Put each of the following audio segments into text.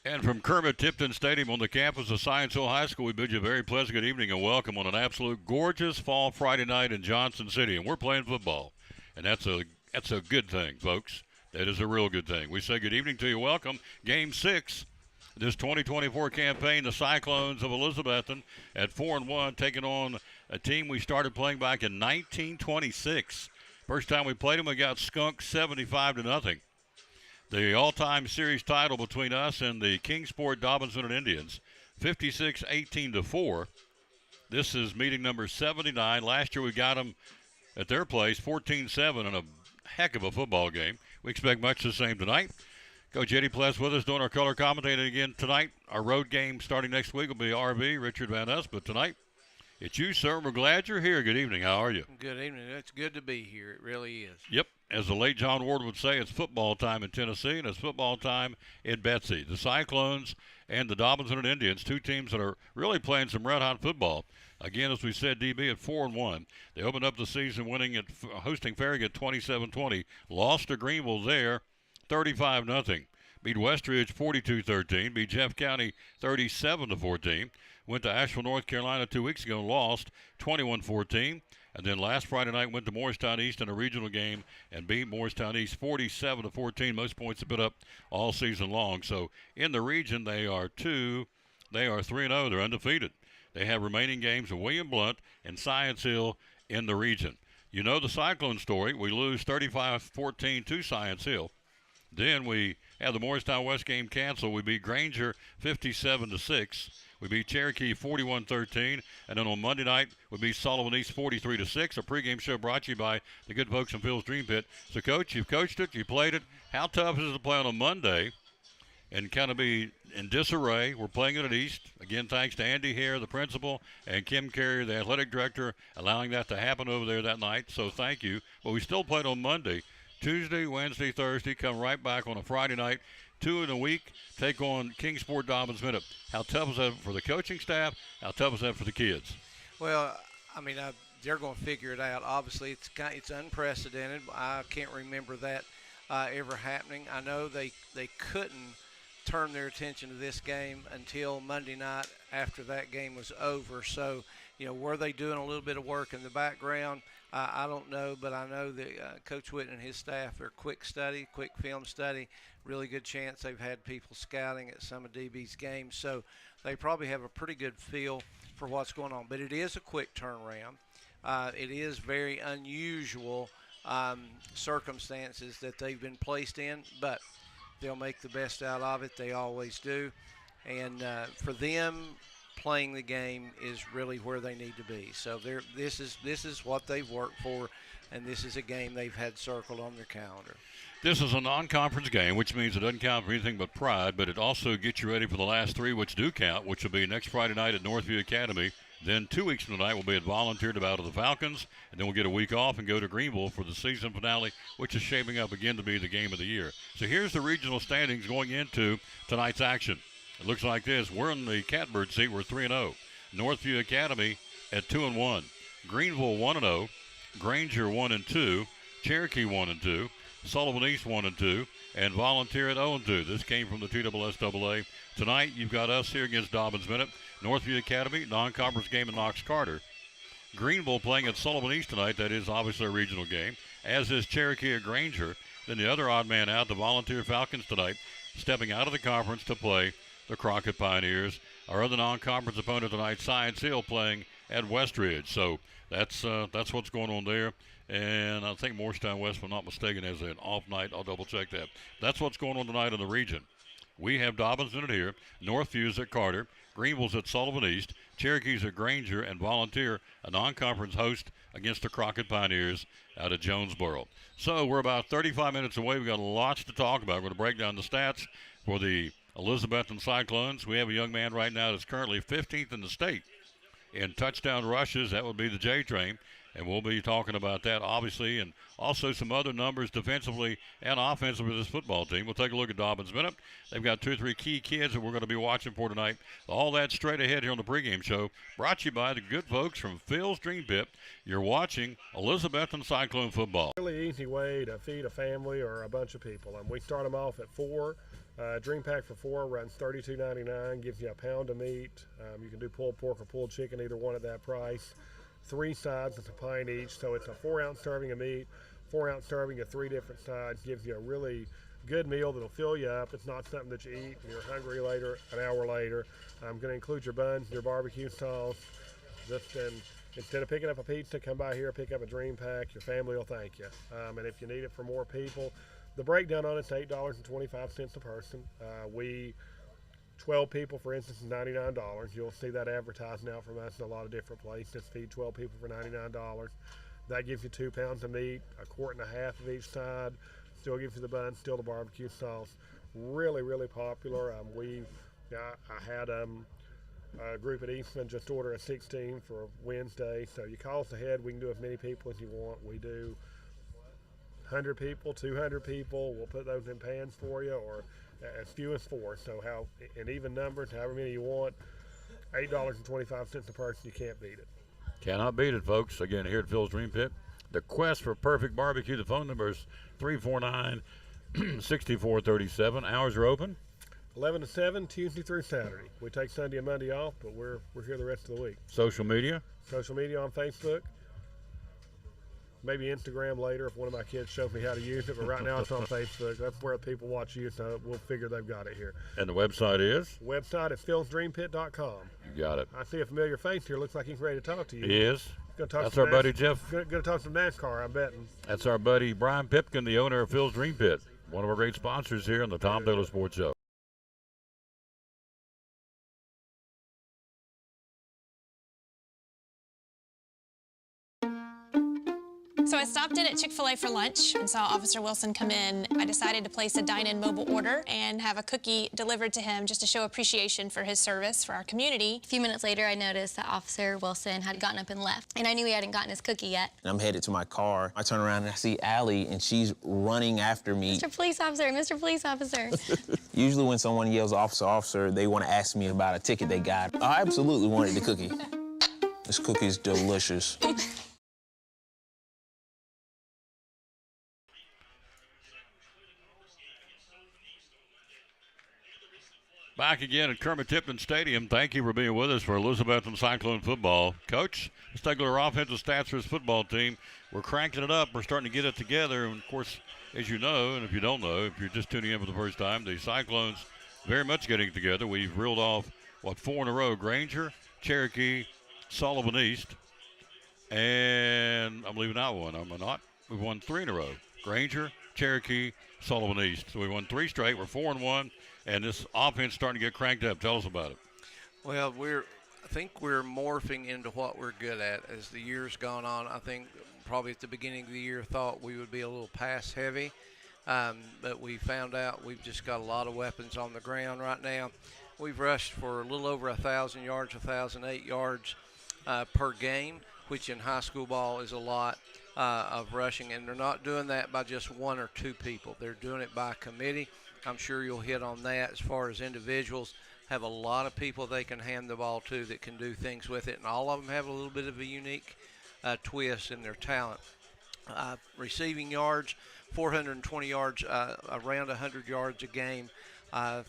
And from Kermit-Tipton Stadium on the campus of Science Hill High School, we bid you a very pleasant good evening and welcome on an absolute gorgeous fall Friday night in Johnson City. And we're playing football, and that's a good thing, folks. That is a real good thing. We say good evening to you. Welcome. Game 6, this 2024 campaign, the Cyclones of Elizabethton at 4-1, taking on a team we started playing back in 1926. First time we played them, we got skunked 75-0. The all-time series title between us and the Kingsport Dobyns-Bennett Indians, 56-18-4. This is meeting number 79. Last year we got them at their place, 14-7, in a heck of a football game. We expect much the same tonight. Coach Eddie Pless with us doing our color commentating again tonight. Our road game starting next week will be RV, Richard Van Ness, but tonight it's you, sir. We're glad you're here. Good evening. How are you? Good evening. It's good to be here. It really is. Yep. As the late John Ward would say, it's football time in Tennessee, and it's football time in Betsy. The Cyclones and the Dobyns-Bennett Indians, two teams that are really playing some red-hot football. Again, as we said, DB at 4-1. They opened up the season hosting Farragut 27-20. Lost to Greenville there, 35-0. Beat Westridge 42-13. Beat Jeff County 37-14. Went to Asheville, North Carolina 2 weeks ago and lost 21-14. And then last Friday night went to Morristown East in a regional game and beat Morristown East 47-14. Most points have been up all season long. So in the region, they are 3-0. They're undefeated. They have remaining games of William Blount and Science Hill in the region. You know the Cyclone story. We lose 35-14 to Science Hill. Then we have the Morristown West game canceled. We beat Granger 57-6. We beat Cherokee 41-13. And then on Monday night, we beat Sullivan East 43-6. A pregame show brought to you by the good folks in Phil's Dream Pit. So, Coach, you've coached it. You played it. How tough is it to play on a Monday and kind of be in disarray? We're playing it at East. Again, thanks to Andy Hare, the principal, and Kim Carrier, the athletic director, allowing that to happen over there that night. So thank you. But we still played on Monday. Tuesday, Wednesday, Thursday, come right back on a Friday night. 2 in a week, take on Kingsport Dobyns-Bennett. How tough is that for the coaching staff? How tough is that for the kids? Well, I mean, they're going to figure it out. Obviously, it's unprecedented. I can't remember that ever happening. I know they couldn't turn their attention to this game until Monday night after that game was over. So, were they doing a little bit of work in the background? I don't know, but I know that Coach Whitten and his staff are quick film study. Really good chance they've had people scouting at some of DB's games. So they probably have a pretty good feel for what's going on. But it is a quick turnaround. It is very unusual circumstances that they've been placed in, but they'll make the best out of it. They always do. And for them, playing the game is really where they need to be. So this is what they've worked for, and this is a game they've had circled on their calendar. This is a non-conference game, which means it doesn't count for anything but pride, but it also gets you ready for the last 3, which do count, which will be next Friday night at Northview Academy. Then 2 weeks from tonight we'll be at Volunteer to battle the Falcons, and then we'll get a week off and go to Greenville for the season finale, which is shaping up again to be the game of the year. So here's the regional standings going into tonight's action. It looks like this. We're in the catbird seat. We're 3-0. Northview Academy at 2-1. Greenville 1-0. Granger 1-2. Cherokee 1-2. Sullivan East 1-2. And Volunteer at 0-2. This came from the TSSAA. Tonight you've got us here against Dobyns-Bennett. Northview Academy, non-conference game in Knox Carter. Greenville playing at Sullivan East tonight. That is obviously a regional game, as is Cherokee at Granger. Then the other odd man out, the Volunteer Falcons tonight, stepping out of the conference to play the Crockett Pioneers. Our other non-conference opponent tonight, Science Hill, playing at Westridge. So that's what's going on there. And I think Morristown West, if I'm not mistaken, has an off night. I'll double-check that. That's what's going on tonight in the region. We have Dobyns-Bennett here, Northview's at Carter, Greenville's at Sullivan East, Cherokee's at Granger, and Volunteer, a non-conference host against the Crockett Pioneers out of Jonesboro. So we're about 35 minutes away. We've got lots to talk about. We're going to break down the stats for the Elizabethton Cyclones. We have a young man right now that's currently 15th in the state in touchdown rushes. That would be the J-Train, and we'll be talking about that, obviously, and also some other numbers defensively and offensively for this football team. We'll take a look at Dobyns-Bennett. They've got 2 or 3 key kids that we're going to be watching for tonight. All that straight ahead here on the pregame show, brought to you by the good folks from Phil's Dream Pit. You're watching Elizabethton Cyclone football. Really easy way to feed a family or a bunch of people. And we start them off at 4. Dream Pack for 4 runs $32.99, gives you a pound of meat. You can do pulled pork or pulled chicken, either one at that price. 3 sides, it's a pint each, so it's a 4-ounce serving of meat, 4-ounce serving of 3 different sides, gives you a really good meal that'll fill you up. It's not something that you eat and you're hungry later, an hour later. I'm going to include your buns, your barbecue sauce. Instead of picking up a pizza, come by here, pick up a Dream Pack. Your family will thank you. And if you need it for more people, the breakdown on it's $8.25 a person. 12 people, for instance, is $99. You'll see that advertising out from us in a lot of different places. Feed 12 people for $99. That gives you 2 pounds of meat, 1.5 quarts of each side. Still gives you the bun, still the barbecue sauce. Really, really popular. I had a group at Eastman just order a 16 for Wednesday. So you call us ahead. We can do as many people as you want. We do 100 people, 200 people. We'll put those in pans for you, or as few as 4. So in even numbers, however many you want, $8.25 a person. You can't beat it. Cannot beat it, folks. Again, here at Phil's Dream Pit, the quest for perfect barbecue. The phone number is 349-6437. Hours are open 11 to 7, Tuesday through Saturday. We take Sunday and Monday off, but we're here the rest of the week. Social media on Facebook, maybe Instagram later if one of my kids shows me how to use it, but right now it's on Facebook. That's where people watch you, so we'll figure they've got it here. And the website is? Website is philsdreampit.com. You got it. I see a familiar face here. Looks like he's ready to talk to you. He is. That's our buddy Jeff. Going to talk some NASCAR, I'm betting. That's our buddy Brian Pipkin, the owner of Phil's Dream Pit, one of our great sponsors here on the Tom Taylor Sports Show. So I stopped in at Chick-fil-A for lunch and saw Officer Wilson come in. I decided to place a dine-in mobile order and have a cookie delivered to him just to show appreciation for his service for our community. A few minutes later, I noticed that Officer Wilson had gotten up and left, and I knew he hadn't gotten his cookie yet. I'm headed to my car. I turn around and I see Allie, and she's running after me. Mr. Police Officer, Mr. Police Officer. Usually when someone yells, officer, officer, they want to ask me about a ticket they got. I absolutely wanted the cookie. This cookie's delicious. Back again at Kermit Tipton Stadium. Thank you for being with us for Elizabethton Cyclone football. Coach, let's take a look at our offensive stats for this football team. We're cranking it up. We're starting to get it together. And, of course, as you know, and if you don't know, if you're just tuning in for the first time, the Cyclones very much getting together. We've reeled off, 4 in a row? Granger, Cherokee, Sullivan East, and I'm leaving out one, am I not? We've won 3 in a row. Granger, Cherokee, Sullivan East. So we won 3 straight. We're 4-1. And this offense starting to get cranked up. Tell us about it. Well, I think we're morphing into what we're good at as the year's gone on. I think probably at the beginning of the year thought we would be a little pass heavy, but we found out we've just got a lot of weapons on the ground right now. We've rushed for a little over 1,000 yards, 1,008 yards per game, which in high school ball is a lot of rushing. And they're not doing that by just 1 or 2 people. They're doing it by committee. I'm sure you'll hit on that. As far as individuals, have a lot of people they can hand the ball to that can do things with it, and all of them have a little bit of a unique twist in their talent. Receiving yards, 420 yards, around 100 yards a game.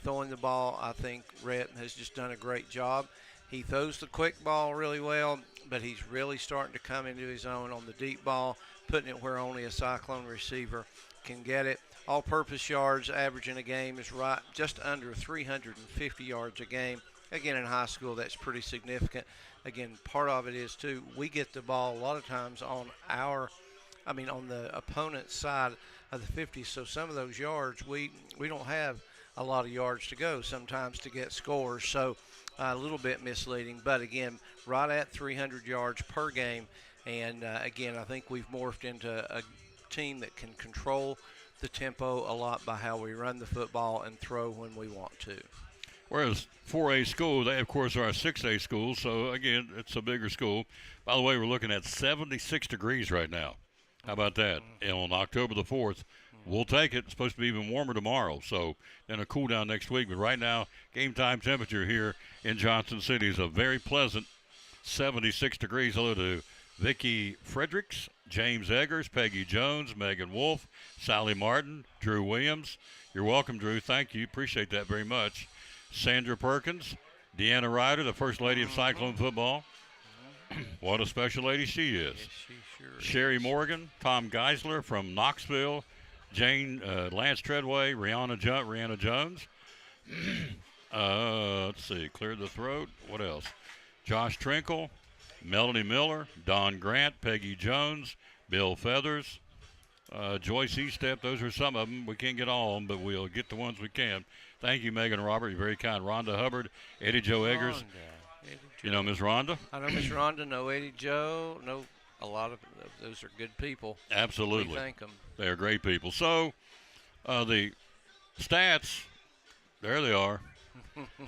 Throwing the ball, I think Rhett has just done a great job. He throws the quick ball really well, but he's really starting to come into his own on the deep ball, putting it where only a Cyclone receiver can get it. All-purpose yards averaging a game is right just under 350 yards a game. Again, in high school, that's pretty significant. Again, part of it is, too, we get the ball a lot of times on the opponent's side of the 50. So some of those yards, we don't have a lot of yards to go sometimes to get scores. So a little bit misleading. But, again, right at 300 yards per game. And, again, I think we've morphed into a team that can control the tempo a lot by how we run the football and throw when we want to. Whereas 4A school, they, of course, are a 6A school, so, again, it's a bigger school. By the way, we're looking at 76 degrees right now. How about that? And on October the 4th, we'll take it. It's supposed to be even warmer tomorrow, so then a cool down next week. But right now, game time temperature here in Johnson City is a very pleasant 76 degrees. Hello to Vicki Fredericks James Eggers, Peggy Jones, Megan Wolf, Sally Martin, Drew Williams. You're welcome, Drew. Thank you. Appreciate that very much. Sandra Perkins, Deanna Ryder, the First Lady of Cyclone football. What a special lady she is. Yes, she sure Sherry is. Morgan, Tom Geisler from Knoxville, Jane Lance Treadway, Rihanna Jones. Let's see, clear the throat. What else? Josh Trinkle, Melanie Miller, Don Grant, Peggy Jones, Bill Feathers, Joyce Estep. Those are some of them. We can't get all of them, but we'll get the ones we can. Thank you, Megan and Robert. You're very kind. Rhonda Hubbard, Eddie Joe Eggers. Eddie You know Miss Rhonda? I know Miss Rhonda, know Eddie Joe, know a lot of those are good people. Absolutely. We thank them. They are great people. So the stats, there they are.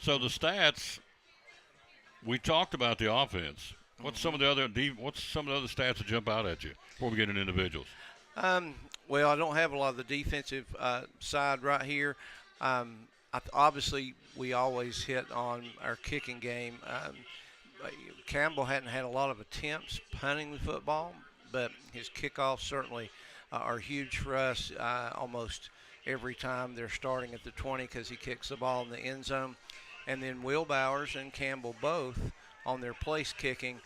So the stats, we talked about the offense. What's some of the other stats that jump out at you before we get into individuals? Well, I don't have a lot of the defensive side right here. Obviously, we always hit on our kicking game. Campbell hadn't had a lot of attempts punting the football, but his kickoffs certainly are huge for us. Almost every time they're starting at the 20 because he kicks the ball in the end zone. And then Will Bowers and Campbell both on their place kicking.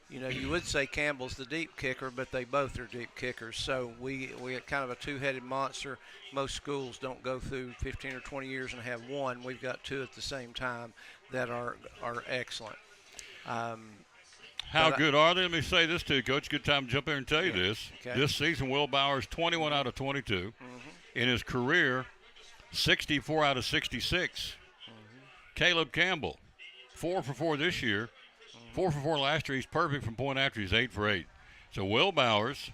You would say Campbell's the deep kicker, but they both are deep kickers. So we are kind of a two-headed monster. Most schools don't go through 15 or 20 years and have one. We've got two at the same time that are excellent. How good are they? Let me say this to you, Coach. Good time to jump in and tell you this. Okay. This season, Will Bowers, 21 out of 22. In his career, 64 out of 66. Caleb Campbell, 4 for 4 this year. 4 for 4 last year. He's perfect from point after. He's 8 for 8. So Will Bowers,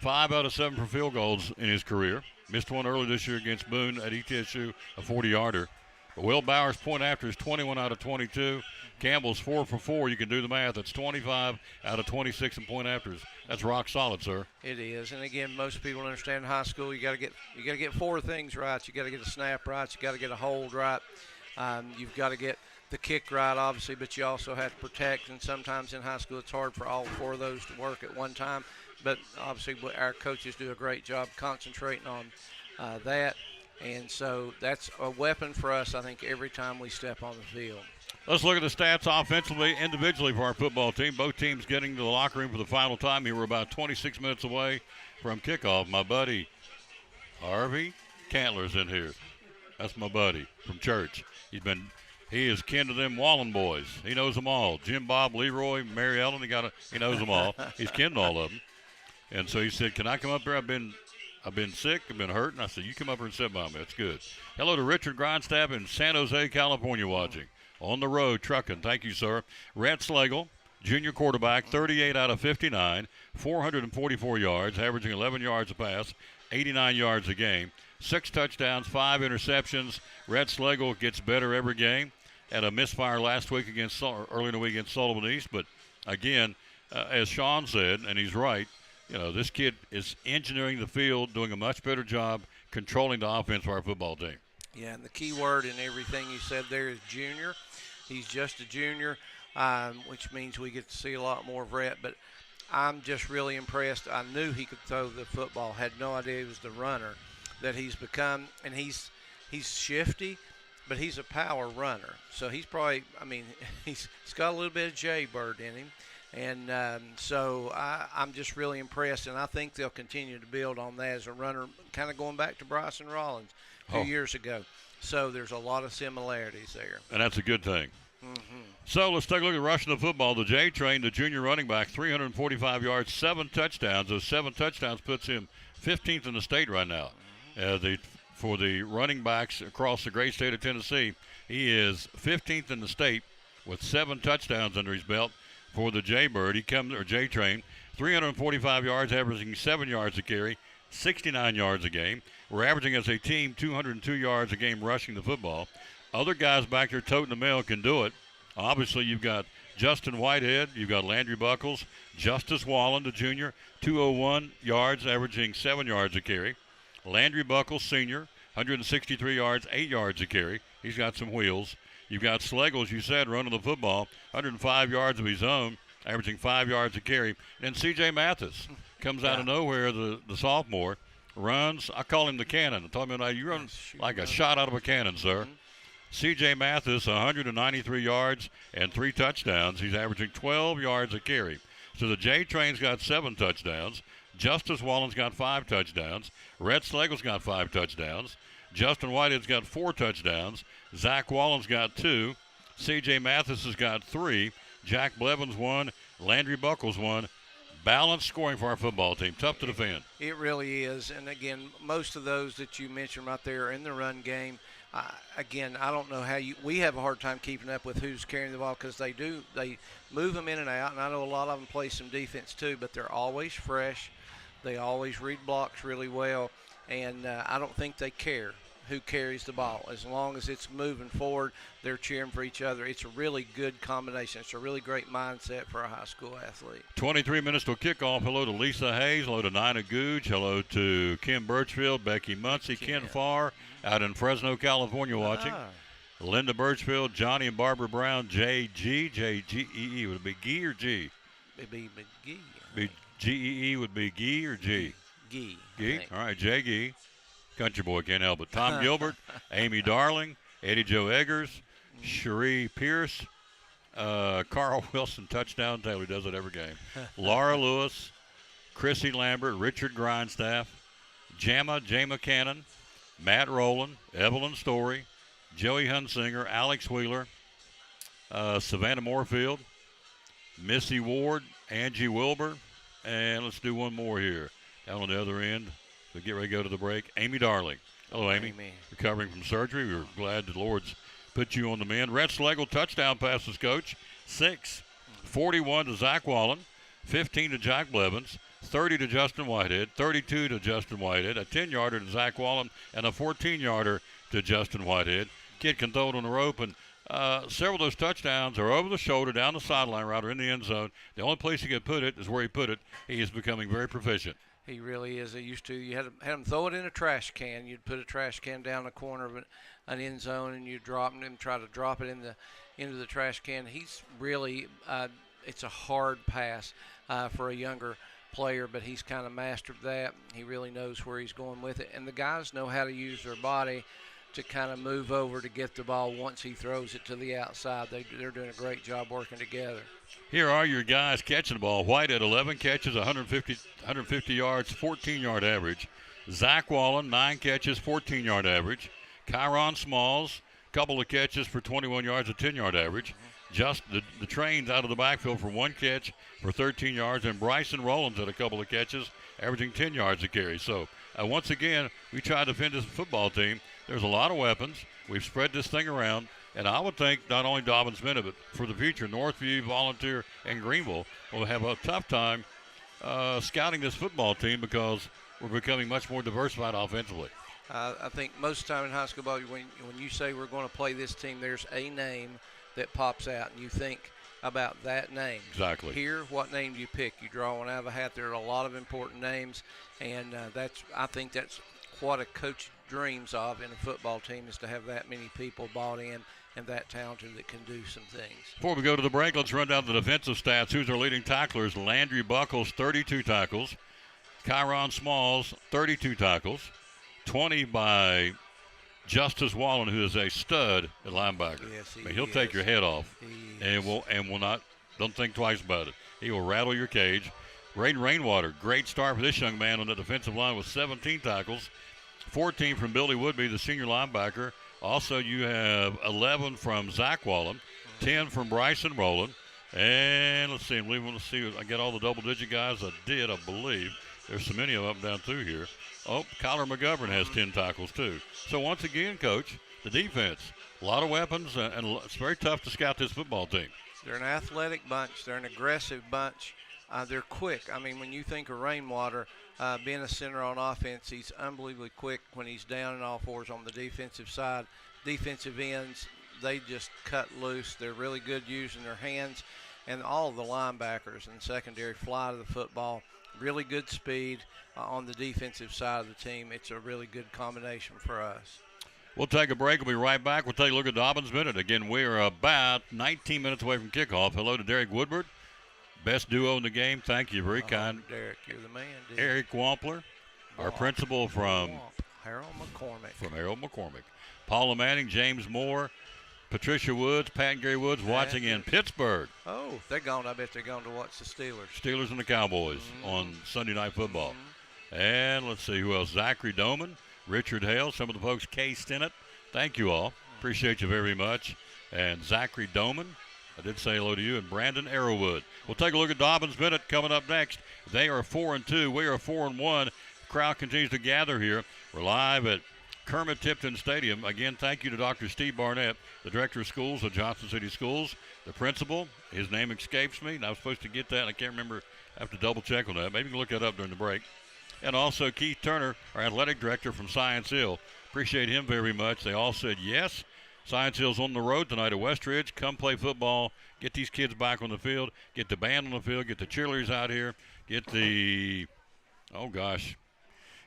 5 out of 7 for field goals in his career. Missed one early this year against Boone at ETSU, a 40-yarder. But Will Bowers' point after is 21 out of 22. Campbell's 4 for 4. You can do the math. That's 25 out of 26 in point afters. That's rock solid, sir. It is. And again, most people understand in high school you got to get 4 things right. You got to get a snap right. You got to get a hold right. You've got to get the kick right, obviously, but you also have to protect. And sometimes in high school it's hard for all 4 of those to work at one time. But obviously our coaches do a great job concentrating on that. And so that's a weapon for us, I think, every time we step on the field. Let's look at the stats offensively, individually for our football team. Both teams getting to the locker room for the final time. Here we're about 26 minutes away from kickoff. My buddy Harvey Cantler's in here. That's my buddy from church. He is kin to them Wallen boys. He knows them all. Jim, Bob, Leroy, Mary Ellen. He knows them all. He's kin to all of them. And so he said, "Can I come up here? I've been sick. I've been hurt." And I said, "You come up here and sit by me. That's good." Hello to Richard Grindstaff in San Jose, California, watching. On the road, trucking. Thank you, sir. Rhett Slagle, junior quarterback, 38 out of 59, 444 yards, averaging 11 yards a pass, 89 yards a game, 6 touchdowns, 5 interceptions. Rhett Slagle gets better every game. Had a misfire last week early in the week against Sullivan East. But, again, as Sean said, and he's right, this kid is engineering the field, doing a much better job controlling the offense of our football team. Yeah, and the key word in everything you said there is junior. He's just a junior, which means we get to see a lot more of Rhett. But I'm just really impressed. I knew he could throw the football. Had no idea he was the runner that he's become. And he's shifty, but he's a power runner. So he's probably, he's got a little bit of Jay-Bird in him. And so I'm just really impressed, and I think they'll continue to build on that as a runner, kind of going back to Bryson Rollins 2 years ago. So there's a lot of similarities there. And that's a good thing. So let's take a look at rushing the football. The J Train, the junior running back, 345 yards, 7 touchdowns. Those 7 touchdowns puts him 15th in the state right now. For the running backs across the great state of Tennessee, he is 15th in the state with 7 touchdowns under his belt. For the J-Bird, J-Train, 345 yards, averaging 7 yards a carry, 69 yards a game. We're averaging as a team 202 yards a game rushing the football. Other guys back there toting the mail can do it. Obviously, you've got Justin Whitehead, you've got Landry Buckles, Justice Wallen, the junior, 201 yards, averaging 7 yards a carry. Landry Buckles, senior, 163 yards, 8 yards a carry. He's got some wheels. You've got Slagle, as you said, running the football, 105 yards of his own, averaging 5 yards a carry. And C.J. Mathis comes out of nowhere, the sophomore, runs. I call him the cannon. I told him, you run like a shot out of a cannon, sir. C.J. Mathis, 193 yards and 3 touchdowns. He's averaging 12 yards a carry. So the J Train's got 7 touchdowns. Justice Wallen's got 5 touchdowns. Rhett Schlegel's got 5 touchdowns. Justin Whitehead's got 4 touchdowns. Zach Wallen's got 2. C.J. Mathis has got 3. Jack Blevins 1. Landry Buckles 1. Balanced scoring for our football team. Tough to defend. It really is. And, again, most of those that you mentioned right there are in the run game. Again, I don't know how we have a hard time keeping up with who's carrying the ball because they move them in and out, and I know a lot of them play some defense too, but they're always fresh. They always read blocks really well, and I don't think they care who carries the ball. As long as it's moving forward, they're cheering for each other. It's a really good combination. It's a really great mindset for a high school athlete. 23 minutes till kickoff. Hello to Lisa Hayes. Hello to Nina Googe. Hello to Kim Birchfield, Becky Muncie, Ken Farr out in Fresno, California watching. Linda Birchfield, Johnny and Barbara Brown, J-G-E-E. Would it be Gee or G? It'd be McGee. G-E-E would be Gee or G? Gee. Gee? All right, J. Gee. Country boy, can't help it. Tom Gilbert, Amy Darling, Eddie Joe Eggers, Cherie Pierce, Carl Wilson, touchdown. Taylor does it every game. Laura Lewis, Chrissy Lambert, Richard Grindstaff, Jama Cannon, Matt Rowland, Evelyn Story, Joey Hunsinger, Alex Wheeler, Savannah Moorfield, Missy Ward, Angie Wilbur, and let's do one more here. Down on the other end, we get ready to go to the break. Amy Darling. Hello, Amy. Recovering from surgery. We're glad the Lord's put you on the mend. Rhett Schlegel, touchdown passes, coach. 6. 41 to Zach Wallen, 15 to Jack Blevins, 30 to Justin Whitehead, 32 to Justin Whitehead, a 10-yarder to Zach Wallen, and a 14-yarder to Justin Whitehead. Kid can throw it on the rope, and several of those touchdowns are over the shoulder, down the sideline route, or in the end zone. The only place he could put it is where he put it. He is becoming very proficient. He really is. They used to. You had him throw it in a trash can. You'd put a trash can down the corner of an end zone, and you'd drop him, try to drop it into the trash can. He's really. It's a hard pass for a younger player, but he's kind of mastered that. He really knows where he's going with it, and the guys know how to use their body to kind of move over to get the ball once he throws it to the outside. They're doing a great job working together. Here are your guys catching the ball. White at 11 catches, 150 yards, 14-yard average. Zach Wallen, 9 catches, 14-yard average. Kyron Smalls, couple of catches for 21 yards, a 10-yard average. Just the trains out of the backfield for 1 catch for 13 yards. And Bryson Rollins had a couple of catches, averaging 10 yards a carry. So, once again, we try to defend this football team. There's a lot of weapons. We've spread this thing around. And I would think not only Dobyns-Bennett, but for the future, Northview, Volunteer, and Greenville will have a tough time scouting this football team because we're becoming much more diversified offensively. I think most of the time in high school ball, when you say we're going to play this team, there's a name that pops out, and you think about that name. Exactly. Here, what name do you pick? You draw one out of a hat. There are a lot of important names, and I think that's what a coach dreams of in a football team, is to have that many people bought in and that talented that can do some things. Before we go to the break, let's run down the defensive stats. Who's our leading tacklers? Landry Buckles, 32 tackles. Kyron Smalls, 32 tackles. 20 by Justice Wallen, who is a stud at linebacker. Yes, he'll take your head off and will not. Don't think twice about it. He will rattle your cage. Braden Rainwater, great start for this young man on the defensive line with 17 tackles. 14 from Billy Woodby, the senior linebacker. Also, you have 11 from Zach Wallen, 10 from Bryson Rowland. And let's see, I got all the double-digit guys. I did, I believe. There's so many of them up and down through here. Oh, Kyler McGovern has 10 tackles, too. So, once again, Coach, the defense, a lot of weapons, and it's very tough to scout this football team. They're an athletic bunch. They're an aggressive bunch. They're quick. I mean, when you think of Rainwater being a center on offense, he's unbelievably quick when he's down in all fours on the defensive side. Defensive ends, they just cut loose. They're really good using their hands. And all of the linebackers and secondary fly to the football. Really good speed on the defensive side of the team. It's a really good combination for us. We'll take a break. We'll be right back. We'll take a look at Dobyns-Bennett. Again, we're about 19 minutes away from kickoff. Hello to Derek Woodward, Best duo in the game. Thank you. Very kind. Derek, you're the man, dude. Eric Wampler, our principal from Harold McCormick. Paula Manning, James Moore, Patricia Woods, Pat and Gary Woods watching in Pittsburgh. Oh, they're gone. I bet they're going to watch the Steelers. Steelers and the Cowboys on Sunday Night Football. And let's see who else. Zachary Doman, Richard Hale, some of the folks, Kay Stinnett. Thank you all. Appreciate you very much. And Zachary Doman, I did say hello to you, and Brandon Arrowwood. We'll take a look at Dobyns-Bennett coming up next. They are 4-2. We are 4-1. Crowd continues to gather here. We're live at Kermit Tipton Stadium. Again, thank you to Dr. Steve Barnett, the director of schools at Johnson City Schools, the principal. His name escapes me, and I was supposed to get that, and I can't remember. I have to double check on that. Maybe you can look that up during the break. And also Keith Turner, our athletic director from Science Hill. Appreciate him very much. They all said yes. Science Hill's on the road tonight at Westridge. Come play football. Get these kids back on the field. Get the band on the field. Get the cheerleaders out here. Get the,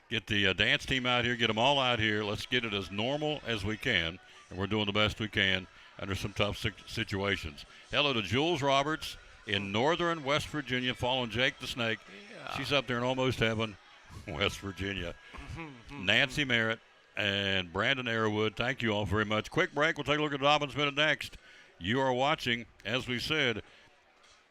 get the dance team out here. Get them all out here. Let's get it as normal as we can. And we're doing the best we can under some tough situations. Hello to Jules Roberts in northern West Virginia, following Jake the Snake. Yeah. She's up there in almost heaven, West Virginia. Nancy Merritt and Brandon Arrowwood, thank you all very much. Quick break. We'll take a look at Dobyns-Bennett next. You are watching, as we said,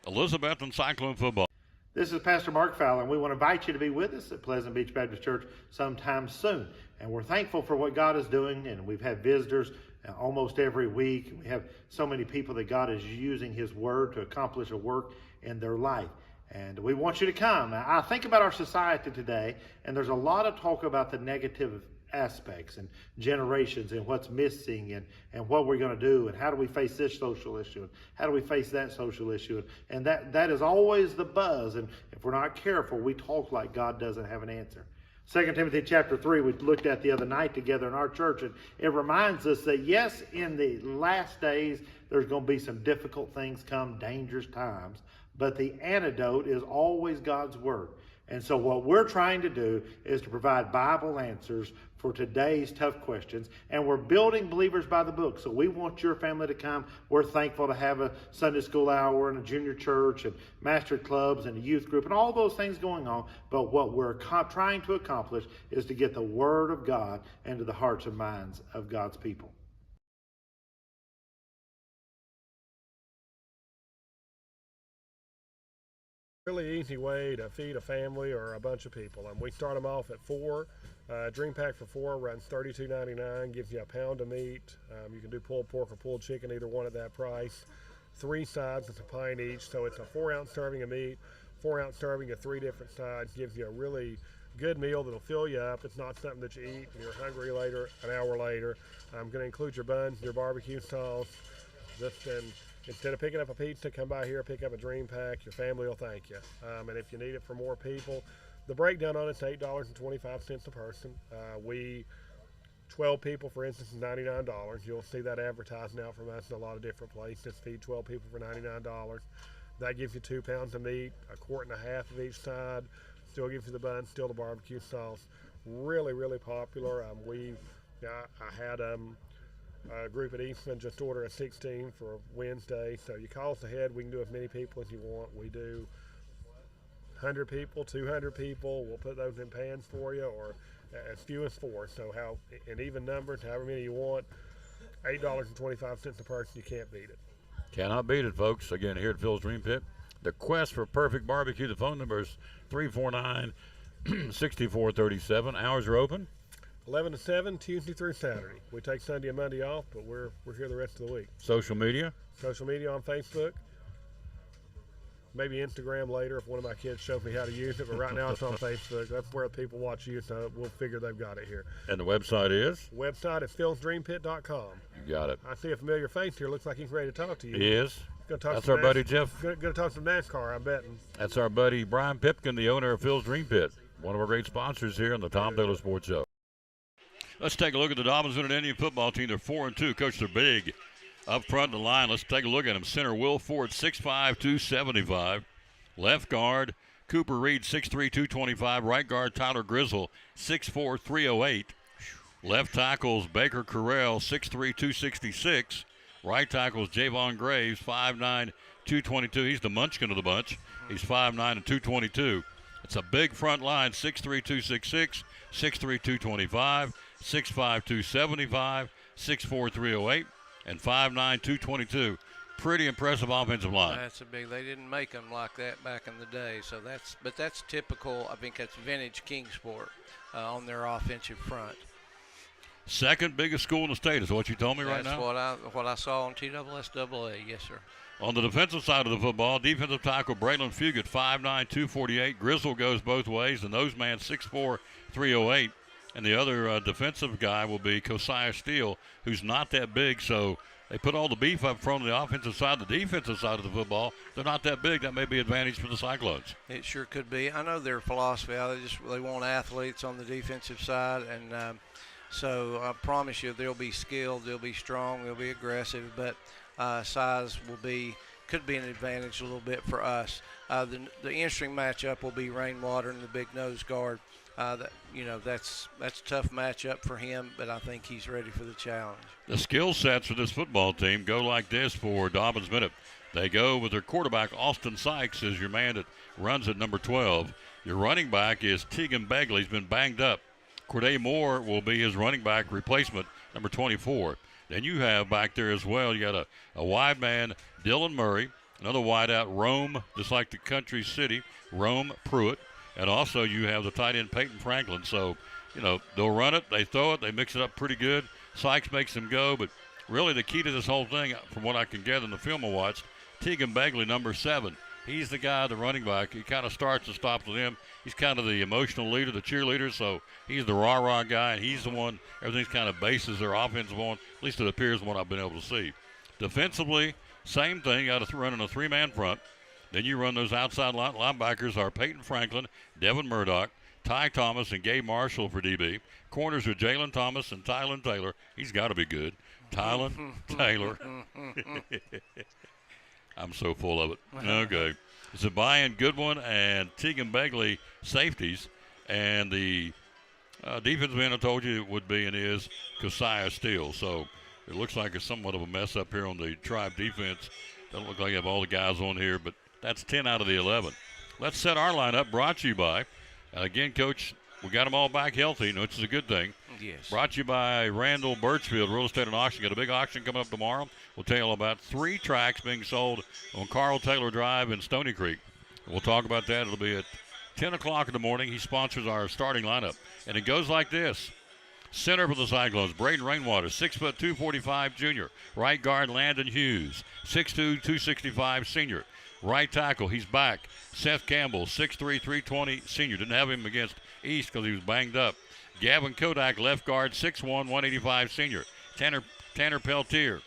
Elizabethton Cyclone football. This is Pastor Mark Fowler, and we want to invite you to be with us at Pleasant Beach Baptist Church sometime soon. And we're thankful for what God is doing, and we've had visitors almost every week. We have so many people that God is using His Word to accomplish a work in their life. And we want you to come. I think about our society today, and there's a lot of talk about the negative aspects and generations and what's missing and what we're going to do and how do we face this social issue and how do we face that social issue. And that is always the buzz. And if we're not careful, we talk like God doesn't have an answer. 2 Timothy chapter 3 we looked at the other night together in our church, and it reminds us that yes, in the last days there's going to be some difficult things come, dangerous times, but the antidote is always God's Word. And so what we're trying to do is to provide Bible answers for today's tough questions. And we're building Believers by the Book. So we want your family to come. We're thankful to have a Sunday school hour and a junior church and master clubs and a youth group and all those things going on. But what we're trying to accomplish is to get the Word of God into the hearts and minds of God's people. Really easy way to feed a family or a bunch of people. We start them off at 4. Dream pack for 4 runs $32.99, gives you a pound of meat. You can do pulled pork or pulled chicken, either one at that price. 3 sides, it's a pint each, so it's a 4-ounce serving of meat, 4-ounce serving of 3 different sides. Gives you a really good meal that'll fill you up. It's not something that you eat and you're hungry later, an hour later. I'm going to include your buns, your barbecue sauce. Instead of picking up a pizza, come by here, pick up a Dream Pack. Your family will thank you. And if you need it for more people, the breakdown on it's $8.25 a person. 12 people, for instance, is $99. You'll see that advertising out from us in a lot of different places. Feed 12 people for $99. That gives you 2 pounds of meat, 1.5 quarts of each side. Still gives you the bun, still the barbecue sauce. Really, really popular. I had a group at Eastman just order a 16 for Wednesday. So you call us ahead. We can do as many people as you want. We do 100 people, 200 people. We'll put those in pans for you, or as few as 4. So in even numbers, however many you want, $8.25 a person. You can't beat it. Cannot beat it, folks. Again, here at Phil's Dream Pit, the quest for perfect barbecue. The phone number is 349-6437. Hours are open 11 to 7, Tuesday through Saturday. We take Sunday and Monday off, but we're here the rest of the week. Social media on Facebook, maybe Instagram later if one of my kids shows me how to use it, but right now it's on Facebook. That's where people watch you, so we'll figure they've got it here. And the website is? Website is philsdreampit.com. You got it. I see a familiar face here. Looks like he's ready to talk to you. He is. That's our buddy Jeff. Going to talk some NASCAR, I'm betting. That's our buddy Brian Pipkin, the owner of Phil's Dream Pit, one of our great sponsors here on the Tom Taylor Sports Show. Let's take a look at the Dobyns-Bennett Indian football team. They're 4-2. Coach, they're big up front in the line. Let's take a look at them. Center Will Ford, 6'5", 275. Left guard Cooper Reed, 6'3", 225. Right guard Tyler Grizzle, 6'4", 308. Left tackles Baker Carell, 6'3", 266. Right tackles Javon Graves, 5'9", 222. He's the munchkin of the bunch. He's 5'9" and 222. It's a big front line, 6'3", 266, 6'3", 225, 6'5", 275, 6'4", 308, and 5'9", 222. Pretty impressive offensive line. That's a big. They didn't make them like that back in the day. So that's typical. I think that's vintage Kingsport on their offensive front. Second biggest school in the state is what you told me right now? That's what I saw on TSSAA. Yes, sir. On the defensive side of the football, defensive tackle Braylon Fugit, 5'9", 248. Grizzle goes both ways. The nose man, 6'4", 308. And the other defensive guy will be Kosiah Steele, who's not that big. So they put all the beef up front on the offensive side. The defensive side of the football, they're not that big. That may be an advantage for the Cyclones. It sure could be. I know their philosophy. They want athletes on the defensive side, and so I promise you they'll be skilled, they'll be strong, they'll be aggressive, but size could be an advantage a little bit for us. The interesting matchup will be Rainwater and the big nose guard. That's a tough matchup for him, but I think he's ready for the challenge. The skill sets for this football team go like this for Dobyns-Bennett. They go with their quarterback, Austin Sykes, is your man that runs at number 12. Your running back is Tegan Begley. He's been banged up. Corday Moore will be his running back replacement, number 24. Then you have back there as well, you got a wide man, Dylan Murray, another wide out, Rome, just like the country city, Rome Pruitt. And also you have the tight end, Peyton Franklin. So, they'll run it, they throw it, they mix it up pretty good. Sykes makes them go, but really the key to this whole thing, from what I can gather in the film I watched, Tegan Begley, number 7. He's the guy, the running back. He kind of starts and stops with him. He's kind of the emotional leader, the cheerleader, so he's the rah-rah guy, and he's the one everything's kind of bases their offense on. At least it appears from what I've been able to see. Defensively, same thing. You got to run in a 3-man front. Then you run those outside linebackers are Peyton Franklin, Devin Murdoch, Ty Thomas, and Gabe Marshall for DB. Corners are Jalen Thomas and Tylen Taylor. He's got to be good. Tylen Taylor. I'm so full of it. Okay. Zabayan Goodwin and Tegan Begley safeties. And the defensive end I told you would be and is Kosiah Steele. So it looks like it's somewhat of a mess up here on the Tribe defense. Doesn't look like you have all the guys on here, but that's 10 out of the 11. Let's set our lineup, brought to you by, again, Coach, we got them all back healthy, which is a good thing. Yes. Brought to you by Randall Birchfield Real Estate and Auction. Got a big auction coming up tomorrow. We'll tell you all about 3 tracks being sold on Carl Taylor Drive in Stony Creek. We'll talk about that. It'll be at 10 o'clock in the morning. He sponsors our starting lineup. And it goes like this. Center for the Cyclones, Braden Rainwater, 6'2", 245 junior. Right guard, Landon Hughes, 6'2", 265 senior. Right tackle, he's back. Seth Campbell, 6'3", 320 senior. Didn't have him against East because he was banged up. Gavin Kodak, left guard, 6'1", 185 senior. Tanner Peltier,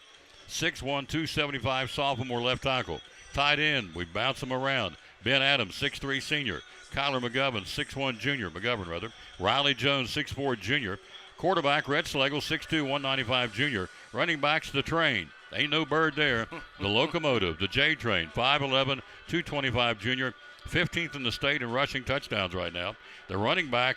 6'1", 275 sophomore left tackle. Tight end, we bounce him around. Ben Adams, 6'3", senior. Kyler McGovern, 6'1", junior. Riley Jones, 6'4", junior. Quarterback, Rhett Schlegel, 6'2", 195 junior. Running backs, the train. Ain't no bird there. The locomotive, the J train, 5'11", 225 junior. 15th in the state in rushing touchdowns right now. The running back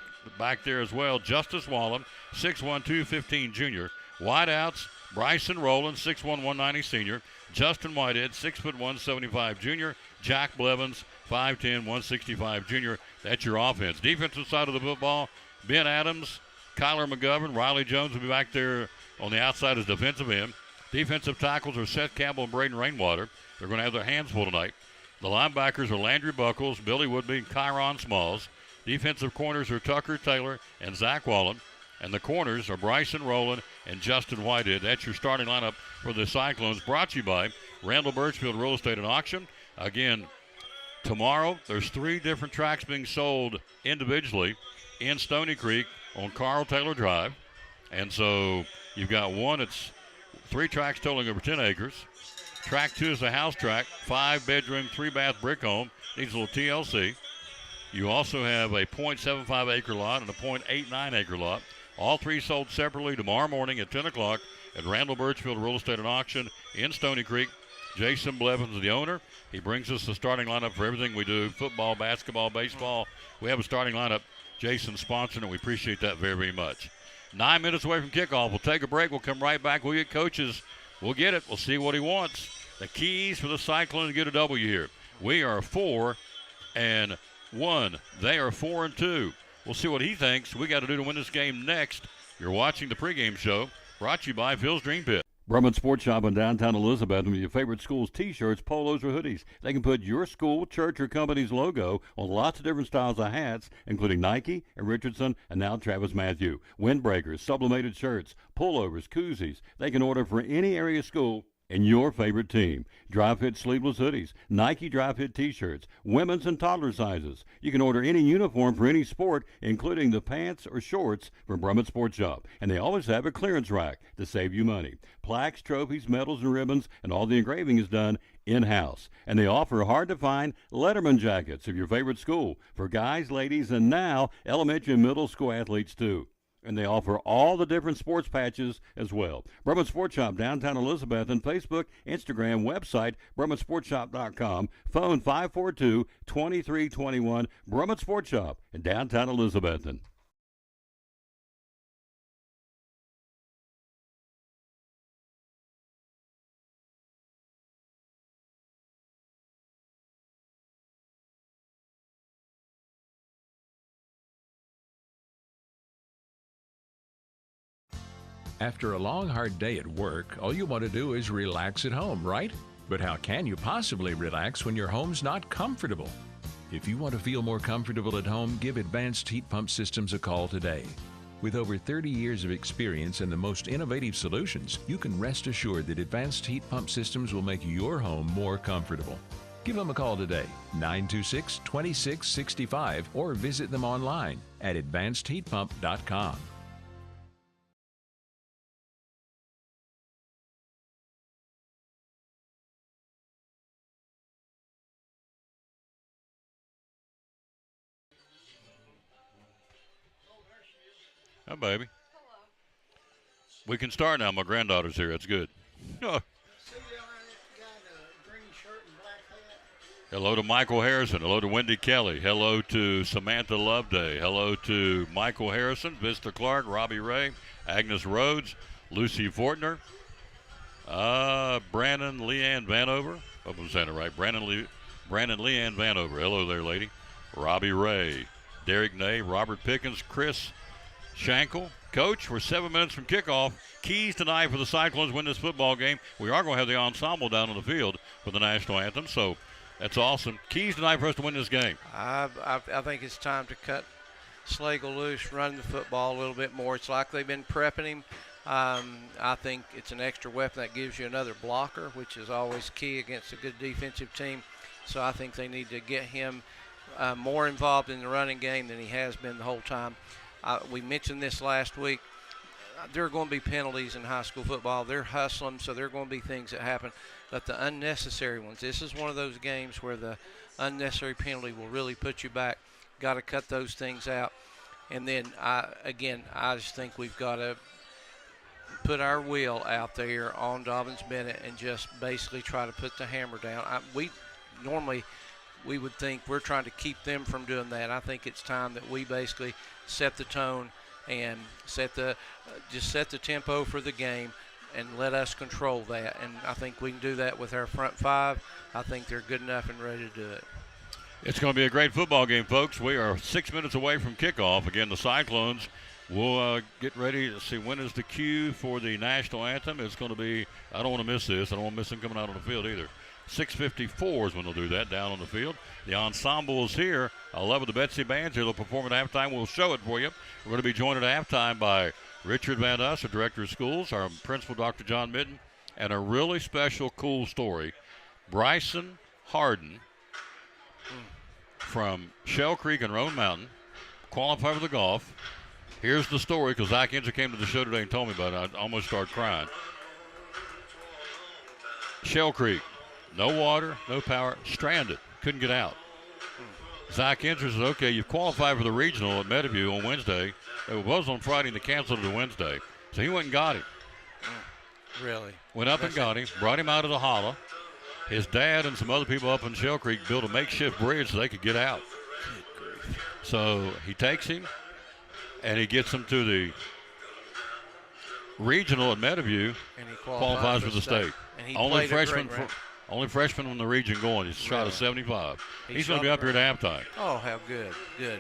there as well, Justice Wallen, 6'1", 215 junior. Wideouts, Bryson Rowland, 6'1", 190 senior. Justin Whitehead, 6'1", 175 junior. Jack Blevins, 5'10", 165 junior. That's your offense. Defensive side of the football, Ben Adams, Kyler McGovern, Riley Jones will be back there on the outside as defensive end. Defensive tackles are Seth Campbell and Braden Rainwater. They're going to have their hands full tonight. The linebackers are Landry Buckles, Billy Woodby, and Kyron Smalls. Defensive corners are Tucker Taylor and Zach Wallen. And the corners are Bryson Rowland and Justin Whitehead. That's your starting lineup for the Cyclones, brought to you by Randall Birchfield Real Estate and Auction. Again, tomorrow there's 3 different tracks being sold individually in Stony Creek on Carl Taylor Drive. And so you've got one, it's 3 tracks totaling over 10 acres. Track 2 is a house track, 5-bedroom, 3-bath brick home. Needs a little TLC. You also have a .75 acre lot and a .89 acre lot. All 3 sold separately tomorrow morning at 10 o'clock at Randall Birchfield Real Estate and Auction in Stony Creek. Jason Blevins is the owner. He brings us the starting lineup for everything we do, football, basketball, baseball. We have a starting lineup. Jason's sponsoring, and we appreciate that very, very much. 9 minutes away from kickoff. We'll take a break. We'll come right back. We'll get coaches. We'll get it. We'll see what he wants. the keys for the Cyclones to get a W here. We are 4-1. They are 4-2. We'll see what he thinks we got to do to win this game next. You're watching the pregame show, brought to you by Phil's Dream Pit. Brumman Sports Shop in downtown Elizabeth with your favorite school's T-shirts, polos, or hoodies. They can put your school, church, or company's logo on lots of different styles of hats, including Nike and Richardson and now Travis Matthew. Windbreakers, sublimated shirts, pullovers, koozies. They can order for any area school and your favorite team. Dry fit sleeveless hoodies, Nike dry fit T-shirts, women's and toddler sizes. You can order any uniform for any sport, including the pants or shorts from Brumman Sports Shop. And they always have a clearance rack to save you money. Plaques, trophies, medals, and ribbons, and all the engraving is done in-house. And they offer hard-to-find Letterman jackets of your favorite school for guys, ladies, and now elementary and middle school athletes too. And they offer all the different sports patches as well. Brumman Sports Shop, downtown Elizabeth, and Facebook, Instagram, website, BrummanSportsShop.com, phone 542-2321, Brumman Sports Shop in downtown Elizabethton. After a long, hard day at work, all you want to do is relax at home, right? But how can you possibly relax when your home's not comfortable? If you want to feel more comfortable at home, give Advanced Heat Pump Systems a call today. With over 30 years of experience and the most innovative solutions, you can rest assured that Advanced Heat Pump Systems will make your home more comfortable. Give them a call today, 926-2665, or visit them online at advancedheatpump.com. Hi, baby. We can start now. My granddaughter's here. That's good. Oh. Hello to Michael Harrison. Hello to Wendy Kelly. Hello to Samantha Loveday. Hello to Michael Harrison, Vista Clark, Robbie Ray, Agnes Rhodes, Lucy Fortner, Brandon Leanne Vanover. Hope I'm saying it right. Brandon Leanne Vanover. Hello there, lady. Robbie Ray, Derek Ney, Robert Pickens, Chris Shankle. Coach, we're 7 minutes from kickoff. Keys tonight for the Cyclones win this football game. We are going to have the ensemble down on the field for the national anthem, so that's awesome. Keys tonight for us to win this game. I think it's time to cut Slagle loose, run the football a little bit more. It's like they've been prepping him. I think it's an extra weapon that gives you another blocker, which is always key against a good defensive team. So I think they need to get him more involved in the running game than he has been the whole time. We mentioned this last week. There are going to be penalties in high school football. They're hustling, so there are going to be things that happen. But the unnecessary ones, this is one of those games where the unnecessary penalty will really put you back. Got to cut those things out. And then, I just think we've got to put our will out there on Dobyns-Bennett and just basically try to put the hammer down. We would think we're trying to keep them from doing that. I think it's time that we basically set the tone and just set the tempo for the game and let us control that. And I think we can do that with our front five. I think they're good enough and ready to do it. It's going to be a great football game, folks. We are 6 minutes away from kickoff. Again, the Cyclones will get ready to see when is the cue for the national anthem. It's going to be, I don't want to miss this. I don't want to miss them coming out on the field either. 6:54 is when they'll do that down on the field. The ensemble is here. I love the Betsy Bands here. They'll perform at halftime. We'll show it for you. We're going to be joined at halftime by Richard Van Us, our director of schools, our principal, Dr. John Mitten, and a really special, cool story. Bryson Harden from Shell Creek and Roan Mountain qualified for the golf. Here's the story, because Zach Enzer came to the show today and told me about it. I almost started crying. Shell Creek. No water, no power, stranded, couldn't get out. Zach Enzer says, okay, you've qualified for the regional at Meadowview on Wednesday. It was on Friday and they canceled it to Wednesday. So he went and got him. Really? Went up and got him, brought him out of the hollow. His dad and some other people up in Shell Creek built a makeshift bridge so they could get out. So he takes him and he gets him to the regional at Meadowview, and he qualifies for the state. And he Only played freshman. Only freshman in the region going. He's shot a 75. He's going to be up here at halftime. Oh, how good. Good.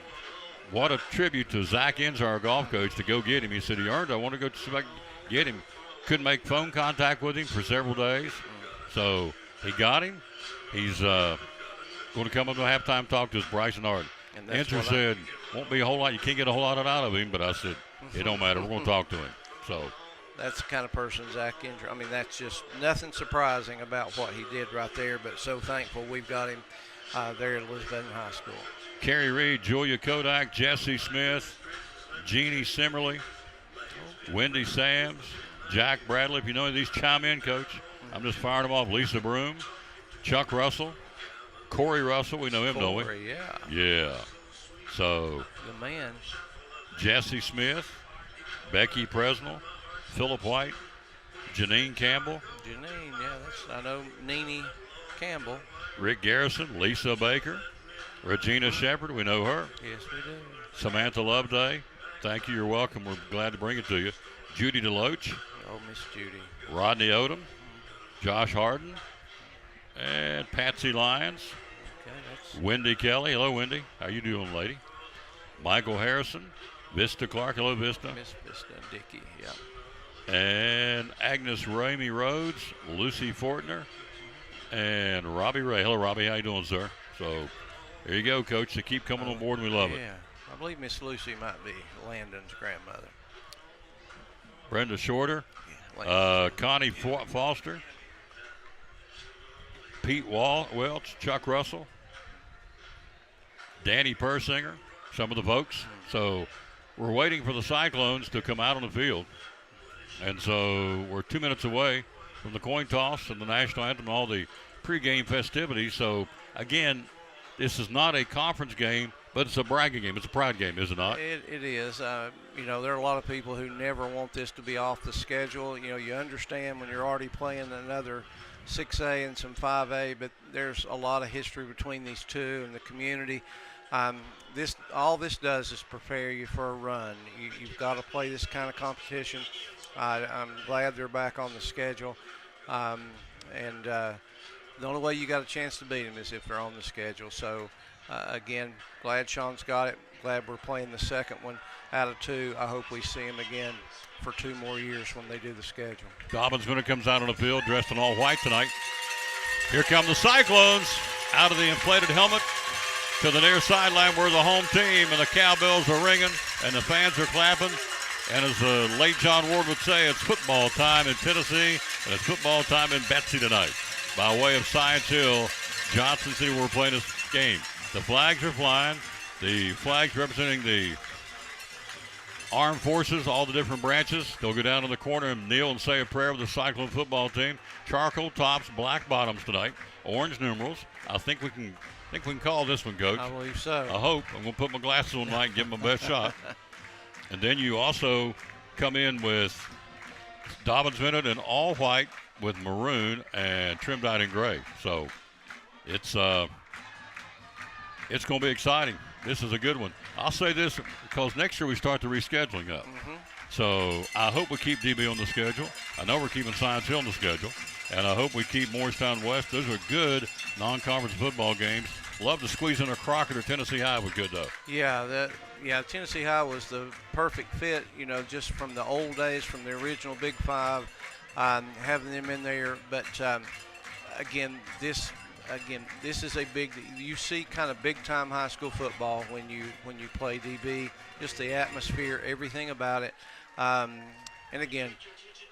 What a tribute to Zach Enzer, our golf coach, to go get him. He said he earned it. I want to go see if I can get him. Couldn't make phone contact with him for several days. So he got him. He's going to come up to halftime talk to us, Bryson Arden. Enzer said, won't be a whole lot. You can't get a whole lot out of him. But I said, it don't matter. We're going to talk to him. So that's the kind of person Zach Enzer. I mean, that's just nothing surprising about what he did right there. But so thankful we've got him there at Elizabethton High School. Kerry Reed, Julia Kodak, Jesse Smith, Jeannie Simmerly, Wendy Sams, Jack Bradley. If you know these, chime in, Coach. I'm just firing them off. Lisa Broom, Chuck Russell, Corey Russell. We know him, don't we? Corey, yeah. Yeah. So the man. Jesse Smith, Becky Presnell, Phillip White, Janine Campbell. Janine, yeah, I know Nene Campbell. Rick Garrison, Lisa Baker, Regina Shepard, we know her. Yes, we do. Samantha Loveday, thank you, you're welcome. We're glad to bring it to you. Judy DeLoach. Oh, Miss Judy. Rodney Odom, Josh Harden, and Patsy Lyons. Okay, Wendy Kelly. Hello, Wendy. How you doing, lady? Michael Harrison, Vista Clark. Hello, Vista. Miss Vista and Dickey, yeah. And Agnes Ramey Rhodes, Lucy Fortner, and Robbie Ray. Hello, Robbie. How you doing, sir? So there you go, Coach. They keep coming on board, and we love it. Yeah, I believe Miss Lucy might be Landon's grandmother. Brenda Shorter, Connie Foster, Pete Welch, Chuck Russell, Danny Persinger, some of the folks. So we're waiting for the Cyclones to come out on the field. And so we're 2 minutes away from the coin toss and the national anthem and all the pregame festivities. So, again, this is not a conference game, but it's a bragging game. It's a pride game, is it not? It is. You know, there are a lot of people who never want this to be off the schedule. You know, you understand when you're already playing another 6A and some 5A, but there's a lot of history between these two and the community. All this does is prepare you for a run. You've got to play this kind of competition. I'm glad they're back on the schedule. The only way you got a chance to beat them is if they're on the schedule. So, again, glad Sean's got it. Glad we're playing the second one out of two. I hope we see him again for 2 more years when they do the schedule. Dobyns-Bennett comes out on the field dressed in all white tonight. Here come the Cyclones out of the inflated helmet to the near sideline where the home team and the cowbells are ringing and the fans are clapping. And as the late John Ward would say, it's football time in Tennessee and it's football time in Betsy tonight. By way of Science Hill, Johnson City, where we're playing this game. The flags are flying. The flags representing the armed forces, all the different branches. They'll go down in the corner and kneel and say a prayer with the Cyclone football team. Charcoal tops, black bottoms tonight. Orange numerals. I think we can call this one, Coach. I believe so. I hope. I'm going to put my glasses on tonight and give them my best shot. And then you also come in with Dobyns-Bennett in all white with maroon and trimmed out in gray. So it's going to be exciting. This is a good one. I'll say this because next year we start the rescheduling up. Mm-hmm. So I hope we keep DB on the schedule. I know we're keeping Science Hill on the schedule. And I hope we keep Morristown West. Those are good non-conference football games. Love to squeeze in a Crockett or Tennessee High was good, though. Yeah, Tennessee High was the perfect fit, you know, just from the old days, from the original Big Five, having them in there. But, again, this is a big – you see kind of big-time high school football when you play DB, just the atmosphere, everything about it. And, again,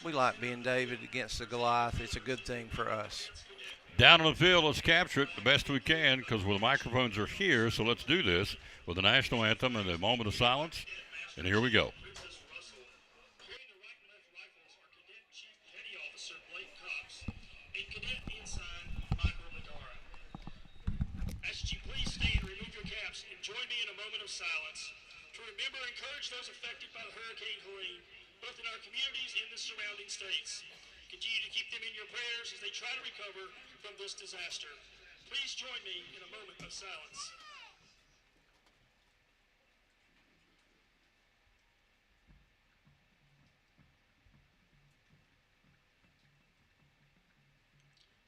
we like being David against the Goliath. It's a good thing for us. Down on the field, let's capture it the best we can because the microphones are here, so let's do this with the national anthem and a moment of silence. And here we go. Join me in a moment of silence to remember and encourage those affected by the Hurricane Helene, both in our communities and the surrounding states. Continue to keep them in your prayers as they try to recover from this disaster. Please join me in a moment of silence.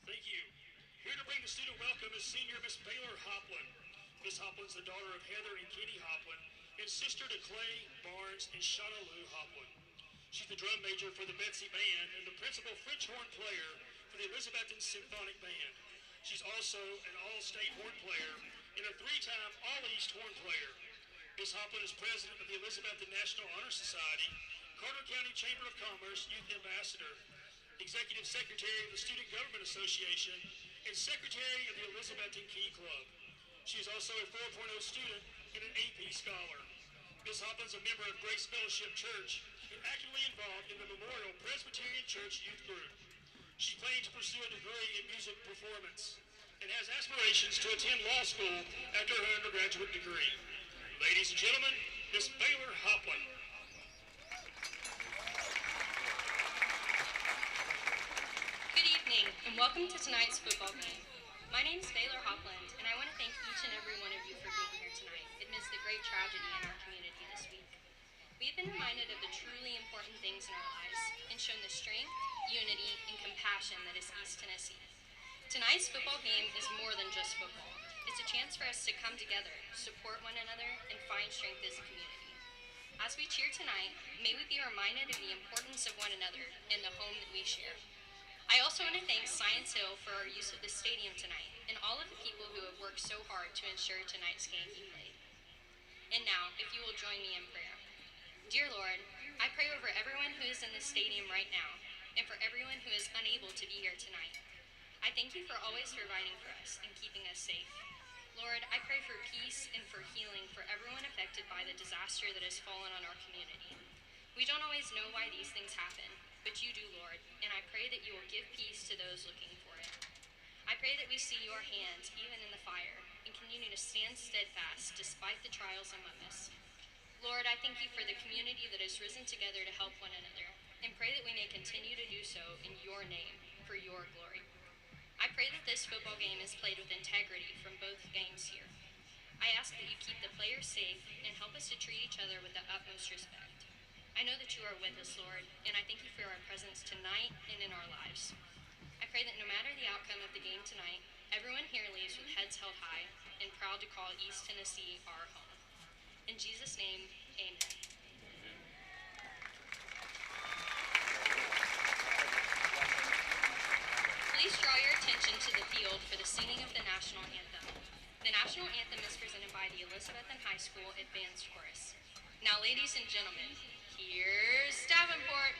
Thank you. the student welcome is senior Miss Baylor Hopland. Miss Hopland's the daughter of Heather and Kenny Hopland and sister to Clay, Barnes, and Shauna Lou Hopland. She's the drum major for the Betsy Band and the principal French horn player for the Elizabethton Symphonic Band. She's also an all-state horn player and a 3-time All-East horn player. Miss Hopland is president of the Elizabethton National Honor Society, Carter County Chamber of Commerce Youth Ambassador, executive secretary of the Student Government Association, and secretary of the Elizabethton Key Club. She is also a 4.0 student and an AP scholar. Ms. Hopland's a member of Grace Fellowship Church and actively involved in the Memorial Presbyterian Church Youth Group. She's planning to pursue a degree in music performance and has aspirations to attend law school after her undergraduate degree. Ladies and gentlemen, Ms. Baylor Hopland. Good evening, and welcome to tonight's football game. My name is Baylor Hopland, and I want to thank each and every one of you for being here tonight amidst the great tragedy in our community this week. We have been reminded of the truly important things in our lives and shown the strength, unity, and compassion that is East Tennessee. Tonight's football game is more than just football. It's a chance for us to come together, support one another, and find strength as a community. As we cheer tonight, may we be reminded of the importance of one another and the home that we share. I also want to thank Science Hill for our use of the stadium tonight and all of the people who have worked so hard to ensure tonight's game be played. And now, if you will join me in prayer. Dear Lord, I pray over everyone who is in this stadium right now and for everyone who is unable to be here tonight. I thank you for always providing for us and keeping us safe. Lord, I pray for peace and for healing for everyone affected by the disaster that has fallen on our community. We don't always know why these things happen, but you do, Lord, and I pray that you will give peace to those looking for it. I pray that we see your hand even in the fire and continue to stand steadfast despite the trials among us. Lord, I thank you for the community that has risen together to help one another and pray that we may continue to do so in your name for your glory. I pray that this football game is played with integrity from both games here. I ask that you keep the players safe and help us to treat each other with the utmost respect. I know that you are with us, Lord, and I thank you for our presence tonight and in our lives. I pray that no matter the outcome of the game tonight, everyone here leaves with heads held high and proud to call East Tennessee our home. In Jesus' name, amen. Please draw your attention to the field for the singing of the national anthem. The national anthem is presented by the Elizabethton High School Advanced Chorus. Now, ladies and gentlemen, here's Davenport.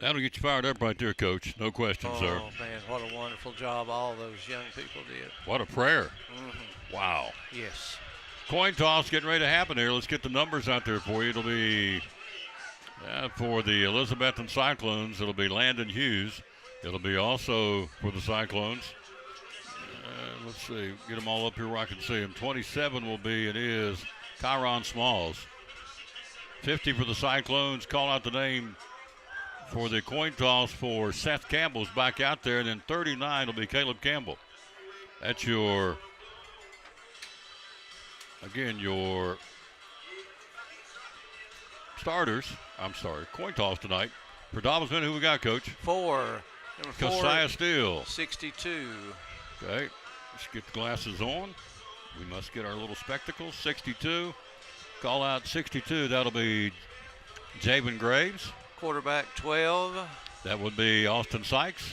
That'll get you fired up right there, Coach. No question, sir. Oh, man, what a wonderful job all those young people did. What a prayer. Mm-hmm. Wow. Yes. Coin toss getting ready to happen here. Let's get the numbers out there for you. It'll be for the Elizabethton Cyclones. It'll be Landon Hughes. It'll be also for the Cyclones. Let's see. Get them all up here where I can see them. 27 will be, it is, Kyron Smalls. 50 for the Cyclones. Call out the name for the coin toss for Seth Campbell's back out there. And then 39 will be Caleb Campbell. That's your, again, your starters. I'm sorry, coin toss tonight. For Dobyns-Bennett, who we got, Coach? 4. Number 4. Josiah Steele. 62. Okay, let's get the glasses on. We must get our little spectacles. 62. Call out 62. That'll be Javen Graves. Quarterback 12. That would be Austin Sykes.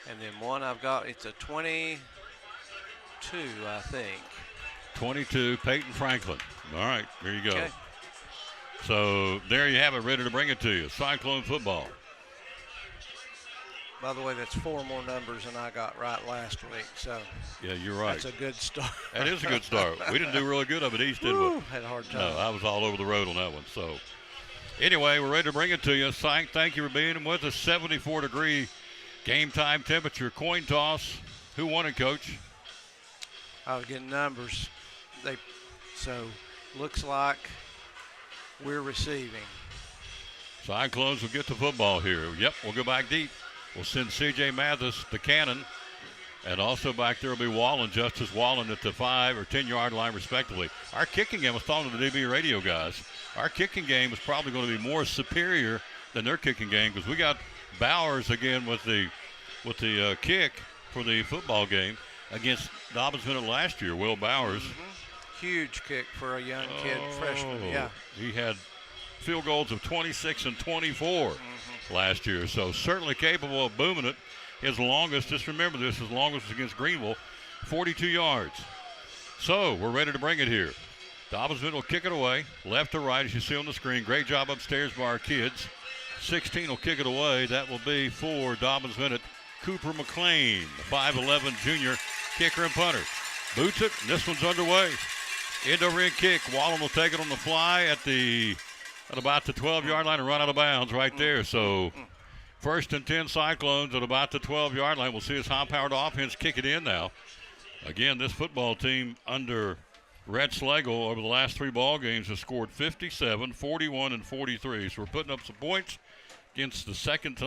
And then one I've got, it's a 22, I think. 22, Peyton Franklin. All right, there you go. Okay. So there you have it, ready to bring it to you. Cyclone football. By the way, that's 4 more numbers than I got right last week. So yeah, you're right. That's a good start. That is a good start. We didn't do really good up at East, did we? Had a hard time. No, I was all over the road on that one. So anyway, we're ready to bring it to you. Syke, thank you for being with us. 74-degree game time temperature. Coin toss. Who won it, Coach? I was getting numbers. So looks like we're receiving. Cyclones will get the football here. Yep, we'll go back deep. We'll send C.J. Mathis the cannon. And also back there will be Wallen, Justice Wallen at the 5 or 10-yard line respectively. Our kicking game, I was talking to the DB radio guys, our kicking game is probably going to be more superior than their kicking game because we got Bowers again with the kick for the football game against Dobyns-Bennett last year, Will Bowers. Huge kick for a young kid, freshman, yeah. He had field goals of 26 and 24 last year, so certainly capable of booming it. His longest, just remember this, his longest was against Greenville, 42 yards. So we're ready to bring it here. Dobyns-Bennett will kick it away, left to right, as you see on the screen. Great job upstairs by our kids. 16 will kick it away. That will be for Dobyns-Bennett, Cooper McLean, the 5'11 junior kicker and punter. Boots it, and this one's underway. End-over-end kick. Wallen will take it on the fly at about the 12-yard line and run out of bounds right there. So first and 10 Cyclones at about the 12-yard line. We'll see his high-powered offense kick it in now. Again, this football team under Rhett Slagle over the last 3 ball games has scored 57, 41, and 43. So we're putting up some points against the second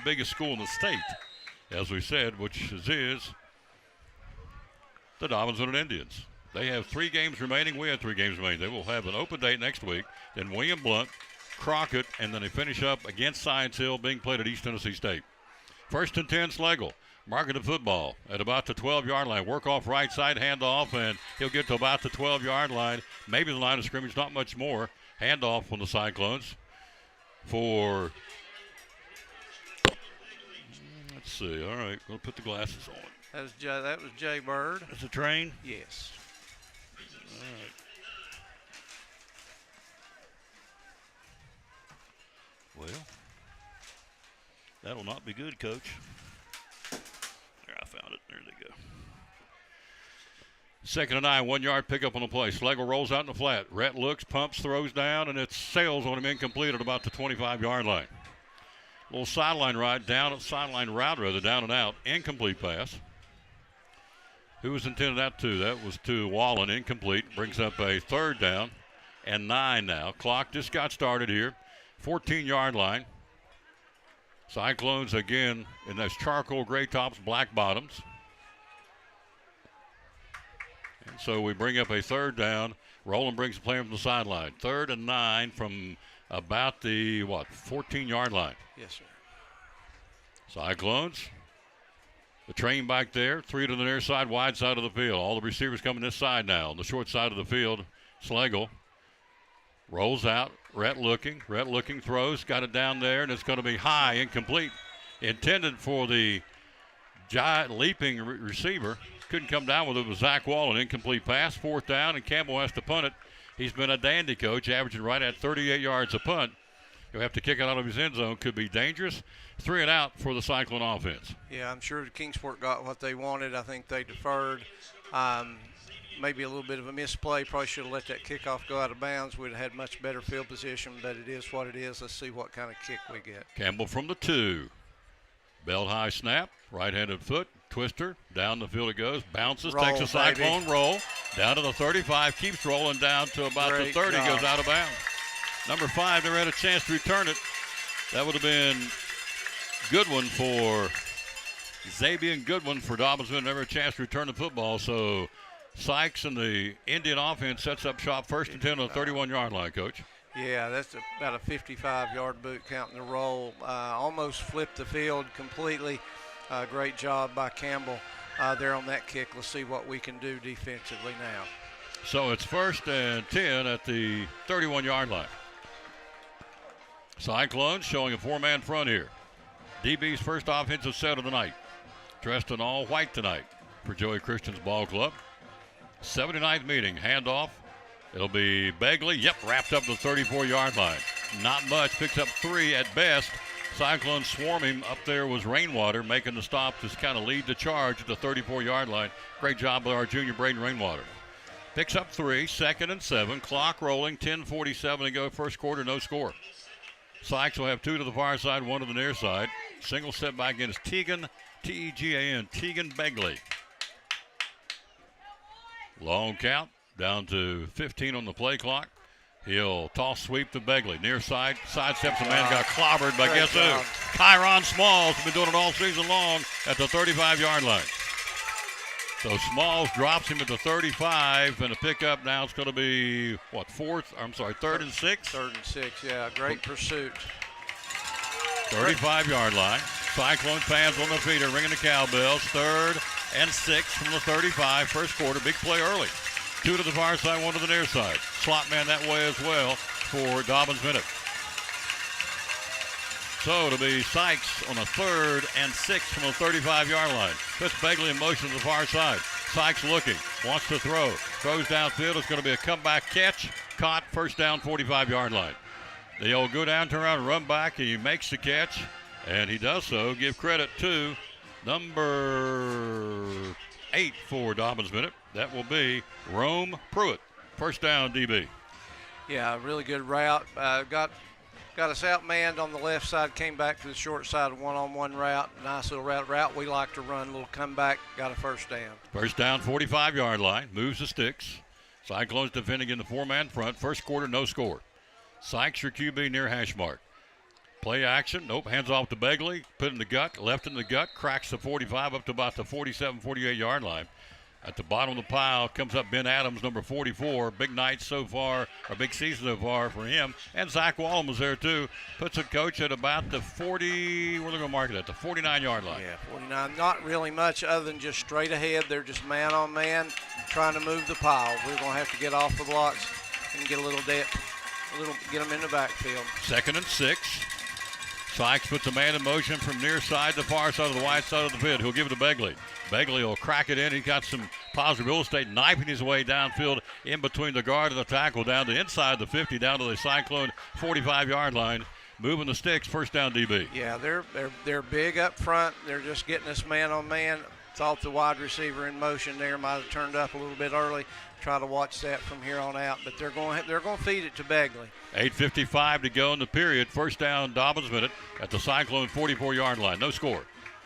biggest school in the state, as we said, which is the Dobyns-Bennett Indians. They have 3 games remaining. We have 3 games remaining. They will have an open date next week. Then William Blount, Crockett, and then they finish up against Science Hill being played at East Tennessee State. First and 10, Slagle. Marketed football at about the 12-yard line. Work off right side, handoff, and he'll get to about the 12-yard line. Maybe the line of scrimmage, not much more. Handoff from the Cyclones for, let's see. All right, going to put the glasses on. That was Jay Bird. That's a train? Yes. All right. Well, that'll not be good, Coach. There, I found it. There they go. Second and 9, 1-yard pickup on the play. Slagle rolls out in the flat. Rhett looks, pumps, throws down, and it sails on him incomplete at about the 25-yard line. Little sideline route, down and out. Incomplete pass. Who was intended that to? That was to Wallen, incomplete. Brings up a 3rd down and 9 now. Clock just got started here. 14-yard line. Cyclones again in those charcoal gray tops, black bottoms. And so we bring up a 3rd down. Roland brings the player from the sideline. 3rd and 9 from about the, 14-yard line. Yes, sir. Cyclones. The train back there, 3 to the near side, wide side of the field. All the receivers coming this side now. On the short side of the field, Slagle rolls out. Rhett looking, throws, got it down there, and it's going to be high, incomplete. Intended for the giant leaping receiver. Couldn't come down with it. It was Zach Wallen, incomplete pass, 4th down, and Campbell has to punt it. He's been a dandy, Coach, averaging right at 38 yards a punt. He'll have to kick it out of his end zone. Could be dangerous. 3 and out for the Cyclone offense. Yeah, I'm sure Kingsport got what they wanted. I think they deferred. Maybe a little bit of a misplay. Probably should have let that kickoff go out of bounds. We'd have had much better field position, but it is what it is. Let's see what kind of kick we get. Campbell from the 2. Belt high snap. Right-handed foot. Twister, down the field it goes, bounces, Roll, takes a cyclone baby. roll, down to the 35, keeps rolling down to about Great the 30, job. goes out of bounds. Number 5 never had a chance to return it. That would have been Goodwin for Xavier Goodwin for Dobyns-Bennett, never a chance to return the football. So Sykes and the Indian offense sets up shop first and 10 on the 31-yard line, Coach. Yeah, that's about a 55-yard boot counting the roll. Almost flipped the field completely. Great job by Campbell there on that kick. Let's see what we can do defensively now. So it's first and 10 at the 31-yard line. Cyclones showing a 4-man front here. DB's first offensive set of the night. Dressed in all white tonight for Joey Christian's ball club. 79th meeting, handoff. It'll be Begley. Yep, wrapped up the 34-yard line. Not much, picks up 3 at best. Cyclones swarm him. Up there was Rainwater making the stop to kind of lead the charge at the 34-yard line. Great job by our junior Braden Rainwater. Picks up 3, 2nd and 7. Clock rolling, 10:47 to go. First quarter, no score. Sykes will have 2 to the far side, 1 to the near side. Single setback against Tegan, T-E-G-A-N, Tegan Begley. Long count, down to 15 on the play clock. He'll toss sweep to Begley. Near side, sidesteps a man, got clobbered by guess who? Kyron Smalls, has been doing it all season long at the 35-yard line. So Smalls drops him at the 35, and a pickup now it's going to be, what, 3rd and 6? 3rd and 6, yeah, great pursuit. 35-yard line. Cyclone fans on the feet are ringing the cowbells. 3rd and 6 from the 35, first quarter. Big play early. 2 to the far side, 1 to the near side. Slot man that way as well for Dobyns-Bennett. So it'll be Sykes on a 3rd and 6 from the 35-yard line. Puts Begley in motion to the far side. Sykes looking, wants to throw. Throws downfield. It's going to be a comeback catch. Caught, first down, 45-yard line. They'll go down, turn around, and run back, and he makes the catch. And he does so. Give credit to number 8 for Dobyns-Bennett. That will be Rome Pruitt. First down, DB. Yeah, really good route. Got us outmanned on the left side, came back to the short side, one-on-one route. Nice little route we like to run, a little comeback, got a first down. First down, 45-yard line, moves the sticks. Cyclones defending in the 4-man front. First quarter, no score. Sykes, your QB near hash mark. Play action, nope, hands off to Begley, put in the gut, left in the gut, cracks the 45 up to about the 47, 48-yard line. At the bottom of the pile comes up Ben Adams, number 44. Big night so far, or big season so far for him. And Zach Wallum was there too. Puts a coach at about the 40, where are they going to mark it at? The 49-yard line. Yeah, 49. Not really much other than just straight ahead. They're just man on man trying to move the pile. We're going to have to get off the blocks and get a little depth, get them in the backfield. 2nd and 6. Sykes puts a man in motion from near side to far side of the wide side of the pit. He'll give it to Begley. Begley will crack it in. He's got some positive real estate, knifing his way downfield in between the guard and the tackle down to inside the 50, down to the Cyclone 45-yard line. Moving the sticks, first down DB. Yeah, they're big up front. They're just getting us man on man. Thought the wide receiver in motion there might have turned up a little bit early. Try to watch that from here on out, but they're going to feed it to Begley. 8:55 to go in the period. First down, Dobyns-Bennett at the Cyclone 44-yard line. No score.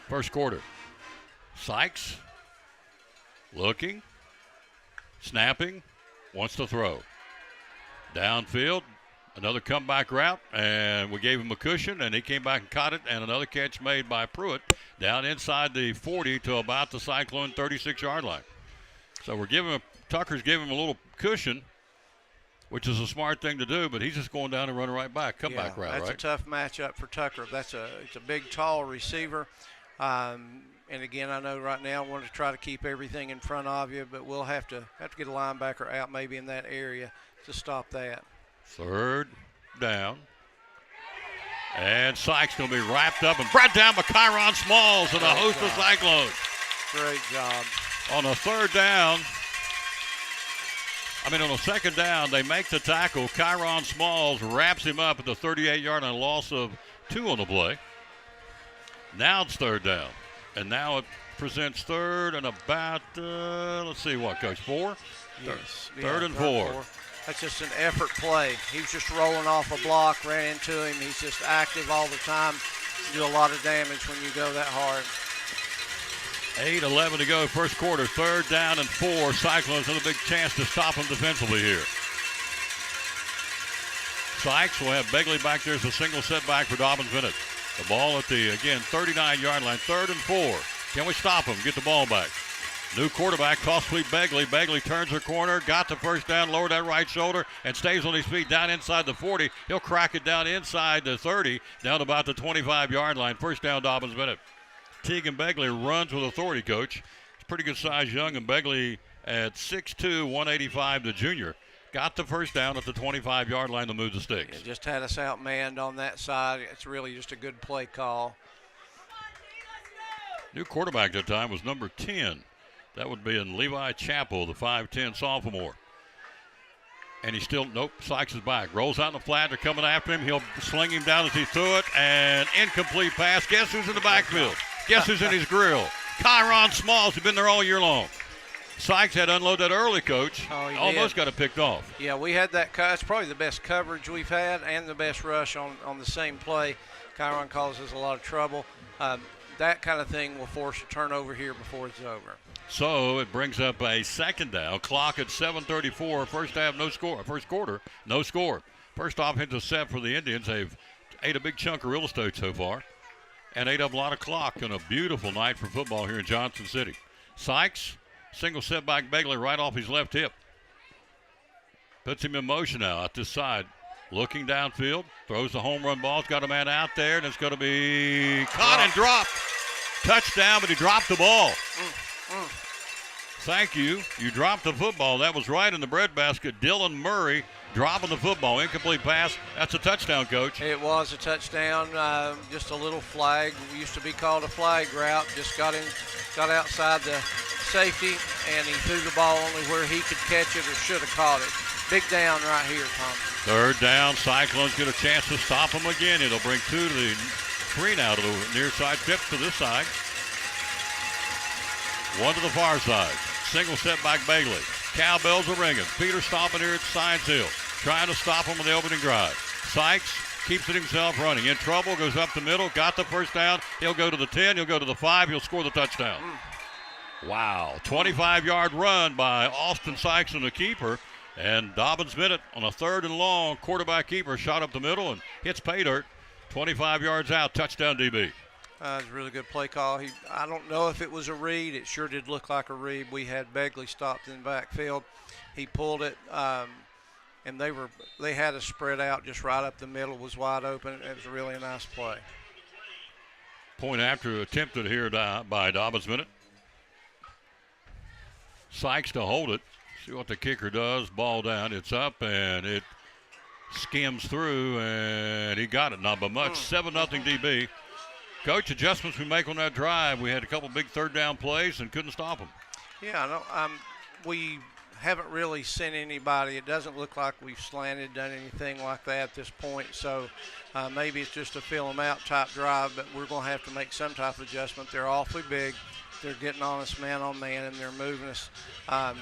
First quarter. Sykes looking, snapping, wants to throw. Downfield, another comeback route, and we gave him a cushion, and he came back and caught it, and another catch made by Pruitt down inside the 40 to about the Cyclone 36-yard line. So Tucker's giving him a little cushion, which is a smart thing to do, but he's just going down and running right back. Comeback route, that's right? That's a tough matchup for Tucker. It's a big, tall receiver. And again, I know right now I want to try to keep everything in front of you, but we'll have to get a linebacker out maybe in that area to stop that. 3rd down. And Sykes going to be wrapped up and brought down by Kyron Smalls and a host of Cyclones. Great job. On a 3rd down, on a 2nd down, they make the tackle. Kyron Smalls wraps him up at the 38-yard line, a loss of 2 on the play. Now it's 3rd down. And now it presents 3rd and about, let's see what, Coach, 4? Yes. 3rd and 4. That's just an effort play. He was just rolling off a block, ran into him. He's just active all the time. You do a lot of damage when you go that hard. 8:11 to go, first quarter. 3rd down and 4. Cyclones have a big chance to stop them defensively here. Sykes will have Begley back there as a single setback for Dobyns-Bennett. The ball at the, again, 39-yard line. 3rd and 4. Can we stop him? Get the ball back. New quarterback, toss sweep Begley. Begley turns the corner, got the first down, lowered that right shoulder, and stays on his feet down inside the 40. He'll crack it down inside the 30, down about the 25-yard line. First down, Dobyns-Bennett. Teagan Begley runs with authority, coach. He's pretty good size, young, and Begley at 6'2", 185, the junior. Got the first down at the 25-yard line to move the sticks. Yeah, just had us outmanned on that side. It's really just a good play call. New quarterback that time was number 10. That would be in Levi Chappell, the 5'10 sophomore. And he's still, nope, Sykes is back. Rolls out in the flat. They're coming after him. He'll sling him down as he threw it. And incomplete pass. Guess who's in the backfield? Guess who's in his grill? Kyron Smalls, who's been there all year long. Sykes had to unload that early, coach. Oh, he almost did. got it picked off. Yeah, we had that. It's probably the best coverage we've had and the best rush on the same play. Kyron causes a lot of trouble. That kind of thing will force a turnover here before it's over. So it brings up a second down. Clock at 7:34. First half, no score. First quarter, no score. First offensive set for the Indians. They've ate a big chunk of real estate so far and ate up a lot of clock on a beautiful night for football here in Johnson City. Sykes, single setback Begley right off his left hip. Puts him in motion now at this side. Looking downfield, throws the home run ball. It's got a man out there, and it's going to be caught and dropped. Touchdown, but he dropped the ball. Thank you. You dropped the football. That was right in the breadbasket. Dylan Murray dropping the football. Incomplete pass. That's a touchdown, coach. It was a touchdown. Just a little flag. It used to be called a flag route. Just got outside the safety, and he threw the ball only where he could catch it or should have caught it. Big down right here, Tom. 3rd down. Cyclones get a chance to stop him again. It'll bring 2 to the 3 now to the near side. Trips to this side. 1 to the far side. Single setback Begley. Cowbells are ringing. Peter stopping here at Science Hill. Trying to stop him on the opening drive. Sykes keeps it himself running. In trouble, goes up the middle. Got the first down. He'll go to the 10. He'll go to the 5. He'll score the touchdown. Wow. 25-yard run by Austin Sykes and the keeper. And Dobyns-Bennett on a 3rd and long. Quarterback keeper shot up the middle and hits pay dirt. 25 yards out. Touchdown DB. It's a really good play call. I don't know if it was a read. It sure did look like a read. We had Begley stopped in the backfield. He pulled it, and they had us spread out just right up the middle. Was wide open. It was really a nice play. Point after attempted here by Dobyns-Bennett. Sykes to hold it. See what the kicker does. Ball down. It's up, and it skims through, and he got it. Not by much. 7-0 DB. Coach, adjustments we make on that drive. We had a couple big 3rd down plays and couldn't stop them. Yeah, I know. We haven't really sent anybody. It doesn't look like we've slanted, done anything like that at this point. So maybe it's just a fill them out type drive, but we're going to have to make some type of adjustment. They're awfully big. They're getting on us man on man, and they're moving us.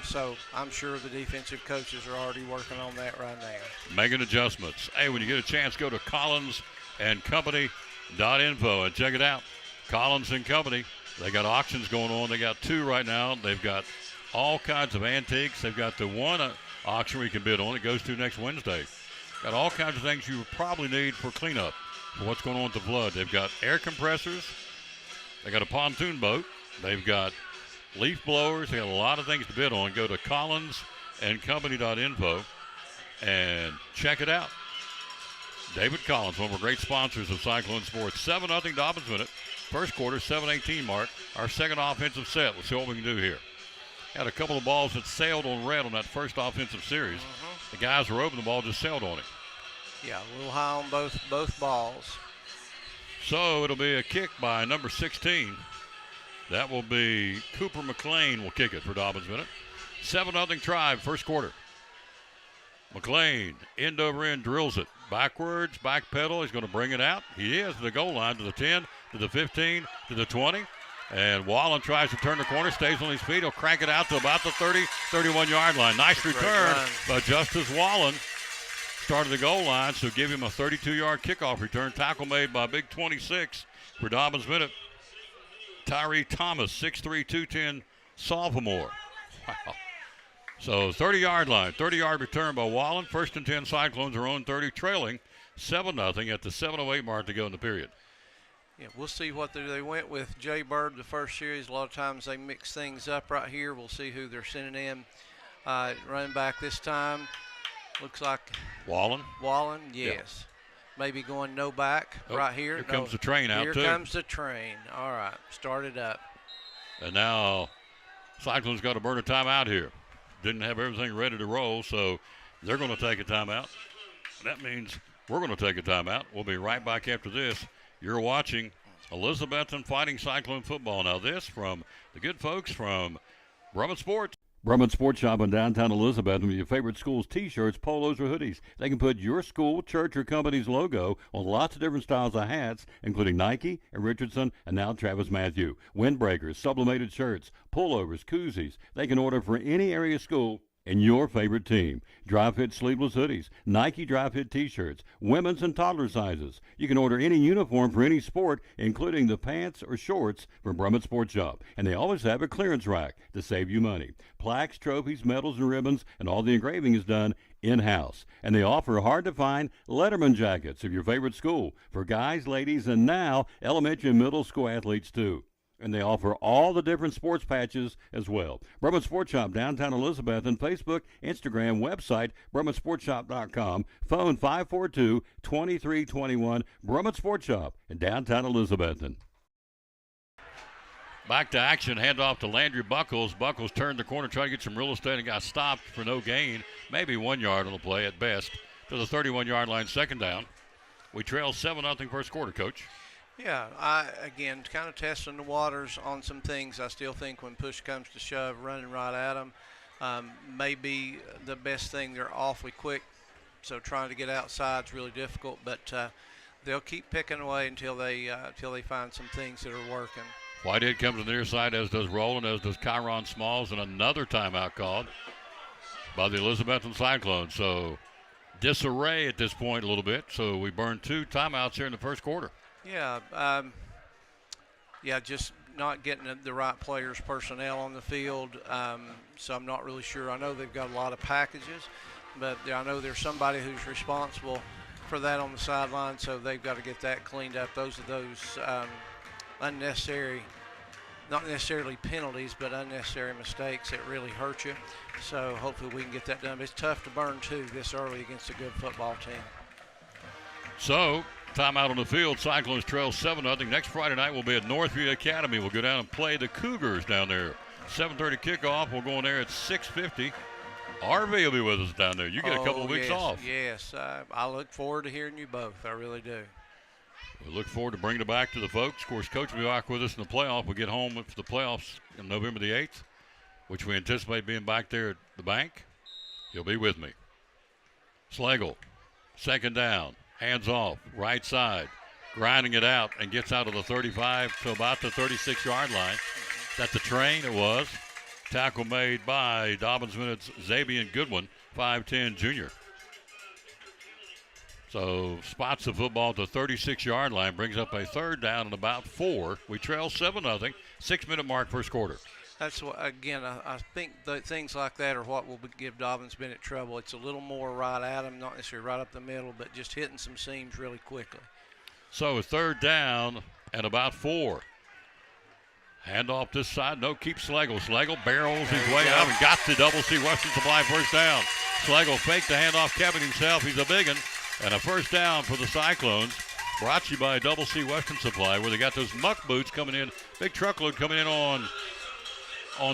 So I'm sure the defensive coaches are already working on that right now. Making adjustments. Hey, when you get a chance, go to Collins and Company.info and check it out. Collins and Company. They got auctions going on. They got 2 right now. They've got all kinds of antiques. They've got the one auction we can bid on. It goes to next Wednesday. Got all kinds of things you would probably need for cleanup for what's going on with the flood. They've got air compressors. They got a pontoon boat. They've got leaf blowers. They got a lot of things to bid on. Go to Collins and Company.info and check it out. David Collins, one of our great sponsors of Cyclone Sports. 7-0 Dobyns-Bennett. First quarter, 7:18 mark. Our second offensive set. Let's see what we can do here. Had a couple of balls that sailed on red on that first offensive series. The guys were open. The ball just sailed on it. Yeah, a little high on both balls. So it'll be a kick by number 16. That will be Cooper McLean will kick it for Dobyns-Bennett. 7-0 Tribe, first quarter. McLean, end over end, drills it. Backwards, back pedal. He's going to bring it out. He is to the goal line, to the 10, to the 15, to the 20. And Wallen tries to turn the corner, stays on his feet. He'll crank it out to about the 30, 31-yard line. Nice return by Justice Wallen. Started the goal line, so give him a 32-yard kickoff return. Tackle made by big 26 for Dobyns-Bennett. Tyree Thomas, 6'3", 210, sophomore. Wow. So 30-yard line, 30-yard return by Wallen. First and 10 Cyclones are on 30, trailing 7-0 at the 7:08 mark to go in the period. Yeah, we'll see what they went with. Jay Bird the first series. A lot of times they mix things up right here. We'll see who they're sending in. Running back this time looks like Wallen. Wallen, yes. Maybe going no back right here. Here comes the train out, too. Here comes the train. All right, start it up. And now Cyclones got to burn a timeout here. Didn't have everything ready to roll, so they're going to take a timeout. That means we're going to take a timeout. We'll be right back after this. You're watching Elizabethton Fighting Cyclone football. Now this from the good folks from Brummett Sports. Brummett Sports Shop in downtown Elizabethton with your favorite school's T-shirts, polos, or hoodies. They can put your school, church, or company's logo on lots of different styles of hats, including Nike and Richardson and now Travis Matthew. Windbreakers, sublimated shirts, pullovers, koozies. They can order for any area school and your favorite team. Dry fit sleeveless hoodies, Nike dry fit t-shirts, women's and toddler sizes. You can order any uniform for any sport, including the pants or shorts from Brummett Sports Shop. And they always have a clearance rack to save you money. Plaques, trophies, medals, and ribbons, and all the engraving is done in-house. And they offer hard-to-find Letterman jackets of your favorite school for guys, ladies, and now elementary and middle school athletes too. And they offer all the different sports patches as well. Brummett Sports Shop, downtown Elizabethton, Facebook, Instagram, website, BrummettSportsShop.com, phone 542-2321, Brummett Sports Shop in downtown Elizabethton. Back to action, handoff to Landry Buckles. Buckles turned the corner, tried to get some real estate and got stopped for no gain, maybe 1 yard on the play at best, to the 31-yard line, second down. We trail 7-0 first quarter, Coach. Yeah, again, kind of testing the waters on some things. I still think when push comes to shove, running right at them may be the best thing. They're awfully quick, so trying to get outside is really difficult. But they'll keep picking away until they find some things that are working. Whitehead comes to the near side, as does Rowland, as does Kyron Smalls, and another timeout called by the Elizabethton Cyclones. So disarray at this point a little bit. So we burned 2 timeouts here in the first quarter. Yeah, just not getting the right players, personnel on the field. So I'm not really sure. I know they've got a lot of packages, but I know there's somebody who's responsible for that on the sideline, so they've got to get that cleaned up. Those are those unnecessary, not necessarily penalties, but unnecessary mistakes that really hurt you. So hopefully we can get that done. But it's tough to burn 2 this early against a good football team. So timeout on the field. Cyclones trail 7-0. Next Friday night we'll be at Northview Academy. We'll go down and play the Cougars down there. 7:30 kickoff. We'll go in there at 6:50. RV will be with us down there. You get a couple of weeks off. Yes, I look forward to hearing you both. I really do. We look forward to bringing it back to the folks. Of course, Coach will be back with us in the playoff. We'll get home for the playoffs on November the 8th, which we anticipate being back there at the bank. He'll be with me. Slagle, second down. Hands off, right side, grinding it out, and gets out of the 35 to about the 36-yard line. That's the train, it was. Tackle made by Dobyns-Bennett's Xavier Goodwin, 5'10" junior. So spots the football at the 36-yard line, brings up a third down and about 4. We trail 7-0, 6-minute mark first quarter. That's what, again, I think that things like that are what will give Dobyns-Bennett trouble. It's a little more right at them, not necessarily right up the middle, but just hitting some seams really quickly. So a third down and about 4. Handoff this side. No, keep Slagle. Slagle barrels his way out and got to Double C Western Supply first down. Slagle faked the handoff, Kevin himself. He's a big one. And a first down for the Cyclones. Brought to you by Double C Western Supply, where they got those muck boots coming in. Big truckload coming in on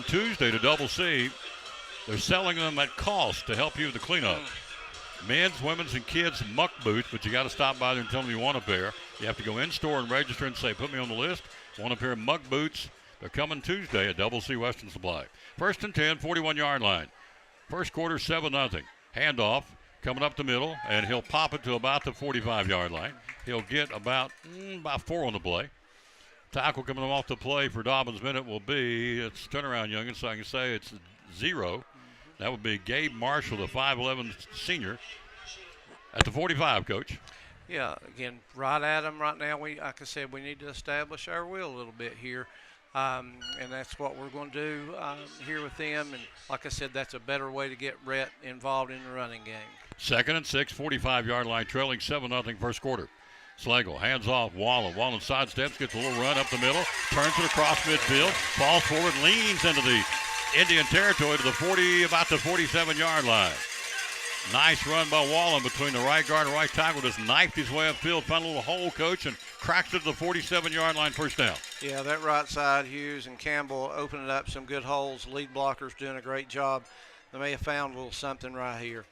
Tuesday to Double C. They're selling them at cost to help you with the cleanup. Men's, women's, and kids' muck boots, but you got to stop by there and tell them you want a pair. You have to go in store and register and say, put me on the list. Want a pair of muck boots? They're coming Tuesday at Double C Western Supply. First and 10, 41-yard line. First quarter, 7-0. Handoff coming up the middle, and he'll pop it to about the 45-yard line. He'll get about 4 on the play. Tackle coming off the play for Dobyns-Bennett will be, it's turnaround youngin, so I can say it's 0. That would be Gabe Marshall, the 5'11" senior, at the 45, Coach. Yeah, again, right at them right now. Like I said, we need to establish our will a little bit here. And that's what we're going to do here with them. And like I said, that's a better way to get Rhett involved in the running game. 2nd and 6, 45-yard line, trailing 7-0 first quarter. Slagle hands off Wallen. Wallen sidesteps, gets a little run up the middle, turns it across midfield, falls forward, leans into the Indian territory to the 40, about the 47-yard line. Nice run by Wallen between the right guard and right tackle. Just knifed his way upfield, found a little hole, coach, and cracked it to the 47-yard line, first down. Yeah, that right side, Hughes and Campbell opening up some good holes. Lead blockers doing a great job. They may have found a little something right here.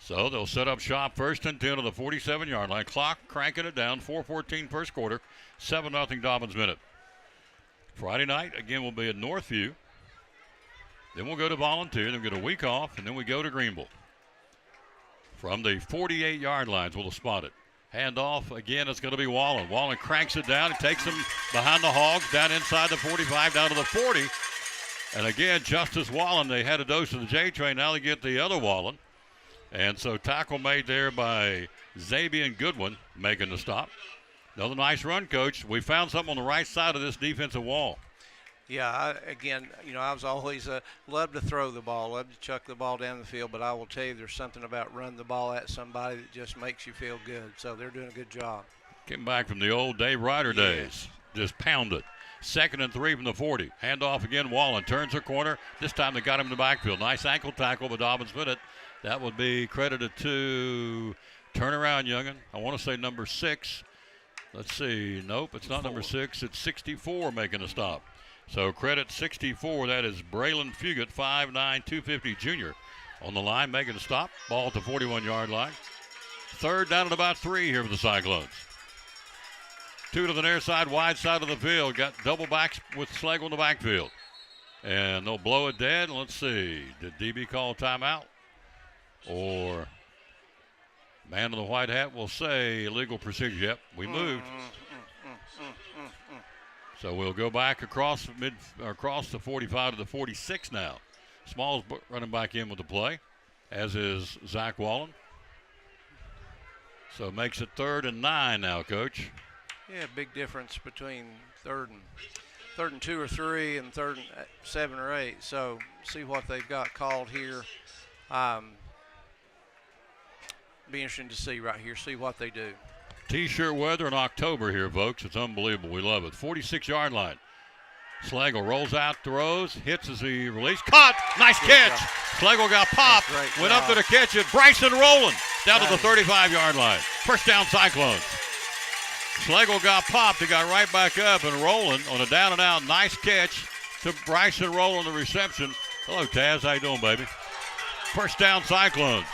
So they'll set up shop 1st and 10 to the 47-yard line. Clock cranking it down, 4:14 first quarter, 7-0 Dobyns-Bennett. Friday night, again, we'll be at Northview. Then we'll go to Volunteer, then we'll get a week off, and then we go to Greenville. From the 48-yard lines, we'll spot it. Hand off, again, it's going to be Wallen. Wallen cranks it down. He takes them behind the Hogs, down inside the 45, down to the 40. And again, Justice Wallen, they had a dose of the J-train. Now they get the other Wallen. And so tackle made there by Xavier Goodwin, making the stop. Another nice run, Coach. We found something on the right side of this defensive wall. Yeah, I was always love to throw the ball, love to chuck the ball down the field, but I will tell you there's something about running the ball at somebody that just makes you feel good. So they're doing a good job. Came back from the old Dave Ryder days. Just pounded. 2nd and 3 from the 40. Hand off again, Wallen turns her corner. This time they got him in the backfield. Nice ankle tackle by Dobyns-Bennett. That would be credited to turnaround youngin. I want to say number 6. Let's see. Nope, it's not number 6. It's 64 making a stop. So credit 64. That is Braylon Fugit, 5'9", 250 junior. On the line, making a stop. Ball at the 41-yard line. 3rd down at about 3 here for the Cyclones. 2 to the near side, wide side of the field. Got double backs with Slagle in the backfield. And they'll blow it dead. Let's see. Did DB call timeout? Or man in the white hat will say illegal procedure. Yep, we moved. So we'll go back across the 45 to the 46 now. Smalls running back in with the play, as is Zach Wallen. So it makes it 3rd and 9 now, Coach. Yeah, big difference between third and 2 or 3 and 3rd and 7 or 8. So see what they've got called here. Be interesting to see right here, see what they do. T-shirt weather in October here, folks. It's unbelievable. We love it. 46-yard line. Slagle rolls out, throws, hits as he release. Caught! Nice catch! Slagle got popped. Went up there to catch it. Bryson Rowland down to the 35-yard line. First down, Cyclones. Slagle got popped. He got right back up, and Rowland on a down-and-out nice catch to Bryson Rowland, the reception. Hello, Taz. How you doing, baby? First down, Cyclones.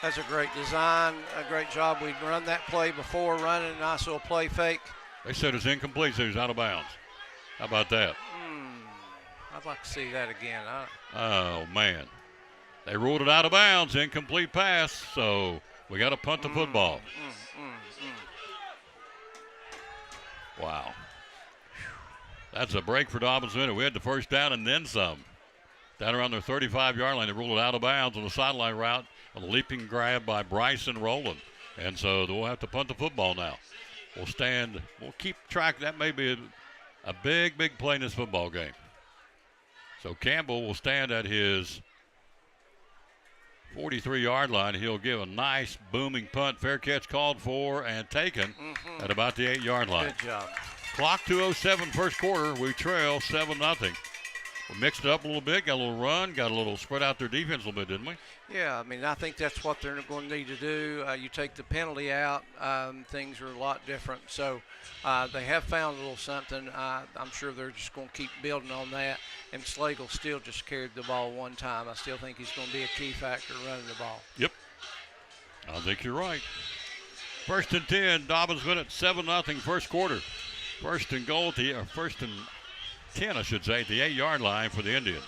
That's a great design, a great job. We'd run that play before, running a nice little play fake. They said it's incomplete, so he's out of bounds. How about that? I'd like to see that again. Oh, man. They ruled it out of bounds, incomplete pass, so we got to punt the football. Wow. That's a break for Dobyns-Bennett. We had the first down and then some. Down around their 35-yard line, they ruled it out of bounds on the sideline route. A leaping grab by Bryson Rowland. And so we'll have to punt the football now. We'll keep track. That may be a big, big play in this football game. So Campbell will stand at his 43-yard line. He'll give a nice booming punt. Fair catch called for and taken at about the 8-yard line. Good job. Clock 2:07 first quarter. We trail 7-0. We mixed it up a little bit, got a little run, got a little spread out their defense a little bit, didn't we? Yeah, I mean, I think that's what they're going to need to do. You take the penalty out, things are a lot different. So they have found a little something. I'm sure they're just going to keep building on that. And Slagle still just carried the ball one time. I still think he's going to be a key factor running the ball. Yep. I think you're right. 1st and 10, Dobyns-Bennett 7-0 first quarter. First and 10, I should say, at the 8-yard line for the Indians.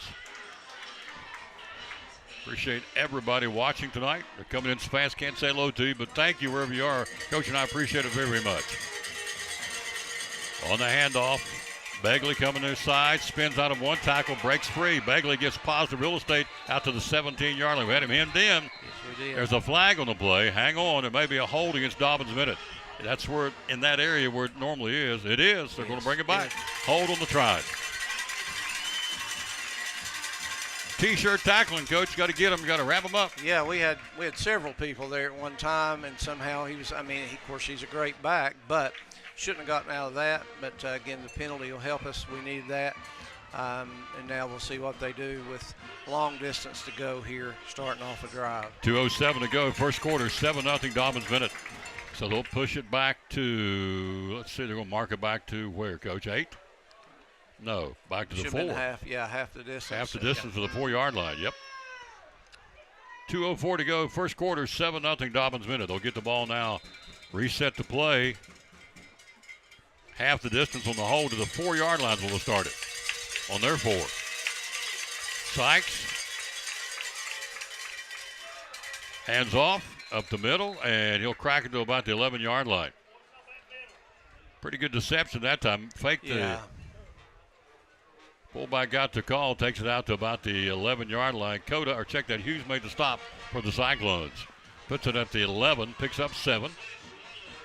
Appreciate everybody watching tonight. They're coming in so fast, can't say hello to you, but thank you wherever you are. Coach and I appreciate it very, very much. On the handoff, Begley coming to his side, spins out of one tackle, breaks free. Begley gets positive real estate out to the 17-yard line. We had him hemmed in. Yes, we did. There's a flag on the play. Hang on. There may be a hold against Dobyns-Bennett. That's where, in that area where it normally is. It is. They're going to bring it back. Hold on the try. T-shirt tackling, Coach. Got to get him. Got to wrap him up. Yeah, we had several people there at one time, and somehow he was. I mean, of course, he's a great back, but shouldn't have gotten out of that. But again, the penalty will help us. We needed that, and now we'll see what they do with long distance to go here, starting off a drive. 2:07 to go, first quarter, 7-0 Dobyns-Bennett. So they'll push it back to. Let's see, they're going to mark it back to where, Coach? 8. No, back to the 4. Half the distance. Half the distance to the 4-yard line, yep. 2:04 to go, first quarter, 7-0 Dobyns-Bennett. They'll get the ball now, reset to play. Half the distance on the hold to the 4-yard line will start it on their 4. Sykes, hands off, up the middle, and he'll crack it to about the 11-yard line. Pretty good deception that time. Faked the fullback, got the call, takes it out to about the 11-yard line. Check that, Hughes made the stop for the Cyclones. Puts it at the 11, picks up 7.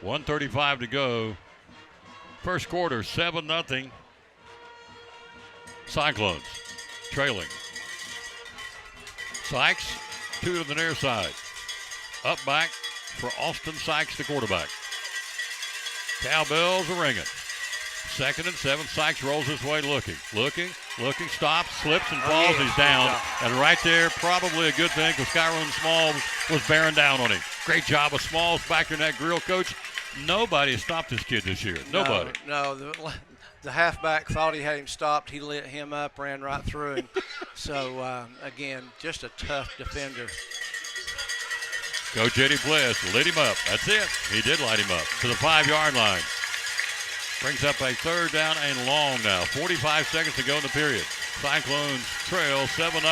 1:35 to go. First quarter, 7-0. Cyclones trailing. Sykes, 2 to the near side. Up back for Austin Sykes, the quarterback. Cowbells are ringing. 2nd and 7. Sykes rolls his way, looking, stops, slips, and falls. He's down. And right there, probably a good thing because Kyron Smalls was bearing down on him. Great job of Smalls back in that grill, Coach. Nobody has stopped this kid this year. Nobody. No, the halfback thought he had him stopped. He lit him up, ran right through him. So, again, just a tough defender. Coach Eddie Bliss lit him up. That's it. He did light him up to the 5-yard line. Brings up a 3rd down and long now. 45 seconds to go in the period. Cyclones trail 7-0.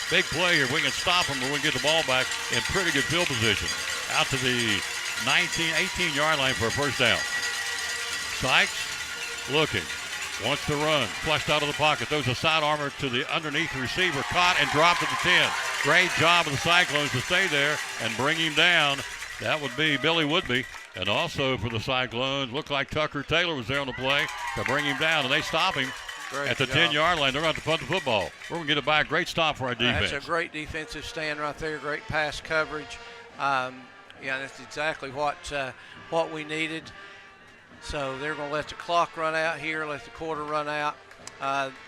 Big play here. We can stop them or we can get the ball back in pretty good field position. Out to the 18-yard line for a first down. Sykes looking. Wants to run. Flushed out of the pocket. Throws a side armor to the underneath receiver. Caught and dropped at the 10. Great job of the Cyclones to stay there and bring him down. That would be Billy Woodby. And also for the Cyclones, looked like Tucker Taylor was there on the play to bring him down. And they stop him at the 10-yard line. They're going to have to punt the football. We're going to get it back. Great stop for our defense. That's a great defensive stand right there. Great pass coverage. Yeah, that's exactly what we needed. So they're going to let the clock run out here, let the quarter run out.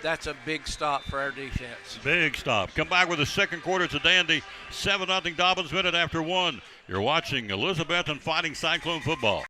That's a big stop for our defense. Big stop. Come back with the second quarter. It's a dandy. 7-0 Dobyns-Bennett after 1. You're watching Elizabethton Fighting Cyclone football.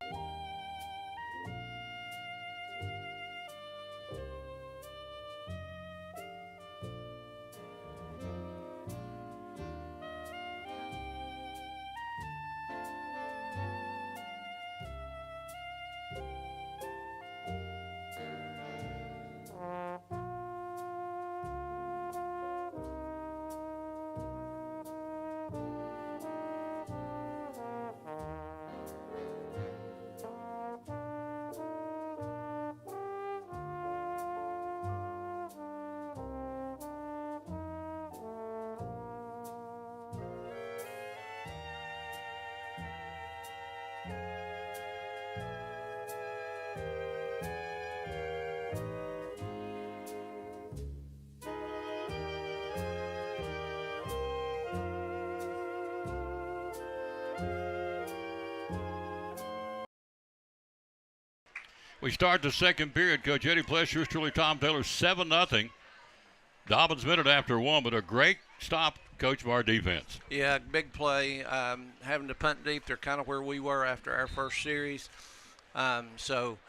We start the second period. Coach Eddie Pless, yours truly, Tom Taylor, 7-0. Dobyns-Bennett after 1, but a great stop, Coach, of our defense. Yeah, big play. Having to punt deep, they're kind of where we were after our first series. So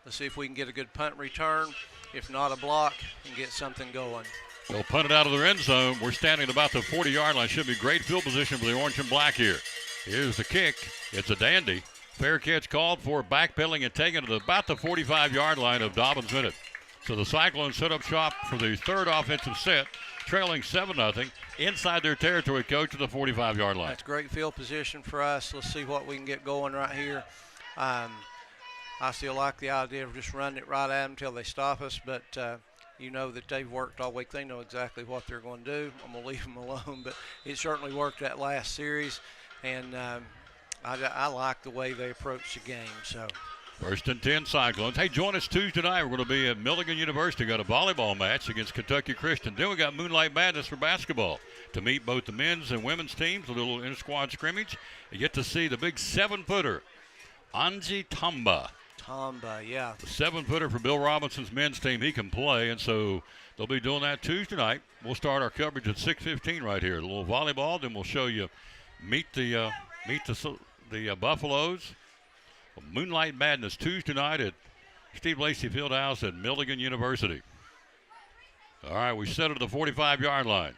let's see if we can get a good punt return. If not, a block, and get something going. They'll punt it out of their end zone. We're standing at about the 40-yard line. Should be great field position for the orange and black here. Here's the kick. It's a dandy. Fair catch called for, backpedaling and taking it to about the 45-yard line of Dobyns-Bennett. So the Cyclones set up shop for the third offensive set, trailing 7-0 inside their territory, Coach, to the 45-yard line. That's great field position for us. Let's see what we can get going right here. I still like the idea of just running it right at them until they stop us, but you know that they've worked all week. They know exactly what they're going to do. I'm going to leave them alone, but it certainly worked that last series, and I like the way they approach the game. So. 1st and 10 Cyclones. Hey, join us Tuesday night. We're going to be at Milligan University. Got a volleyball match against Kentucky Christian. Then we got Moonlight Madness for basketball to meet both the men's and women's teams. A little inter-squad scrimmage. You get to see the big 7-footer, Anji Tamba. Tamba, yeah. The 7-footer for Bill Robinson's men's team. He can play, and so they'll be doing that Tuesday night. We'll start our coverage at 6:15 right here. A little volleyball. Then we'll show you meet the Buffaloes. Moonlight Madness Tuesday night at Steve Lacey Fieldhouse at Milligan University. All right, we set it at the 45-yard line.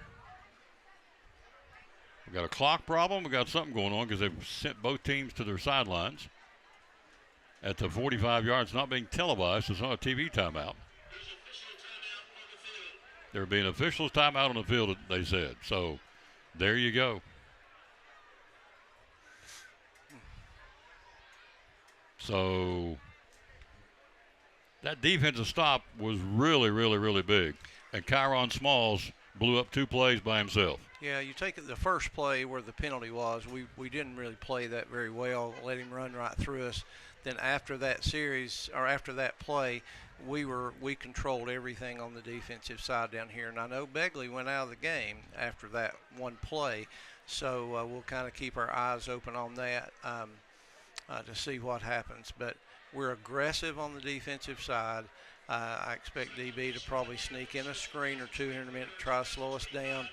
We got a clock problem. We got something going on because they've sent both teams to their sidelines at the 45 yards. Not being televised. It's not a TV timeout. There will be an official's timeout on the field, they said. So there you go. So that defensive stop was really, really, really big. And Kyron Smalls blew up 2 plays by himself. Yeah, you take it the first play where the penalty was, we didn't really play that very well, let him run right through us. Then after that series, or after that play, we controlled everything on the defensive side down here. And I know Begley went out of the game after that one play, so we'll kind of keep our eyes open on that. To see what happens, but we're aggressive on the defensive side. I expect DB to probably sneak in a screen or two here in a minute, try to slow us down,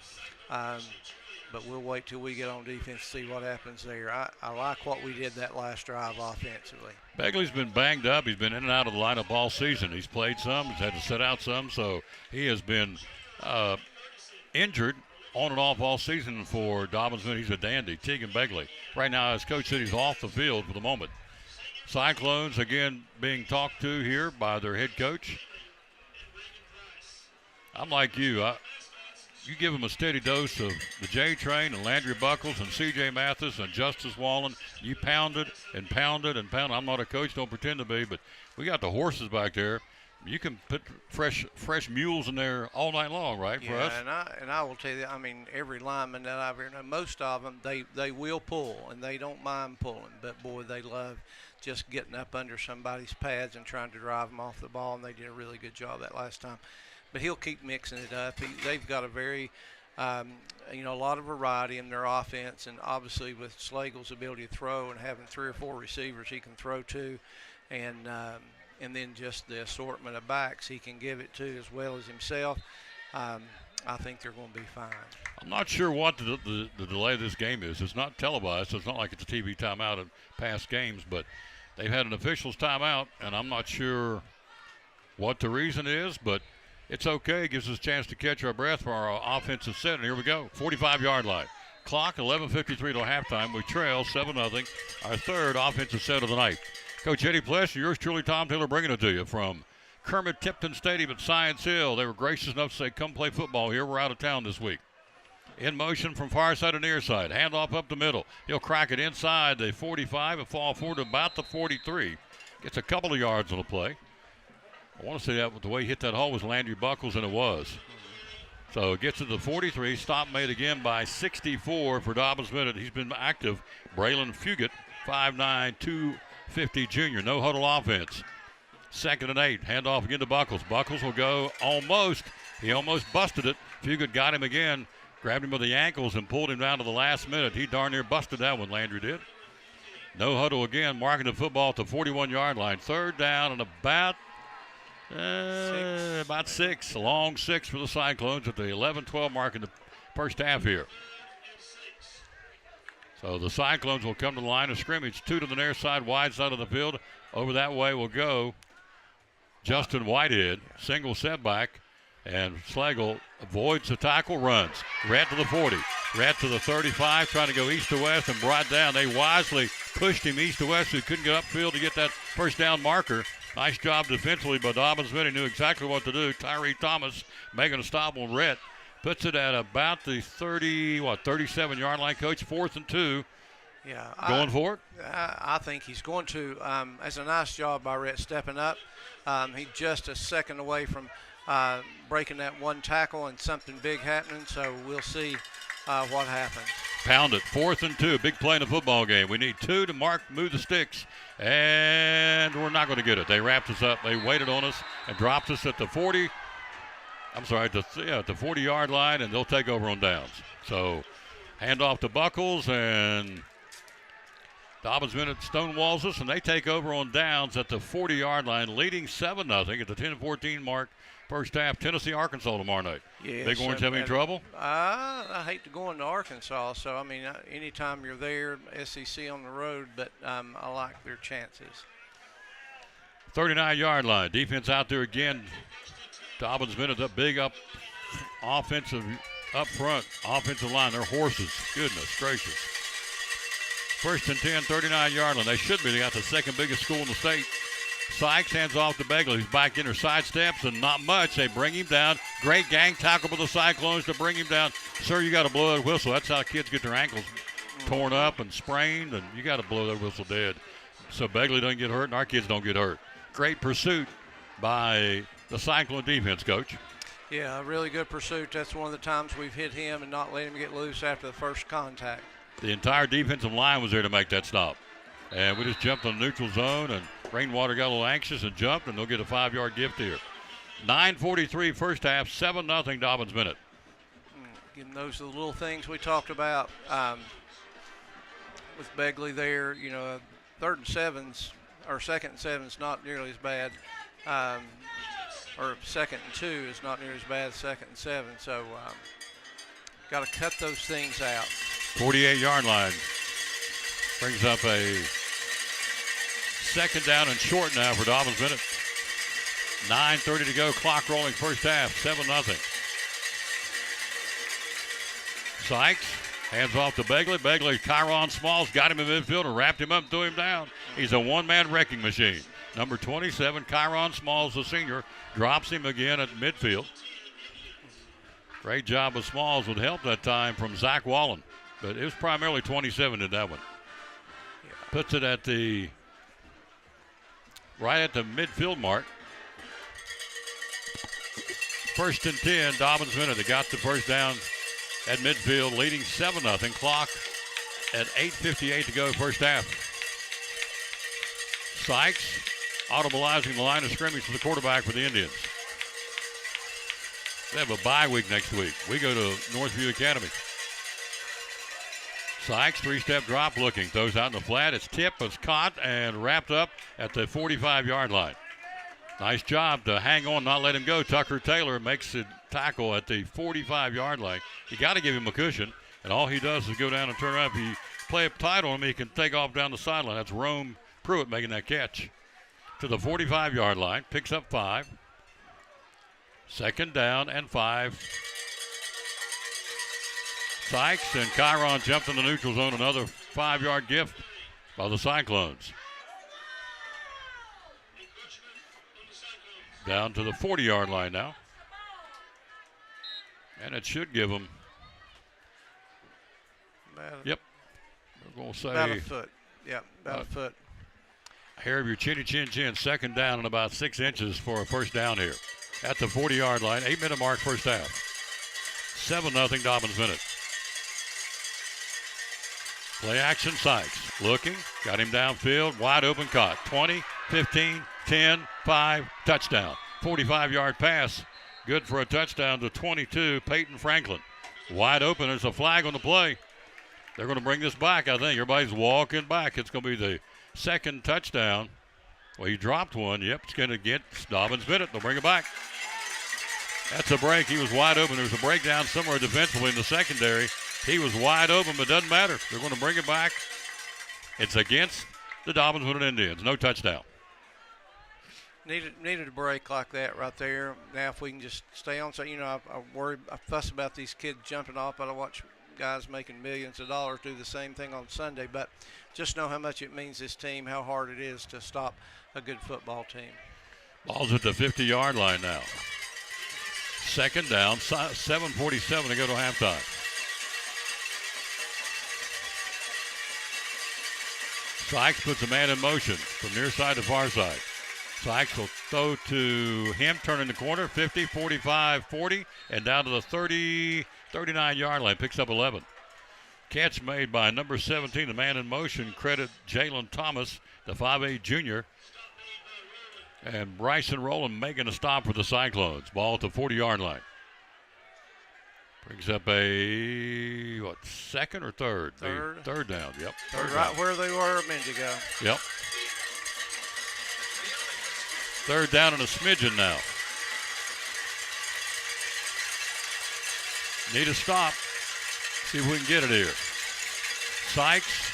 but we'll wait till we get on defense to see what happens there. I like what we did that last drive offensively. Begley's been banged up. He's been in and out of the lineup all season. He's played some. He's had to sit out some, so he has been injured on and off all season for Dobyns-Bennett. He's a dandy. Tegan Begley. Right now, as Coach said, he's off the field for the moment. Cyclones, again, being talked to here by their head coach. I'm like you. You give them a steady dose of the J Train and Landry Buckles and C.J. Mathis and Justice Wallen. You pound it and pound it and pound it. I'm not a coach, don't pretend to be, but we got the horses back there. You can put fresh mules in there all night long, right, for us? And I will tell you, I mean, every lineman that I've ever known, most of them, they will pull, and they don't mind pulling. But, boy, they love just getting up under somebody's pads and trying to drive them off the ball, and they did a really good job that last time. But he'll keep mixing it up. They've got a very, a lot of variety in their offense, and obviously with Slagle's ability to throw and having 3 or 4 receivers he can throw to, and then just the assortment of backs he can give it to as well as himself, I think they're going to be fine. I'm not sure what the delay of this game is. It's not televised, so it's not like it's a TV timeout in past games, but they've had an official's timeout, and I'm not sure what the reason is, but it's okay. It gives us a chance to catch our breath for our offensive set, and here we go, 45-yard line. Clock, 11:53 till halftime. We trail 7-0, our third offensive set of the night. Coach Eddie Pless, yours truly, Tom Taylor, bringing it to you from Kermit Tipton Stadium at Science Hill. They were gracious enough to say, come play football here. We're out of town this week. In motion from far side to near side. Handoff up the middle. He'll crack it inside the 45 and fall forward to about the 43. Gets a couple of yards on the play. I want to say that the way he hit that hole was Landry Buckles, and it was. So it gets to the 43. Stop made again by 64 for Dobyns-Bennett. He's been active. Braylon Fugit, 5'9", 250 junior. No huddle offense. 2nd and 8. Handoff again to Buckles. Buckles will go almost. He almost busted it. Fugit got him again. Grabbed him by the ankles and pulled him down to the last minute. He darn near busted that one, Landry did. No huddle again. Marking the football at the 41-yard line. 3rd down and about 6. A long 6 for the Cyclones at the 11-12 mark in the first half here. So the Cyclones will come to the line of scrimmage. 2 to the near side, wide side of the field. Over that way will go Justin Whitehead. Single setback. And Slagle avoids the tackle, runs. Rat to the 40. Rat to the 35, trying to go east to west and brought down. They wisely pushed him east to west so he couldn't get upfield to get that first down marker. Nice job defensively by Dobyns-Bennett. He knew exactly what to do. Tyree Thomas making a stop on Rhett. Puts it at about the 37-yard line, Coach. 4th and 2. Yeah. Going for it? I think he's going to. That's a nice job by Rhett stepping up. He's just a second away from breaking that one tackle and something big happening, so we'll see what happens. Pound it. 4th and 2. Big play in the football game. We need 2 to move the sticks. And we're not going to get it. They wrapped us up. They waited on us and dropped us at the 40. I'm sorry, at the 40-yard line, and they'll take over on downs. So hand off to Buckles, and Dobyns-Bennett stonewalls us, and they take over on downs at the 40-yard line, leading 7-0 at the 10-14 mark. First half, Tennessee, Arkansas tomorrow night. Yes, Big Orange have any trouble? I hate to go into Arkansas, so, I mean, anytime you're there, SEC on the road, but I like their chances. 39-yard line. Defense out there again. Dobyns-Bennett up big up offensive up front. Offensive line. They're horses. Goodness gracious. 1st and 10, 39-yard line. They should be. They got the second biggest school in the state. Sykes hands off to Begley, who's back in her sidesteps, and not much. They bring him down. Great gang tackle by the Cyclones to bring him down. Sir, you got to blow that whistle. That's how kids get their ankles torn up and sprained, and you got to blow that whistle dead. So Begley doesn't get hurt, and our kids don't get hurt. Great pursuit by the Cyclone defense, Coach. Yeah, a really good pursuit. That's one of the times we've hit him and not let him get loose after the first contact. The entire defensive line was there to make that stop. And we just jumped on the neutral zone, and Rainwater got a little anxious and jumped, and they'll get a 5-yard gift here. 9:43 first half, 7-0 Dobyns-Bennett. Again, those are the little things we talked about with Begley there. You know, 3rd and 7's or 2nd and 7's not nearly as bad. Or 2nd and 2 is not nearly as bad as 2nd and 7. So got to cut those things out. 48-yard line. Brings up a 2nd down and short now for Dobyns-Bennett. 9:30 to go. Clock rolling first half. 7-0. Sykes hands off to Begley. Begley, Kyron Smalls got him in midfield and wrapped him up and threw him down. He's a one-man wrecking machine. Number 27, Kyron Smalls, the senior, drops him again at midfield. Great job of Smalls with help that time from Zach Wallen. But it was primarily 27 in that one. Puts it at the right at the midfield mark. 1st and 10, Dobyns-Bennett. They got the first down at midfield, leading 7-0. Clock at 8:58 to go first half. Sykes audibilizing the line of scrimmage for the quarterback for the Indians. They have a bye week next week. We go to Northview Academy. Sykes, 3-step drop looking. Throws out in the flat. It's tipped, it's caught, and wrapped up at the 45-yard line. Nice job to hang on, not let him go. Tucker Taylor makes the tackle at the 45-yard line. You got to give him a cushion, and all he does is go down and turn around. If you play up tight on him, he can take off down the sideline. That's Rome Pruitt making that catch. To the 45-yard line, picks up 5. 2nd down and 5. Sykes and Kyron jumped in the neutral zone. Another 5-yard gift by the Cyclones. Down to the 40-yard line now. And it should give them. Yep. We're going to say. About a foot. Yep, about a foot. Hair of your chinny chin chin. 2nd down and about 6 inches for a first down here. At the 40-yard line. 8-minute mark first half. 7-0 Dobyns-Bennett. Play action, Sykes. Looking. Got him downfield. Wide open, caught. 20, 15, 10, 5, touchdown. 45-yard pass. Good for a touchdown to 22, Peyton Franklin. Wide open. There's a flag on the play. They're going to bring this back, I think. Everybody's walking back. It's going to be the 2nd touchdown. Well, he dropped one. Yep, it's going to get Dobyns-Bennett. They'll bring it back. That's a break. He was wide open. There was a breakdown somewhere defensively in the secondary. He was wide open, but it doesn't matter. They're going to bring it back. It's against the Dobyns-Bennett Indians. No touchdown. Needed a break like that right there. Now if we can just stay on. So, you know, I fuss about these kids jumping off, but I watch guys making millions of dollars do the same thing on Sunday. But just know how much it means this team, how hard it is to stop a good football team. Ball's at the 50-yard line now. 2nd down, 7:47 to go to halftime. Sykes puts a man in motion from near side to far side. Sykes will throw to him, turning the corner, 50, 45, 40, and down to the 30, 39-yard line. Picks up 11. Catch made by number 17, the man in motion. Credit Jalen Thomas, the 5'8 junior. And Bryson Rowland making a stop for the Cyclones. Ball at the 40-yard line. Brings up a, second or third? Third down, yep. Third right down. Where they were a minute ago. Yep. Third down and a smidgen now. Need a stop. See if we can get it here. Sykes.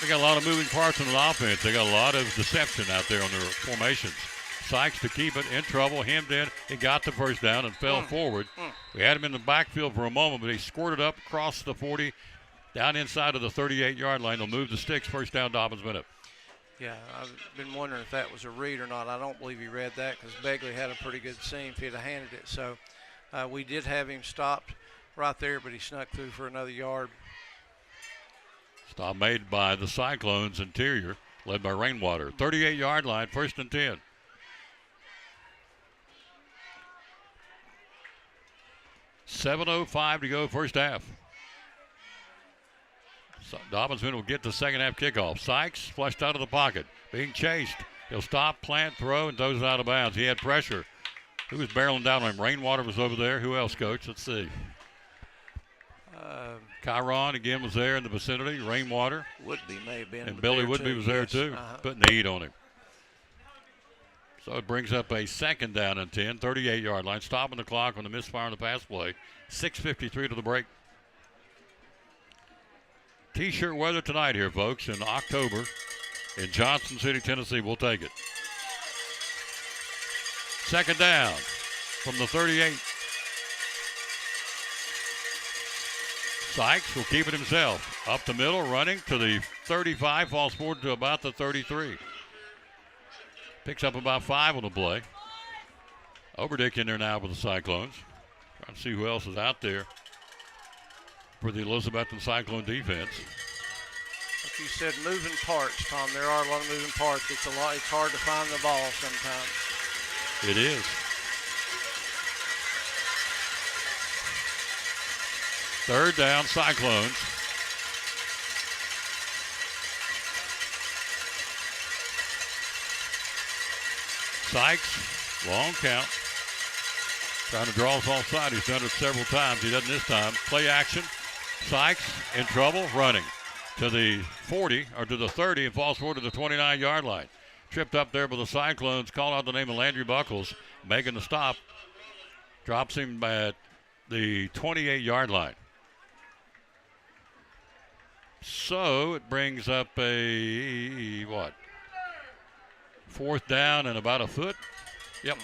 They got a lot of moving parts in the offense. They got a lot of deception out there on their formations. Sykes to keep it in trouble, hemmed in. He got the first down and fell forward. We had him in the backfield for a moment, but he squirted up across the 40, down inside of the 38-yard line. They'll move the sticks. First down, Dobyns-Bennett. Yeah, I've been wondering if that was a read or not. I don't believe he read that because Begley had a pretty good seam if he'd have handed it. So we did have him stopped right there, but he snuck through for another yard. Stop made by the Cyclones interior, led by Rainwater. 38-yard line, first and 10. $7:05 to go, first half. So Dobyns-Bennett will get the second half kickoff. Sykes flushed out of the pocket, being chased. He'll stop, plant, throw, and throws it out of bounds. He had pressure. Who was barreling down on him? Rainwater was over there. Who else, Coach? Let's see. Chiron again was there in the vicinity. Rainwater. Woodby may have been. And Billy Woodby was there too, putting the heat on him. So it brings up a second down and 10, 38-yard line. Stopping the clock on the misfire on the pass play. 6:53 to the break. T-shirt weather tonight here, folks, in October in Johnson City, Tennessee. We'll take it. Second down from the 38. Sykes will keep it himself. Up the middle, running to the 35, falls forward to about the 33. Picks up about 5 on the play. Oberdick in there now with the Cyclones. Trying to see who else is out there for the Elizabethton Cyclone defense. Like you said, moving parts, Tom. There are a lot of moving parts. It's hard to find the ball sometimes. It is. Third down, Cyclones. Sykes, long count. Trying to draw us offside. He's done it several times. He doesn't this time. Play action. Sykes in trouble, running to the 40 or to the 30 and falls forward to the 29-yard line. Tripped up there by the Cyclones. Call out the name of Landry Buckles, making the stop. Drops him at the 28-yard line. So it brings up a, fourth down and about a foot. Yep.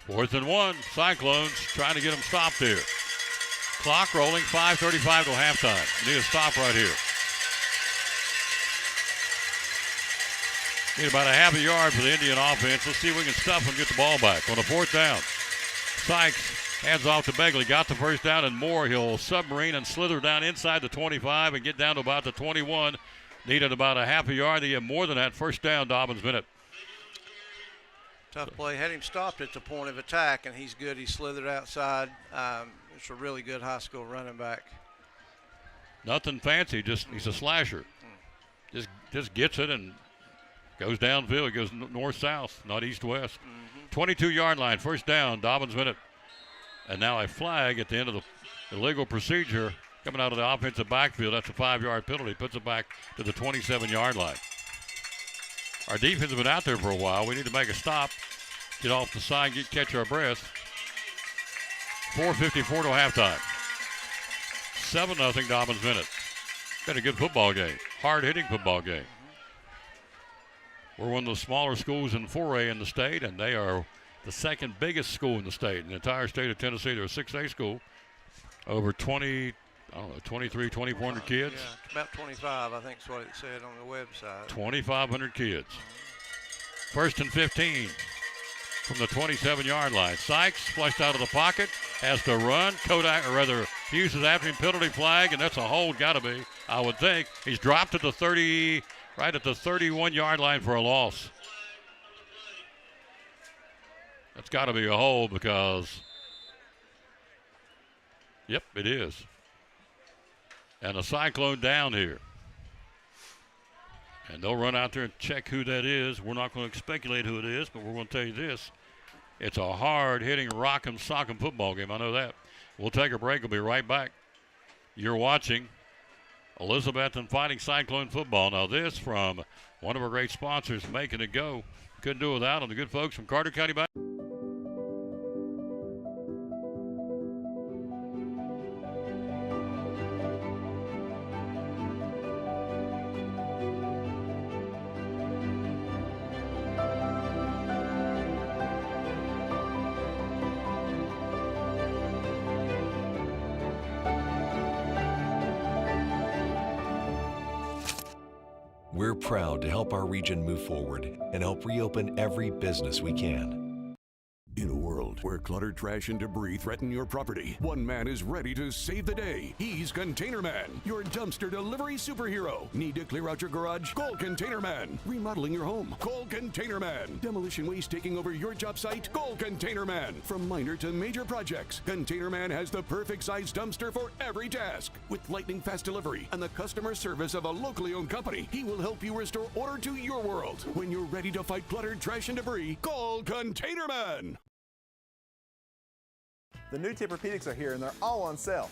4th and 1. Cyclones trying to get them stopped here. Clock rolling, 5:35 till halftime. Need a stop right here. Need about a half a yard for the Indian offense. Let's see if we can stuff and get the ball back on a 4th down. Sykes hands off to Begley. Got the first down and more. He'll submarine and slither down inside the 25 and get down to about the 21. Needed about a half a yard. He had more than that. First down, Dobyns-Bennett. Tough play. Had him stopped at the point of attack, and he's good. He slithered outside. It's a really good high school running back. Nothing fancy. Just he's a slasher. Just gets it and goes downfield. He goes north-south, not east-west. 22-yard line. First down, Dobyns-Bennett. And now a flag at the end of the illegal procedure coming out of the offensive backfield. That's a 5-yard penalty. Puts it back to the 27-yard line. Our defense has been out there for a while. We need to make a stop, get off the side, catch our breath. 4:54 till halftime. 7-0 Dobyns-Bennett. Been a good football game. Hard-hitting football game. We're one of the smaller schools in 4A in the state, and they are the second biggest school in the state. In the entire state of Tennessee, they're a 6A school. Over 23, 2,400 kids. Yeah, about 25, I think is what it said on the website. 2,500 kids. First and 15 from the 27-yard line. Sykes flushed out of the pocket, has to run. Kodak, or rather, Hughes is after him, penalty flag, and that's a hold, got to be, I would think. He's dropped at the 30, right at the 31-yard line for a loss. That's got to be a hold because, Yep, it is. And a cyclone down here. And they'll run out there and check who that is. We're not going to speculate who it is, but we're going to tell you this. It's a hard-hitting, rock'em, sock'em football game. I know that. We'll take a break. We'll be right back. You're watching Elizabethton Fighting Cyclone football. Now this from one of our great sponsors, Making It Go. Couldn't do without them. The good folks from Carter County Bank. We're proud to help our region move forward and help reopen every business we can. In a world where clutter, trash, and debris threaten your property, one man is ready to save the day. He's Container Man, your dumpster delivery superhero. Need to clear out your garage? Call Container Man. Remodeling your home? Call Container Man. Demolition waste taking over your job site? Call Container Man. From minor to major projects, Container Man has the perfect size dumpster for every task. With lightning fast delivery and the customer service of a locally owned company, he will help you restore order to your world. When you're ready to fight clutter, trash, and debris, call Container Man. The new Tempur-Pedics are here and they're all on sale.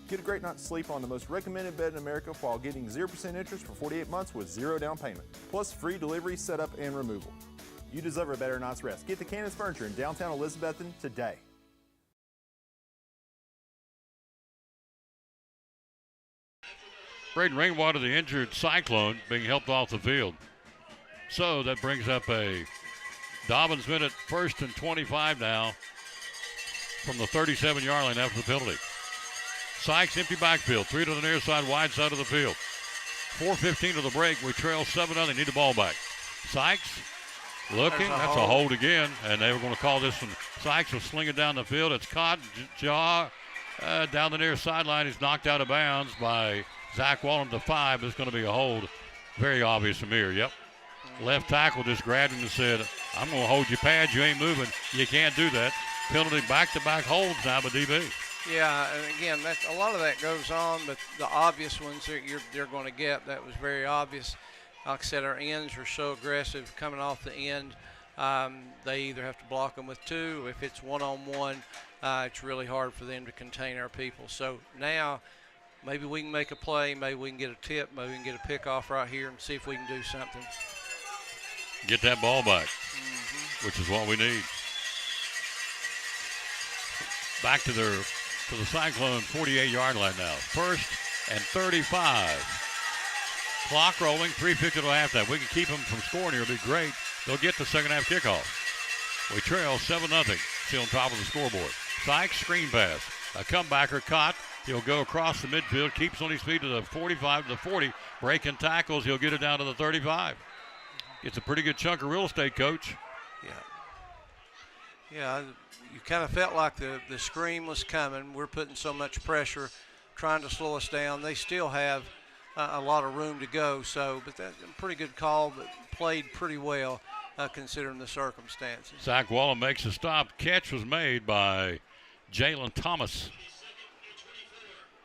Get a great night's sleep on the most recommended bed in America while getting 0% interest for 48 months with 0 down payment, plus free delivery, setup, and removal. You deserve a better night's rest. Get to Cannon's Furniture in downtown Elizabethton today. Braden Rainwater, the injured Cyclone, being helped off the field. So that brings up a Dobyns-Bennett 1st and 25 now from the 37-yard line after the penalty. Sykes, empty backfield. 3 to the near side, wide side of the field. 4:15 to the break. We trail 7-0. Need the ball back. Sykes looking. That's a hold again. And they were going to call this one. Sykes was slinging down the field. It's caught. Jaw down the near sideline. He's knocked out of bounds by Zach Wallen to 5. It's going to be a hold. Very obvious from here. Yep. Left tackle just grabbed him and said, I'm going to hold your pads. You ain't moving. You can't do that. Penalty back-to-back holds now by DB. Yeah, and again, a lot of that goes on, but the obvious ones that they're going to get, that was very obvious. Like I said, our ends are so aggressive coming off the end. They either have to block them with 2. If it's one-on-one, it's really hard for them to contain our people. So now maybe we can make a play. Maybe we can get a tip. Maybe we can get a pickoff right here and see if we can do something. Get that ball back, which is what we need. Back to the Cyclone 48-yard line now. 1st and 35. Clock rolling, 3:50 to halftime. We can keep them from scoring here. It'll be great. They'll get the second half kickoff. We trail 7-0. Still on top of the scoreboard. Sykes, screen pass. A comebacker caught. He'll go across the midfield, keeps on his feet to the 45 to the 40. Breaking tackles, he'll get it down to the 35. It's a pretty good chunk of real estate, Coach. Yeah, you kind of felt like the scream was coming. We're putting so much pressure, trying to slow us down. They still have a lot of room to go. But that's a pretty good call, but played pretty well considering the circumstances. Zach Wallen makes a stop. Catch was made by Jalen Thomas.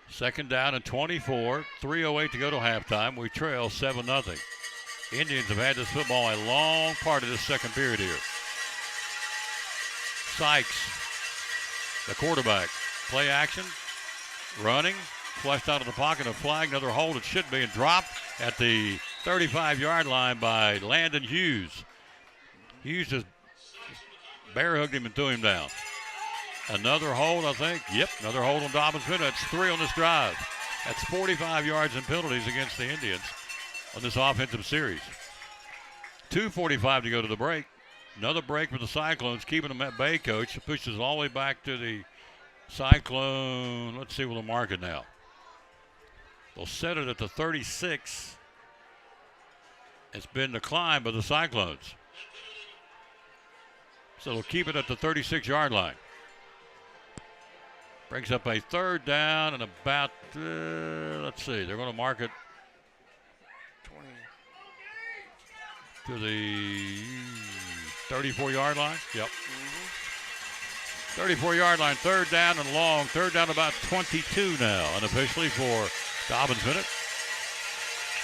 2nd down and 24. 3:08 to go to halftime. We trail 7-0. Indians have had this football a long part of this second period here. Sykes, the quarterback. Play action, running, flushed out of the pocket, a flag, another hold. It should be, and dropped at the 35-yard line by Landon Hughes. Hughes just bear hugged him and threw him down. Another hold, I think. Yep, another hold on Dobyns-Bennett. That's 3 on this drive. That's 45 yards in penalties against the Indians on this offensive series. 2:45 to go to the break. Another break for the Cyclones, keeping them at bay, Coach. It pushes all the way back to the Cyclone. Let's see what they'll mark it now. They'll set it at the 36. It's been declined by the Cyclones. So they'll keep it at the 36-yard line. Brings up a 3rd down and about, let's see, they're going to mark it 20 to the 34-yard line. Yep. 34-yard line, third down and long. Third down about 22 now, unofficially for Dobyns-Bennett.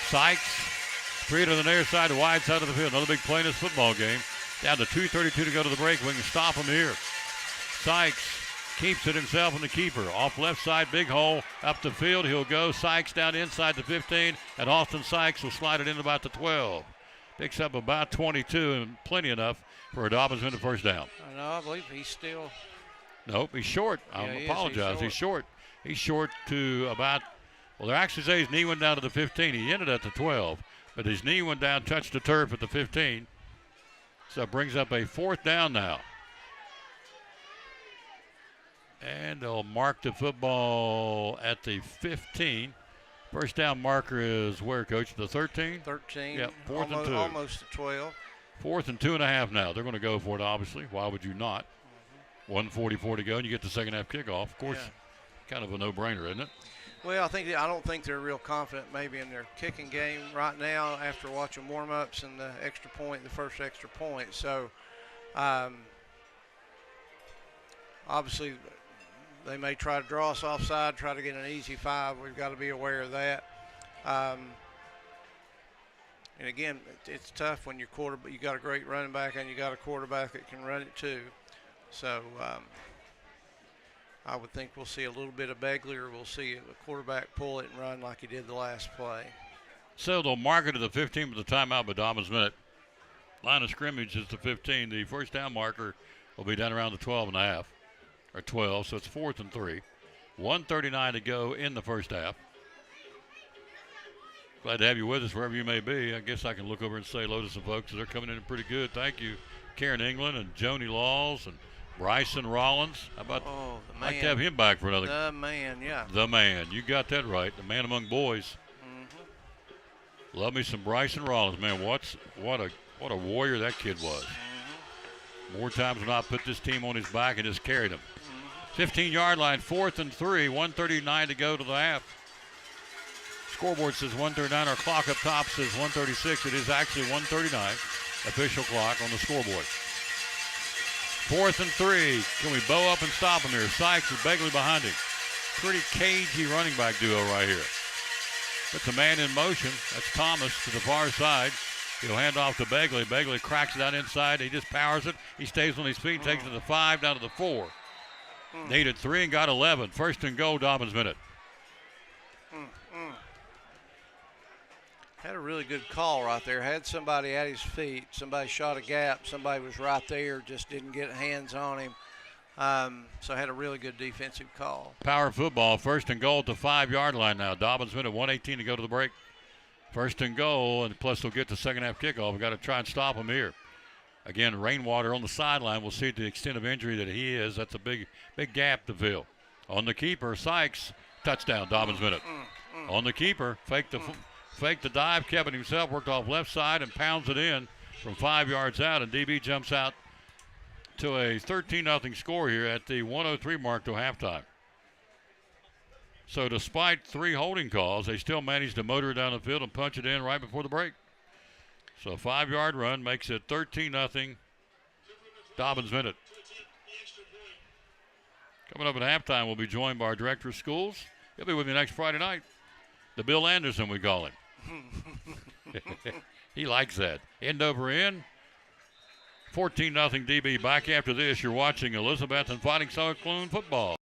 Sykes, three to the near side, the wide side of the field. Another big play in this football game. Down to 2:32 to go to the break. We can stop him here. Sykes keeps it himself and the keeper. Off left side, big hole, up the field. He'll go. Sykes down inside the 15, and Austin Sykes will slide it in about the 12. Picks up about 22, and plenty enough for a Dobyns-Bennett first down. I believe he's still. Nope, he's short. I apologize. He's short. He's short to about, well, they actually say his knee went down to the 15. He ended at the 12, but his knee went down, touched the turf at the 15. So it brings up a fourth down now. And they'll mark the football at the 15. First down marker is where, Coach? The 13? 13. Yep, fourth and 2. Almost to 12. 4th and 2.5 now. They're going to go for it, obviously. Why would you not? 1:44 to go, and you get the second half kickoff. Of course, kind of a no-brainer, isn't it? Well, I don't think they're real confident maybe in their kicking game right now after watching warm-ups and the first extra point. So, obviously, they may try to draw us offside, try to get an easy 5. We've got to be aware of that. And again, it's tough when you got a great running back and you got a quarterback that can run it too. So I would think we'll see a little bit of Begley, or we'll see a quarterback pull it and run like he did the last play. So they'll mark it to the 15 with the timeout by Dobyns-Bennett. Line of scrimmage is the 15. The first down marker will be down around the 12.5, or 12, so it's 4th and 3. 1:39 to go in the first half. Glad to have you with us wherever you may be. I guess I can look over and say hello to some folks. They're coming in pretty good. Thank you, Karen England and Joni Laws and Bryson Rollins. How about, the man. I'd like to have him back for another. The man, yeah. The man. You got that right. The man among boys. Mm-hmm. Love me some Bryson Rollins, man. What a warrior that kid was. Mm-hmm. More times than not, put this team on his back and just carried him. 15-yard line, 4th and 3, 1:39 to go to the half. Scoreboard says 1:39. Our clock up top says 1:36. It is actually 1:39. Official clock on the scoreboard. 4th and 3. Can we bow up and stop him here? Sykes with Begley behind him. Pretty cagey running back duo right here. Puts a man in motion. That's Thomas to the far side. He'll hand off to Begley. Begley cracks it out inside. He just powers it. He stays on his feet, takes it to the 5, down to the 4. Needed 3 and got 11. First and goal, Dobyns-Bennett. Had a really good call right there. Had somebody at his feet. Somebody shot a gap. Somebody was right there, just didn't get hands on him. So had a really good defensive call. Power football. First and goal at the 5-yard line now. Dobyns-Bennett, 1:18 to go to the break. First and goal, and plus they'll get the second half kickoff. We've got to try and stop him here. Again, Rainwater on the sideline. We'll see the extent of injury that he is. That's a big gap to fill. On the keeper, Sykes, touchdown, Dobyns-Bennett. On the keeper, faked the dive, kept it himself, worked off left side and pounds it in from 5 yards out, and DB jumps out to a 13-0 score here at the 1:03 mark to halftime. So despite 3 holding calls, they still managed to motor it down the field and punch it in right before the break. So a 5-yard run makes it 13-0 Dobyns-Bennett. Coming up at halftime, we'll be joined by our director of schools. He'll be with me next Friday night. The Bill Anderson, we call him. He likes that. End over end. 14-0 DB. Back after this, you're watching Elizabethton Fighting Cyclone football.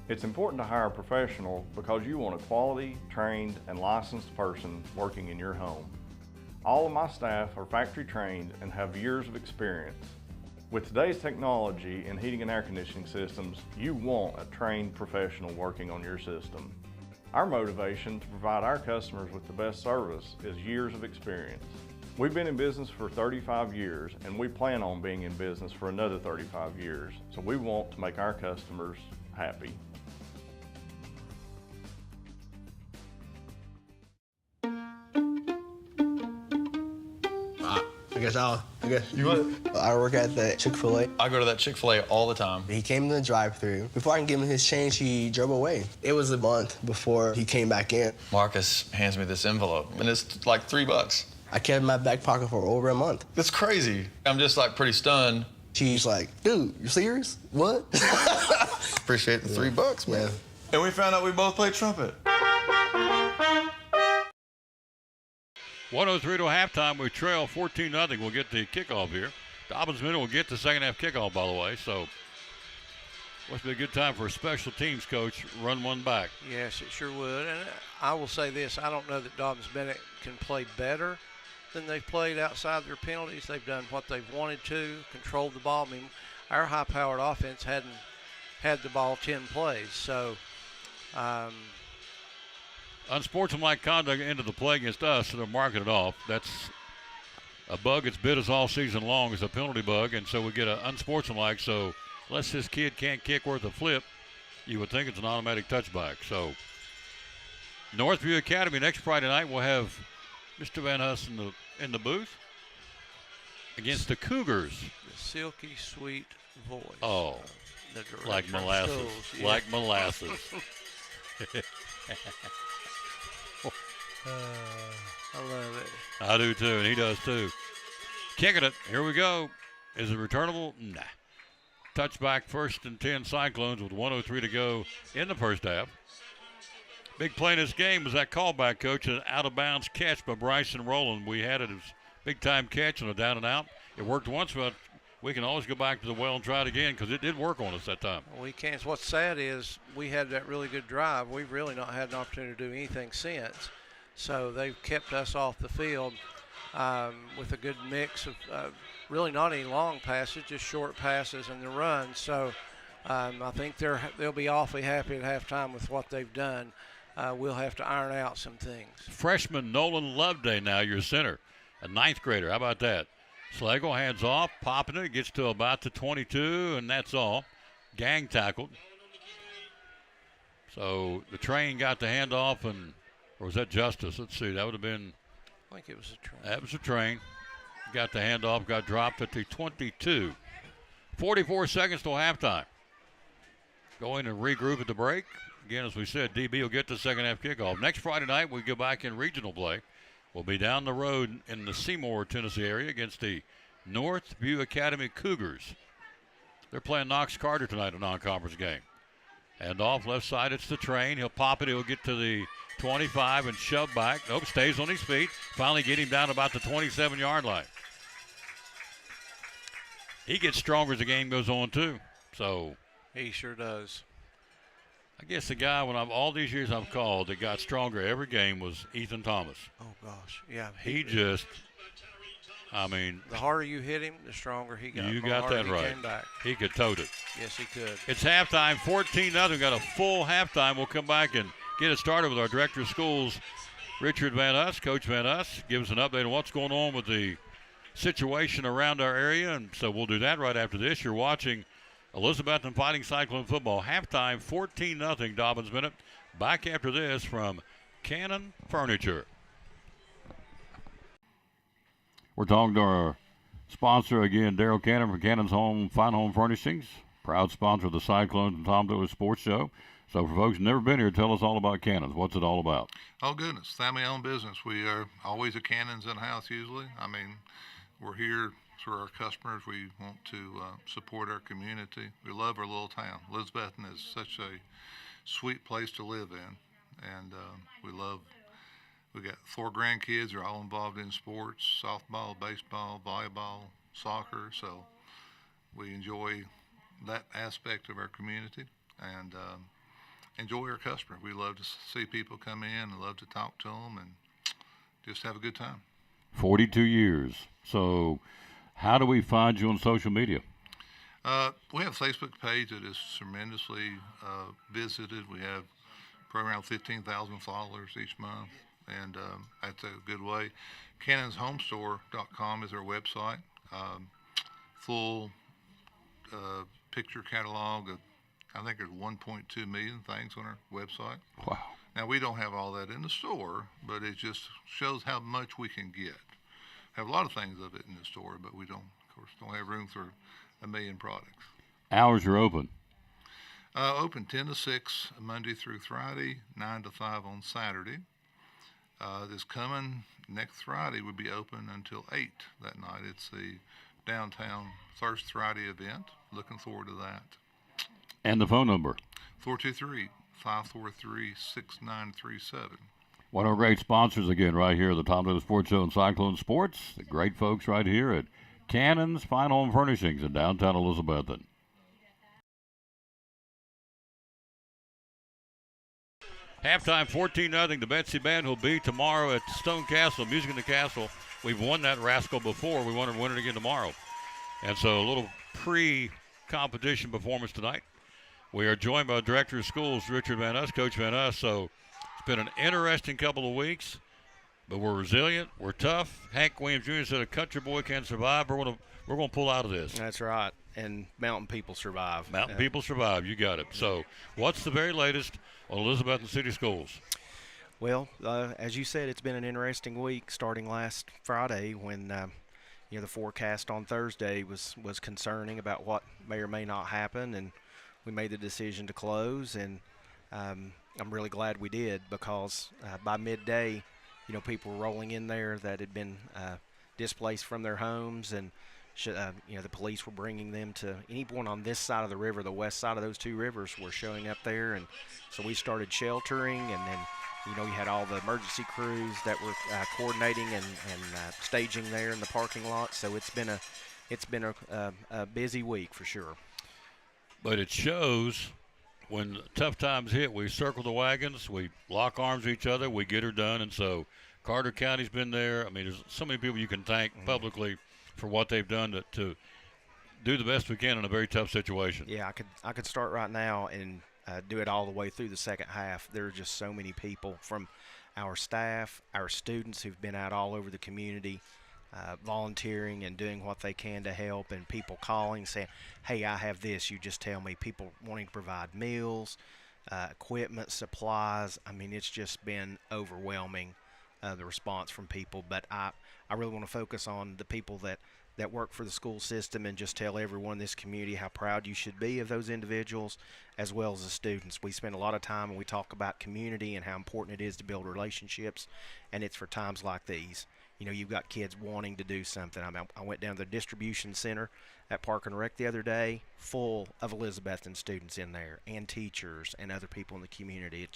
It's important to hire a professional because you want a quality, trained, and licensed person working in your home. All of my staff are factory trained and have years of experience. With today's technology in heating and air conditioning systems, you want a trained professional working on your system. Our motivation to provide our customers with the best service is years of experience. We've been in business for 35 years and we plan on being in business for another 35 years, so we want to make our customers happy. I work at the Chick-fil-A. I go to that Chick-fil-A all the time. He came in the drive-thru. Before I can give him his change, he drove away. It was a month before he came back in. Marcus hands me this envelope, and it's like $3. I kept it in my back pocket for over a month. That's crazy. I'm just like pretty stunned. She's like, dude, you serious? What? Appreciate the $3, man. Yeah. And we found out we both play trumpet. 1:03 to halftime. We trail 14-0. We'll get the kickoff here. Dobyns-Bennett will get the second half kickoff, by the way. So must be a good time for a special teams coach. Run one back. Yes, it sure would. And I will say this. I don't know that Dobyns-Bennett can play better than they've played outside their penalties. They've done what they've wanted to, controlled the ball. I mean, our high-powered offense hadn't had the ball 10 plays. So unsportsmanlike conduct into the play against us, so they're marking it off. That's a bug that's bit us all season long. It's a penalty bug, and so we get an unsportsmanlike. So unless this kid can't kick worth a flip, you would think it's an automatic touchback. So Northview Academy next Friday night we'll have Mr. Van Huss in the booth against the Cougars. The silky sweet voice. Oh, like molasses. Schools, yeah. Like molasses. I love it. I do too, and he does too. Kicking it. Here we go. Is it returnable? Nah. Touchback, 1st and 10 Cyclones with 1:03 to go in the first half. Big play in this game was that callback, Coach, an out-of-bounds catch by Bryson Rowland. We had it as big-time catch and a down and out. It worked once, but we can always go back to the well and try it again because it did work on us that time. We can't. What's sad is we had that really good drive. We've really not had an opportunity to do anything since. So they've kept us off the field with a good mix of really not any long passes, just short passes and the run. So I think they'll be awfully happy at halftime with what they've done. We'll have to iron out some things. Freshman Nolan Loveday now your center, a 9th grader. How about that? Slagle hands off, popping it, gets to about the 22, and that's all. Gang tackled. So the train got the handoff, or was that Justice? Let's see, that would have been. I think it was a train. That was a train. Got the handoff, got dropped at the 22. 44 seconds till halftime. Going and regroup at the break. Again, as we said, DB will get the second half kickoff. Next Friday night, we go back in regional play. We'll be down the road in the Seymour, Tennessee area against the Northview Academy Cougars. They're playing Knox Carter tonight, a non-conference game. And off left side, it's the train. He'll pop it. He'll get to the 25 and shove back. Nope, stays on his feet. Finally get him down about the 27-yard line. He gets stronger as the game goes on, too. So he sure does. I guess the guy, all these years I've called, that got stronger every game was Ethan Thomas. Oh, gosh. Yeah. He just, I mean. The harder you hit him, the stronger he got. You got that right. He could tote it. Yes, he could. It's halftime, 14-0. We've got a full halftime. We'll come back and get it started with our Director of Schools, Richard Van Huss. Coach Van Huss gives an update on what's going on with the situation around our area, and so we'll do that right after this. You're watching Elizabethton Fighting Cyclone football. Halftime, 14-0 Dobyns-Bennett. Back after this from Cannon Furniture. We're talking to our sponsor again, Daryl Cannon from Cannon's Fine Home Furnishings. Proud sponsor of the Cyclones and Tom Lewis Sports Show. So for folks who've never been here, tell us all about Cannons. What's it all about? Oh, goodness. Family-owned business. We are always a Cannons in the house usually. I mean, we're here for our customers. We want to support our community. We love our little town. Elizabethton is such a sweet place to live in, and we got 4 grandkids. They're all involved in sports: softball, baseball, volleyball, soccer. So we enjoy that aspect of our community and enjoy our customer. We love to see people come in and love to talk to them and just have a good time. 42 years. So how do we find you on social media? We have a Facebook page that is tremendously visited. We have probably around 15,000 followers each month, and that's a good way. CannonsHomestore.com is our website. Full picture catalog of, I think there's 1.2 million things on our website. Wow. Now, we don't have all that in the store, but it just shows how much we can get. Have a lot of things of it in the store, but we don't have room for a million products. Hours are open? Open 10 to 6 Monday through Friday, 9 to 5 on Saturday. This coming next Friday would be open until 8 that night. It's the downtown Thirst Friday event. Looking forward to that. And the phone number? 423-543-6937. One of our great sponsors again right here at the Tom Davis Sports Show and Cyclone Sports. The great folks right here at Cannon's Fine Home Furnishings in downtown Elizabethton. Halftime 14-0. The Betsy Band will be tomorrow at Stone Castle, Music in the Castle. We've won that rascal before. We want to win it again tomorrow. And so a little pre-competition performance tonight. We are joined by Director of Schools, Richard Van Us, Coach Van Us. So it's been an interesting couple of weeks, but we're resilient. We're tough. Hank Williams Jr. said a country boy can survive. We're going to pull out of this. That's right. And mountain people survive. Mountain people survive. You got it. So what's the very latest on Elizabethton City Schools? Well, as you said, it's been an interesting week starting last Friday when the forecast on Thursday was concerning about what may or may not happen, and we made the decision to close, and I'm really glad we did because by midday, people were rolling in there that had been displaced from their homes, and the police were bringing them to anyone on this side of the river. The west side of those two rivers were showing up there, and so we started sheltering, and then you had all the emergency crews that were coordinating and staging there in the parking lot. So it's been a busy week for sure. But it shows when tough times hit, we circle the wagons, we lock arms with each other, we get her done. And so Carter County's been there. I mean, there's so many people you can thank publicly for what they've done to do the best we can in a very tough situation. Yeah, I could start right now and do it all the way through the second half. There are just so many people from our staff, our students who've been out all over the community, volunteering and doing what they can to help, and people calling saying, hey, I have this, you just tell me. People wanting to provide meals, equipment, supplies. I mean, it's just been overwhelming, the response from people. But I really want to focus on the people that work for the school system and just tell everyone in this community how proud you should be of those individuals as well as the students. We spend a lot of time and we talk about community and how important it is to build relationships, and it's for times like these. You've got kids wanting to do something. I went down to the distribution center at Park and Rec the other day, full of Elizabethton students in there and teachers and other people in the community.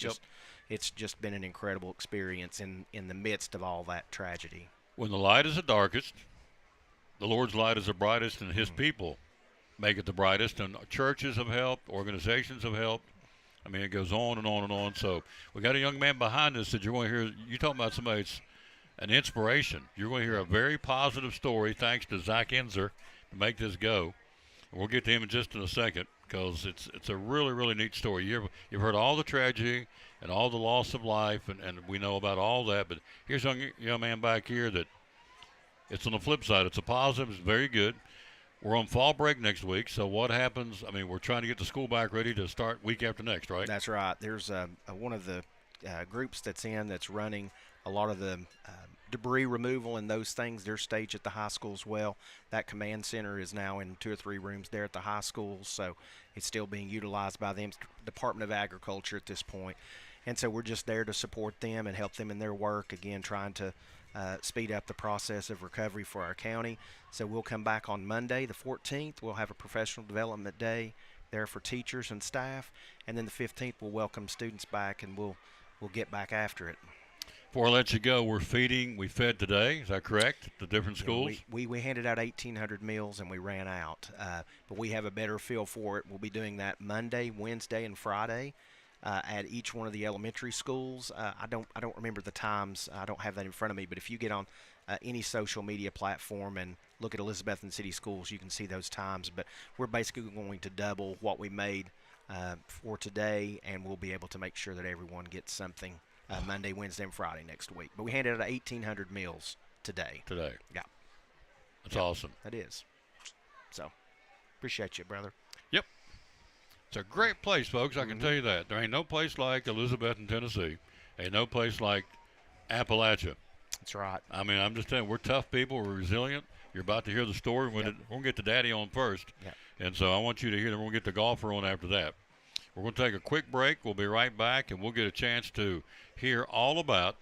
It's just been an incredible experience in the midst of all that tragedy. When the light is the darkest, the Lord's light is the brightest, and his people make it the brightest. And churches have helped, organizations have helped. I mean, it goes on and on and on. So we got a young man behind us that you're going to hear. You talking about somebody that's an inspiration. You're going to hear a very positive story thanks to Zach Enzer to make this go. And we'll get to him in just in a second because it's a really, really neat story. You've heard all the tragedy and all the loss of life, and we know about all that. But here's a young man back here that it's on the flip side. It's a positive. It's very good. We're on fall break next week, so what happens? I mean, we're trying to get the school back ready to start week after next, right? That's right. There's one of the groups that's running a lot of the debris removal and those things. They're staged at the high school as well. That command center is now in 2 or 3 rooms there at the high school, so it's still being utilized by the Department of Agriculture at this point. And so we're just there to support them and help them in their work, again, trying to speed up the process of recovery for our county. So we'll come back on Monday, the 14th. We'll have a professional development day there for teachers and staff. And then the 15th, we'll welcome students back, and we'll get back after it. Before I let you go, we fed today. Is that correct? The different schools? Yeah, we handed out 1,800 meals, and we ran out. But we have a better feel for it. We'll be doing that Monday, Wednesday, and Friday. At each one of the elementary schools. I don't remember the times. I don't have that in front of me. But if you get on any social media platform and look at Elizabethton City Schools, you can see those times. But we're basically going to double what we made for today, and we'll be able to make sure that everyone gets something Monday, Wednesday, and Friday next week. But we handed out 1,800 meals today. Yeah. That's awesome. That is. So, appreciate you, brother. Yep. It's a great place, folks. I can tell you that. There ain't no place like Elizabethton, Tennessee. Ain't no place like Appalachia. That's right. I mean, I'm just telling you, we're tough people. We're resilient. You're about to hear the story. We're going to get the daddy on first. Yep. And so I want you to hear them. We'll get the golfer on after that. We're going to take a quick break. We'll be right back, and we'll get a chance to hear all about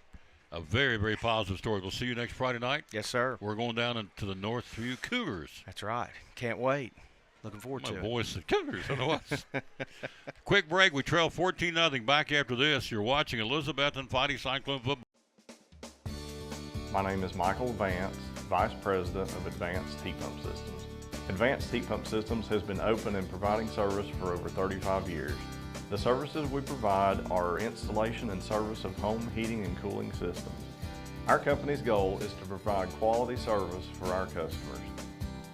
a very, very positive story. We'll see you next Friday night. Yes, sir. We're going down into the Northview Cougars. That's right. Can't wait. Looking forward to My it. voice said Cougars. I don't know what. Quick break. We trail 14-0. Back after this. You're watching Elizabethton Fighting Cyclone football. My name is Michael Vance, Vice President of Advanced Heat Pump Systems. Advanced Heat Pump Systems has been open and providing service for over 35 years. The services we provide are installation and service of home heating and cooling systems. Our company's goal is to provide quality service for our customers.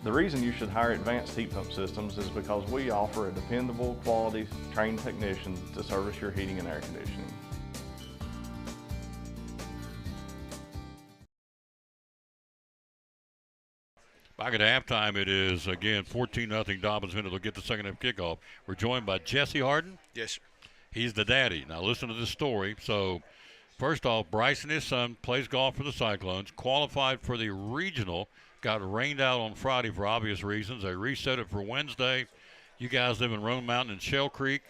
The reason you should hire Advanced Heat Pump Systems is because we offer a dependable, quality, trained technician to service your heating and air conditioning. Back at halftime, it is, again, 14-0 Dobyns-Bennett. They'll get the second half kickoff. We're joined by Jesse Harden. Yes, sir. He's the daddy. Now, listen to this story. So, first off, Bryson, his son, plays golf for the Cyclones, qualified for the regional, got rained out on Friday for obvious reasons. They reset it for Wednesday. You guys live in Roan Mountain and Shell Creek.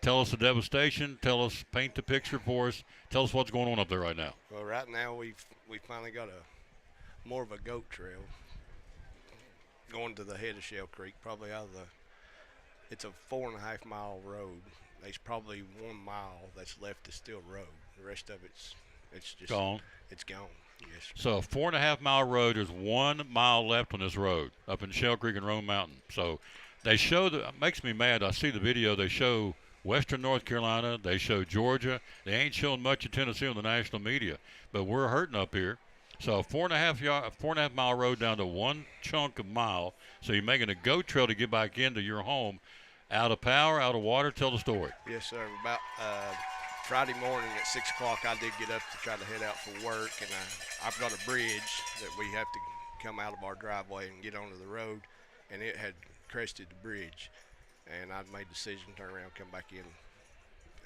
Tell us the devastation. Tell us, paint the picture for us. Tell us what's going on up there right now. Well, right now we finally got more of a goat trail going to the head of Shell Creek, probably it's a 4.5 mile road. There's probably 1 mile that's left is still road. The rest of it's just gone. It's gone. Yes, sir. So a 4.5 mile road, there's 1 mile left on this road up in Shell Creek and Roan Mountain. So they show it makes me mad. I see the video. They show Western North Carolina. They show Georgia. They ain't showing much of Tennessee on the national media, but we're hurting up here. So a 4.5 mile road down to 1 chunk of mile. So you're making a goat trail to get back into your home. Out of power, out of water. Tell the story. Yes, sir. About Friday morning at 6 o'clock, I did get up to try to head out for work, and I've got a bridge that we have to come out of our driveway and get onto the road, and it had crested the bridge, and I'd made the decision to turn around, come back in,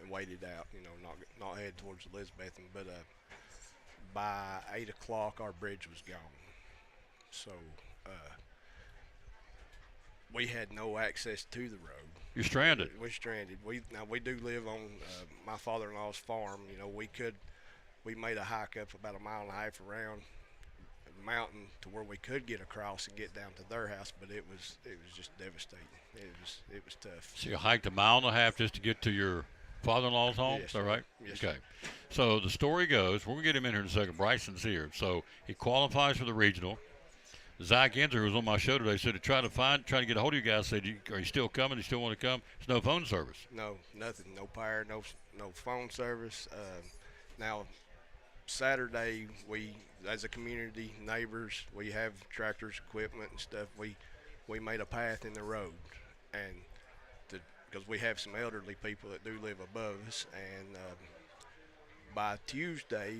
and wait it out. You know, not head towards Elizabethton, but by 8 o'clock, our bridge was gone. So we had no access to the road. You're stranded. We're stranded. We do live on my father-in-law's farm. You know, we made a hike up about 1.5 miles around the mountain to where we could get across and get down to their house, but it was just devastating. It was tough. So you hiked 1.5 miles just to get to your father-in-law's home? Yes, Is that right? Yes, okay. So the story goes, we're going to get him in here in a second. Bryson's here. So he qualifies for the regional. Zach Enzer, who was on my show today, said to try to get a hold of you guys, said, are you still coming? You still want to come? There's no phone service. No, nothing. No power, no phone service. Now, Saturday, we, as a community, neighbors, we have tractors, equipment, and stuff. We made a path in the road, and because we have some elderly people that do live above us, and by Tuesday,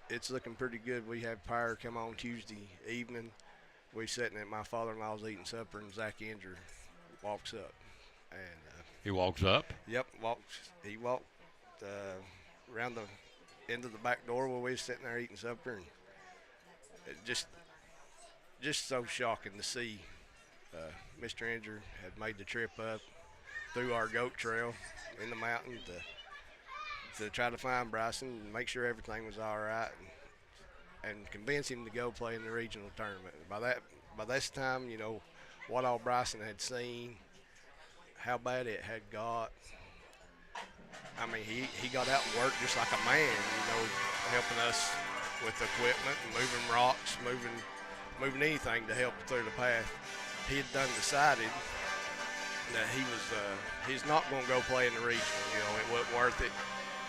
it's looking pretty good. We have power come on Tuesday evening. We sitting at my father-in-law's eating supper, and Zach Enzer walks up, and he walks up. Yep, He walked around the end of the back door where we was sitting there eating supper, and it just so shocking to see. Mr. Enzer had made the trip up through our goat trail in the mountain to try to find Bryson and make sure everything was all right, and convince him to go play in the regional tournament. By this time, you know, what all Bryson had seen, how bad it had got. I mean, he got out and worked just like a man, you know, helping us with equipment and moving rocks, moving anything to help through the path. He had decided that he's not going to go play in the regional. You know, it wasn't worth it.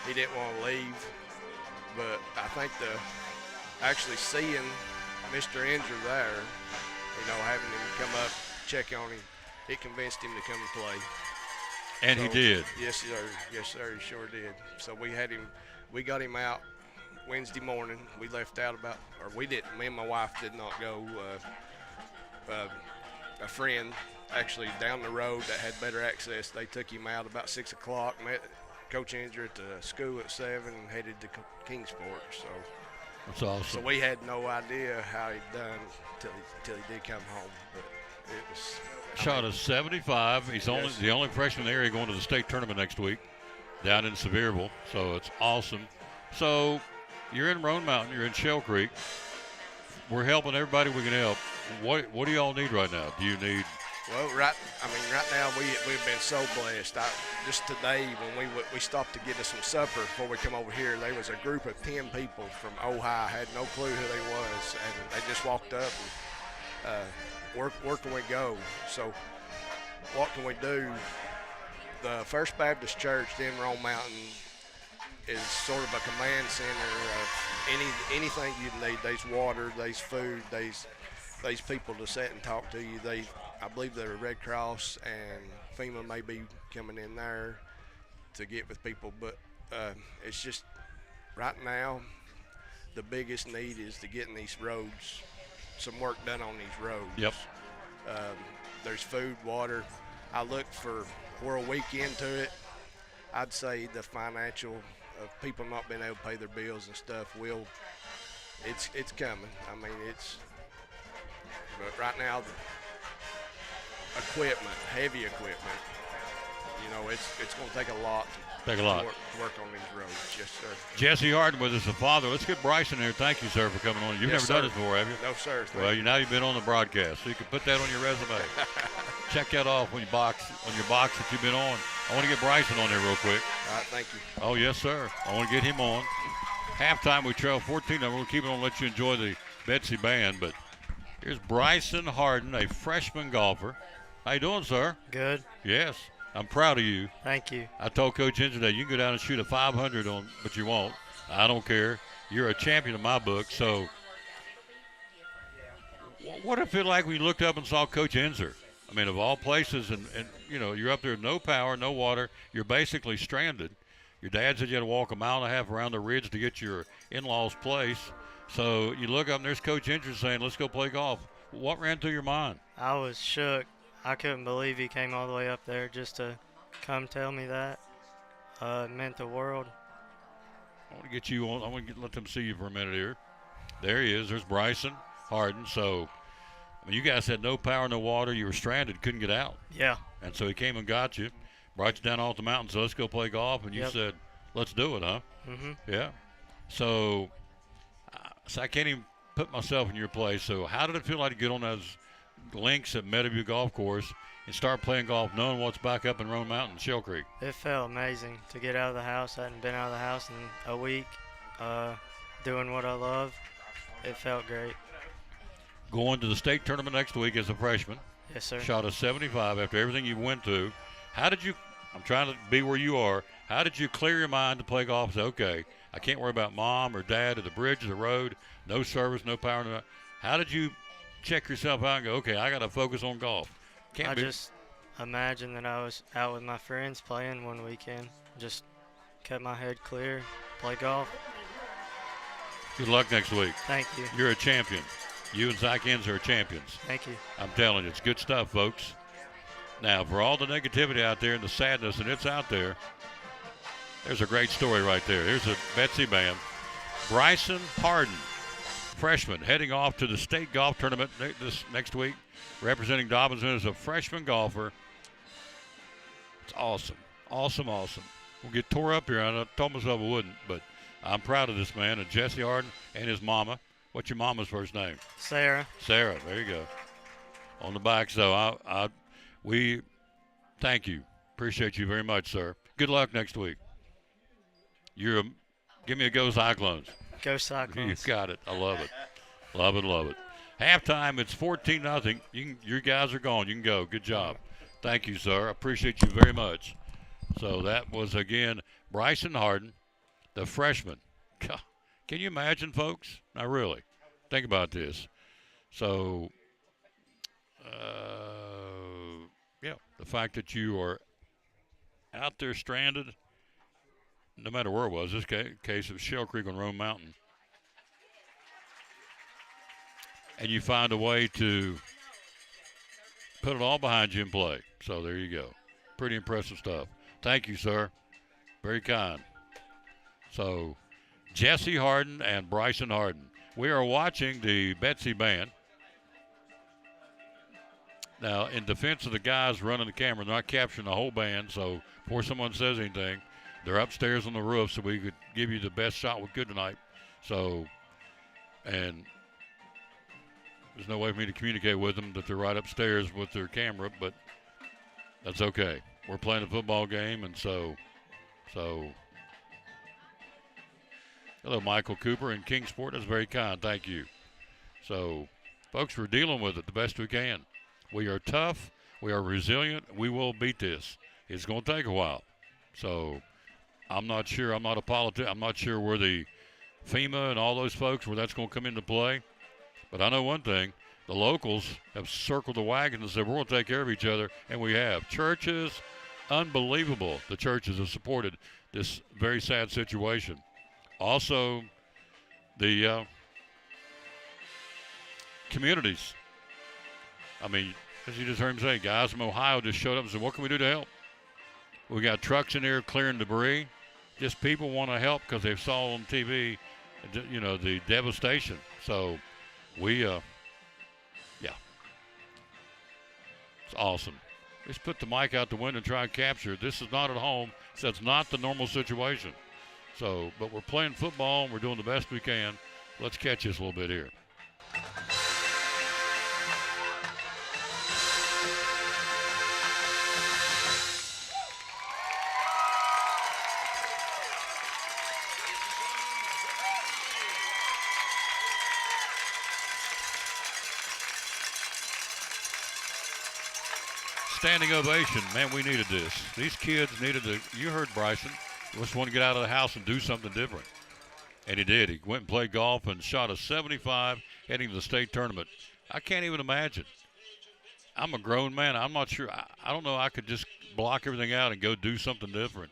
He didn't want to leave. But I think actually seeing Mr. Enzer there, you know, having him come up, check on him, it convinced him to come and play. And he did. Yes, sir. Yes, sir. He sure did. So we got him out Wednesday morning. We left out we didn't. Me and my wife did not go. A friend actually down the road that had better access, they took him out about 6 o'clock, met Coach Enzer at the school at 7 and headed to Kingsport. So that's awesome. So we had no idea how he'd done till he did come home. But it was shot a 75. He's the only freshman in the area going to the state tournament next week down in Sevierville. So it's awesome. So you're in Roan Mountain. You're in Shell Creek. We're helping everybody we can help. What do y'all need right now? Do you need? Well, right now we've been so blessed. Just today when we stopped to get us some supper before we come over here, there was a group of 10 people from Ohio. Had no clue who they was, and they just walked up and where can we go? So what can we do? The First Baptist Church in Roan Mountain is sort of a command center of anything you need. There's water, there's food, there's people to sit and talk to you. I believe the Red Cross and FEMA may be coming in there to get with people, but it's just right now the biggest need is to get in these roads, some work done on these roads. Yep. There's food, water. I look for we're a week into it. I'd say the financial of people not being able to pay their bills and stuff it's coming. I mean, but right now the equipment, heavy equipment, it's going to take a lot to work on these roads. Yes, sir. Jesse Harden with us, the father. Let's get Bryson here. Thank you, sir, for coming on. You've never done this before, have you? No, sir. Well, now you've been on the broadcast, so you can put that on your resume. Check that off on your box that you've been on. I want to get Bryson on there real quick. All right, thank you. Oh, yes, sir. I want to get him on. Halftime, we trail 14. We'll keep it on, let you enjoy the Betsy Band. But here's Bryson Harden, a freshman golfer. How you doing, sir? Good. Yes. I'm proud of you. Thank you. I told Coach Enzer that you can go down and shoot a 500 but you won't. I don't care. You're a champion in my book. So what did it feel like when you looked up and saw Coach Enzer? I mean, of all places, and you're up there, no power, no water. You're basically stranded. Your dad said you had to walk 1.5 miles around the ridge to get your in-laws' place. So you look up and there's Coach Enzer saying, let's go play golf. What ran through your mind? I was shook. I couldn't believe he came all the way up there just to come tell me that. It meant the world. I want to get you on. I want to let them see you for a minute here. There he is. There's Bryson Harden. So, you guys had no power, no water. You were stranded, couldn't get out. Yeah. And so he came and got you, brought you down off the mountain. So let's go play golf. And you said, let's do it, huh? Mm-hmm. Yeah. So I can't even put myself in your place. So how did it feel like to get on those links at Meadowview Golf Course and start playing golf knowing what's back up in Roan Mountain, Shell Creek? It felt amazing to get out of the house. I hadn't been out of the house in a week, doing what I love. It felt great. Going to the state tournament next week as a freshman. Yes, sir. Shot a 75 after everything you went through. How did you, I'm trying to be where you are, how did you clear your mind to play golf and say, okay, I can't worry about mom or dad or the bridge or the road, no service, no power. No, how did you check yourself out and go, okay, I got to focus on golf? I just imagined that I was out with my friends playing one weekend. Just kept my head clear, play golf. Good luck next week. Thank you. You're a champion. You and Zach Enzer are champions. Thank you. I'm telling you, it's good stuff, folks. Now, for all the negativity out there and the sadness, and it's out there, there's a great story right there. Here's a Betsy Band. Bryson Harden, freshman, heading off to the state golf tournament this next week, representing Dobyns-Bennett as a freshman golfer. It's awesome. Awesome, awesome. We'll get tore up here. I told myself I wouldn't, but I'm proud of this man, and Jesse Harden and his mama. What's your mama's first name? Sarah. Sarah, there you go. On the back, so we thank you. Appreciate you very much, sir. Good luck next week. Give me a go Cyclones. Go Cyclones. You got it. I love it. Love it, love it. Halftime, it's 14-0. You guys are gone. You can go. Good job. Thank you, sir. I appreciate you very much. So that was, again, Bryson Harden, the freshman. God, can you imagine, folks? Not really. Think about this. So, the fact that you are out there stranded, no matter where it was, this case of Shell Creek on Roan Mountain, and you find a way to put it all behind you and play. So there you go. Pretty impressive stuff. Thank you, sir. Very kind. So, Jesse Harden and Bryson Harden. We are watching the Betsy Band. Now, in defense of the guys running the camera, they're not capturing the whole band, so before someone says anything, they're upstairs on the roof, so we could give you the best shot we could tonight. So, and there's no way for me to communicate with them that they're right upstairs with their camera, but that's okay. We're playing a football game, and so hello, Michael Cooper in Kingsport. That's very kind. Thank you. So, folks, we're dealing with it the best we can. We are tough. We are resilient. We will beat this. It's going to take a while. So, I'm not sure. I'm not a politician. I'm not sure where the FEMA and all those folks, where that's going to come into play. But I know one thing. The locals have circled the wagon and said, we're going to take care of each other, and we have. Churches, unbelievable. The churches have supported this very sad situation. Also, the communities. I mean, as you just heard him say, guys from Ohio just showed up and said, what can we do to help? We got trucks in here clearing debris. Just people want to help because they saw on TV, you know, the devastation. So we, yeah. It's awesome. Let's put the mic out the window and try and capture it. This is not at home, so it's not the normal situation. So, but we're playing football and we're doing the best we can. Let's catch this a little bit here. Standing ovation. Man, we needed this. These kids needed to, you heard Bryson, just want to get out of the house and do something different. And he did. He went and played golf and shot a 75 heading to the state tournament. I can't even imagine. I'm a grown man. I'm not sure. I don't know. I could just block everything out and go do something different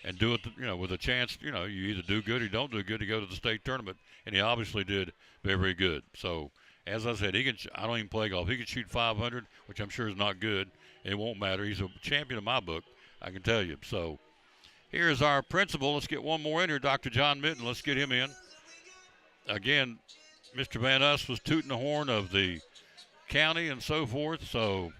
and do it, you know, with a chance, you know, you either do good or you don't do good to go to the state tournament. And he obviously did very, very good. So, as I said, he can. I don't even play golf. He can shoot 500, which I'm sure is not good. It won't matter. He's a champion in my book, I can tell you. So here's our principal. Let's get one more in here, Dr. John Mitten. Let's get him in. Again, Mr. Van Us was tooting the horn of the county and so forth. So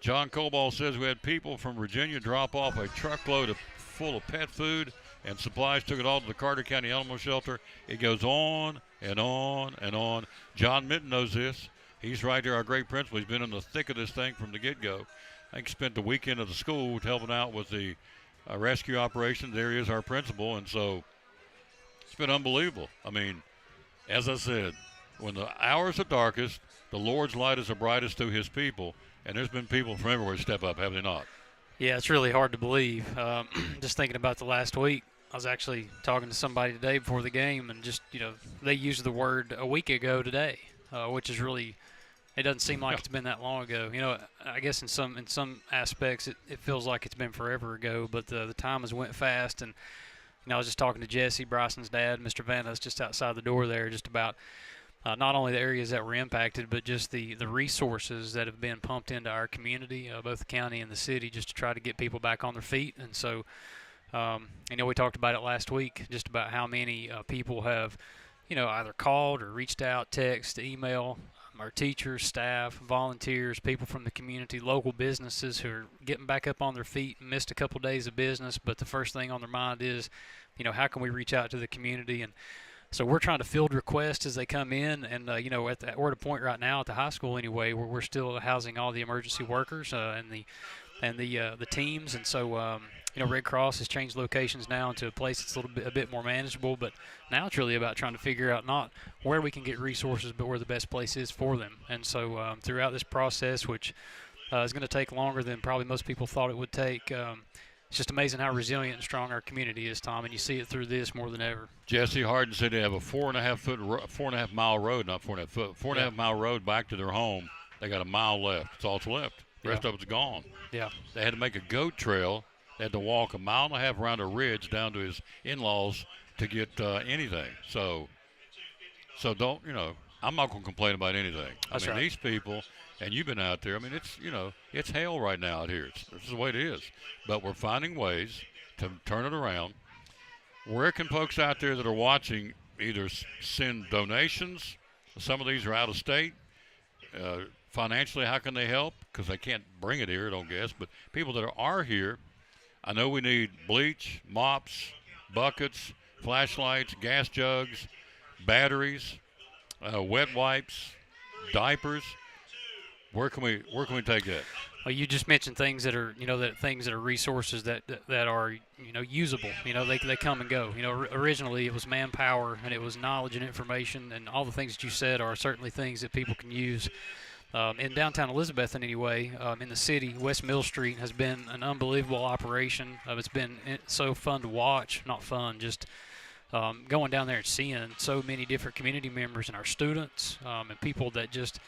John Cobalt says we had people from Virginia drop off a truckload full of pet food and supplies, took it all to the Carter County Animal Shelter. It goes on and on and on. John Mitten knows this. He's right there, our great principal. He's been in the thick of this thing from the get-go. I think he spent the weekend of the school helping out with the rescue operation. There he is, our principal, and so it's been unbelievable. I mean, as I said, when the hours are darkest, the Lord's light is the brightest to his people, and there's been people from everywhere step up, have they not? Yeah, it's really hard to believe. Just thinking about the last week, I was actually talking to somebody today before the game, and just, you know, they used the word a week ago today, which is really – it doesn't seem like it's been that long ago. You know, I guess in some aspects it feels like it's been forever ago, but the time has went fast. And, you know, I was just talking to Jesse, Bryson's dad, Mr. Vannas, just outside the door there, just about not only the areas that were impacted, but just the resources that have been pumped into our community, both the county and the city, just to try to get people back on their feet. And so, you know, we talked about it last week, just about how many people have, you know, either called or reached out, text, email, our teachers, staff, volunteers, people from the community, local businesses who are getting back up on their feet, missed a couple days of business, but the first thing on their mind is, you know, how can we reach out to the community? And so we're trying to field requests as they come in, and, you know, we're at a point right now at the high school anyway where we're still housing all the emergency workers and the teams, and so you know, Red Cross has changed locations now into a place that's a bit more manageable, but now it's really about trying to figure out not where we can get resources, but where the best place is for them. And so throughout this process, which is going to take longer than probably most people thought it would take, it's just amazing how resilient and strong our community is, Tom, and you see it through this more than ever. Jesse Harden said they have a 4.5 mile road, not 4.5 foot, 4.5 mile road back to their home. They got a mile left. That's all that's left. The rest of it's gone. Yeah. They had to make a goat trail. They had to walk 1.5 miles around a ridge down to his in-laws to get anything. So don't, you know, I'm not going to complain about anything. That's I mean, right. These people, and you've been out there, I mean, it's, you know, it's hell right now out here. This is the way it is. But we're finding ways to turn it around. Where can folks out there that are watching either send donations? Some of these are out of state. Financially, how can they help? Because they can't bring it here, I don't guess. But people that are here, I know we need bleach, mops, buckets, flashlights, gas jugs, batteries, wet wipes, diapers. Where can we take that? Well, you just mentioned things that are, things that are resources that are, usable. They come and go. Originally it was manpower and it was knowledge and information, and all the things that you said are certainly things that people can use. In downtown Elizabethton, anyway, in the city, West Mill Street has been an unbelievable operation. It's been so fun to watch. Not fun, just going down there and seeing so many different community members and our students and people that just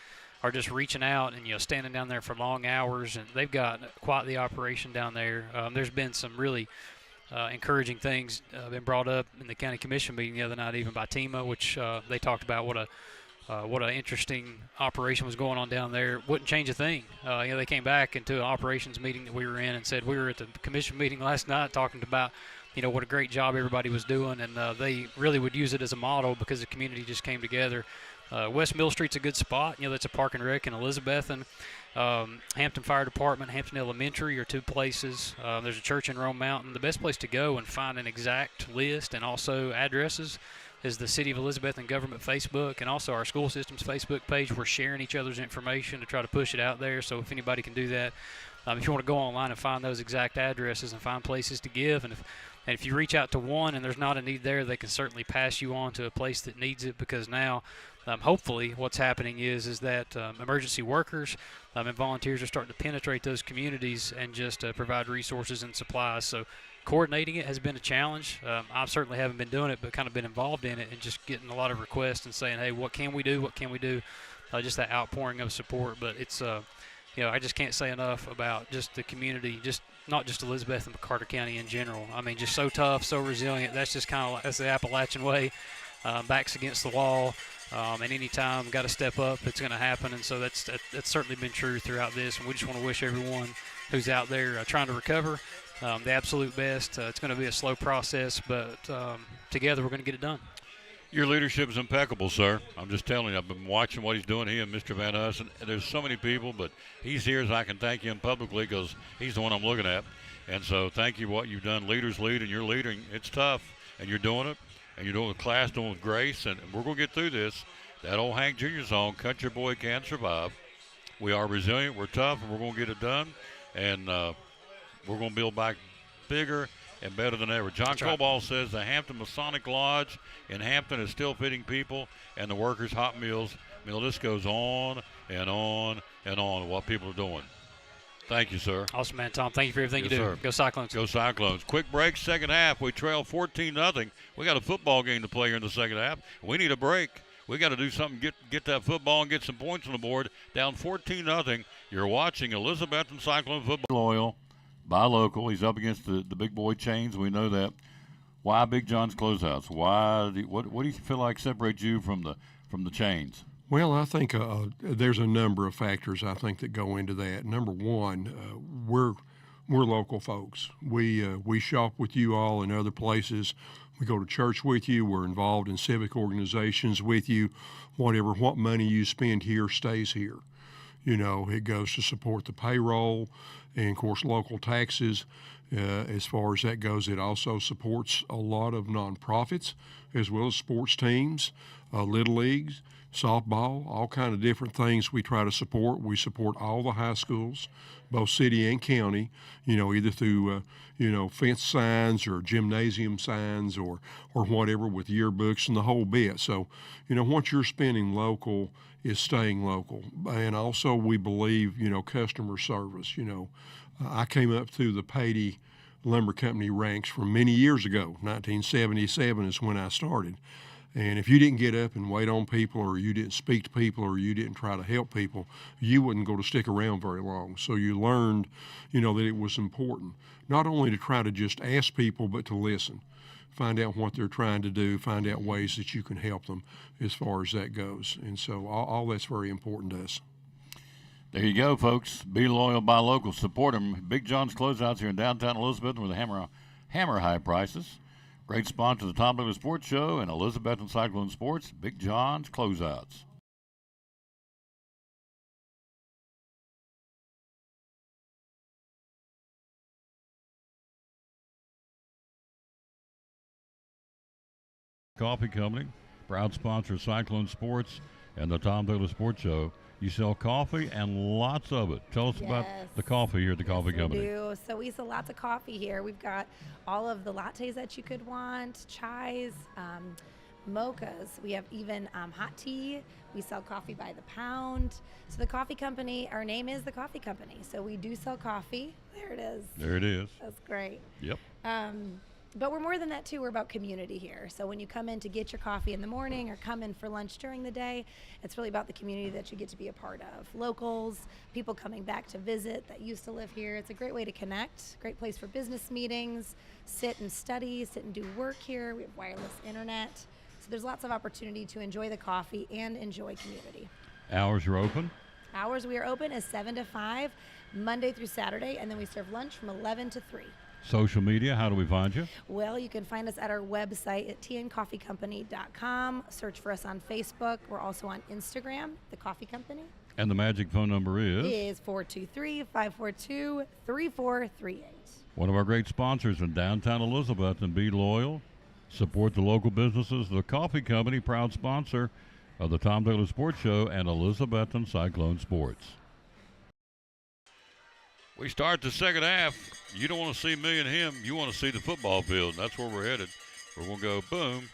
are just reaching out and standing down there for long hours, and they've got quite the operation down there. There's been some really encouraging things been brought up in the county commission meeting the other night, even by TEMA, which they talked about what an interesting operation was going on down there. Wouldn't change a thing. They came back into an operations meeting that we were in and said we were at the commission meeting last night talking about what a great job everybody was doing, and they really would use it as a model because the community just came together. West Mill Street's a good spot. That's a park and rec in Elizabethton. Hampton Fire Department, Hampton Elementary are two places. There's a church in Rome Mountain. The best place to go and find an exact list and also addresses is the City of Elizabethton Government Facebook and also our school system's Facebook page. We're sharing each other's information to try to push it out there, so if anybody can do that. If you want to go online and find those exact addresses and find places to give, and if you reach out to one and there's not a need there, they can certainly pass you on to a place that needs it, because now hopefully what's happening is that emergency workers and volunteers are starting to penetrate those communities and just provide resources and supplies. So coordinating it has been a challenge. I certainly haven't been doing it, but kind of been involved in it and just getting a lot of requests and saying, hey, what can we do? What can we do? Just that outpouring of support. But it's, I just can't say enough about just the community, just not just Elizabethton, but Carter County in general. I mean, just so tough, so resilient. That's just kind of like, that's the Appalachian way. Backs against the wall. And any time got to step up, it's going to happen. And so that's certainly been true throughout this. And we just want to wish everyone who's out there trying to recover the absolute best. It's going to be a slow process, but together we're going to get it done. Your leadership is impeccable, sir. I'm just telling you, I've been watching what he's doing, he and Mr. Van Hussen. There's so many people, but he's here as I can thank him publicly because he's the one I'm looking at. And so thank you for what you've done. Leaders lead, and you're leading. It's tough, and you're doing it. And you're doing it with class, doing it with grace, and we're going to get through this. That old Hank Jr. song, Country Boy Can Survive. We are resilient, we're tough, and we're going to get it done. And we're going to build back bigger and better than ever. John Cobalt says the Hampton Masonic Lodge in Hampton is still feeding people and the workers hot meals. I mean, the list goes on and on and on what people are doing. Thank you, sir. Awesome, man, Tom. Thank you for everything you do. Sir. Go Cyclones. Go Cyclones. Quick break, second half. We trail 14-0. We got a football game to play here in the second half. We need a break. We got to do something, get that football and get some points on the board. Down 14-0. You're watching Elizabethton Cyclone football. Loyal, buy local. He's up against the big boy chains. We know that. Why Big John's Closeouts? What do you feel like separates you from the chains? Well, I think there's a number of factors I think that go into that. Number one, we're local folks. We shop with you all in other places. We go to church with you. We're involved in civic organizations with you. What money you spend here stays here. It goes to support the payroll and, of course, local taxes. As far as that goes, it also supports a lot of nonprofits as well as sports teams, little leagues, softball, all kind of different things we try to support. We support all the high schools, both city and county, either through, fence signs or gymnasium signs or whatever with yearbooks and the whole bit. So, what you're spending local is staying local. And also we believe, customer service. I came up through the Patey Lumber Company ranks from many years ago. 1977 is when I started. And if you didn't get up and wait on people, or you didn't speak to people, or you didn't try to help people, you wouldn't go to stick around very long. So you learned, that it was important, not only to try to just ask people, but to listen, find out what they're trying to do, find out ways that you can help them as far as that goes. And so all that's very important to us. There you go, folks. Be loyal, buy local, support them. Big John's Closeouts here in downtown Elizabeth with hammer high prices. Great sponsor of the Tom Douglas Sports Show and Elizabethton Cyclone Sports, Big John's Closeouts. Coffee Company, proud sponsor of Cyclone Sports and the Tom Taylor Sports Show. You sell coffee and lots of it. Tell us about the coffee here at the Coffee Company. We do. So we sell lots of coffee here. We've got all of the lattes that you could want, chais, mochas. We have even hot tea. We sell coffee by the pound. So the Coffee Company, our name is the Coffee Company. So we do sell coffee. There it is. There it is. That's great. Yep. But we're more than that too. We're about community here. So when you come in to get your coffee in the morning or come in for lunch during the day, it's really about the community that you get to be a part of. Locals, people coming back to visit that used to live here. It's a great way to connect, great place for business meetings, sit and study, sit and do work here. We have wireless internet. So there's lots of opportunity to enjoy the coffee and enjoy community. Hours are open? Hours we are open is 7 to 5, Monday through Saturday, and then we serve lunch from 11 to 3. Social media, how do we find you? Well, you can find us at our website at tncoffeecompany.com. Search for us on Facebook. We're also on Instagram, The Coffee Company. And the magic phone number is? Is 423-542-3438. One of our great sponsors in downtown Elizabeth, and be loyal. Support the local businesses. The Coffee Company, proud sponsor of the Tom Taylor Sports Show and Elizabethton Cyclone Sports. We start the second half. You don't want to see me and him. You want to see the football field. And that's where we're headed. We're going to go boom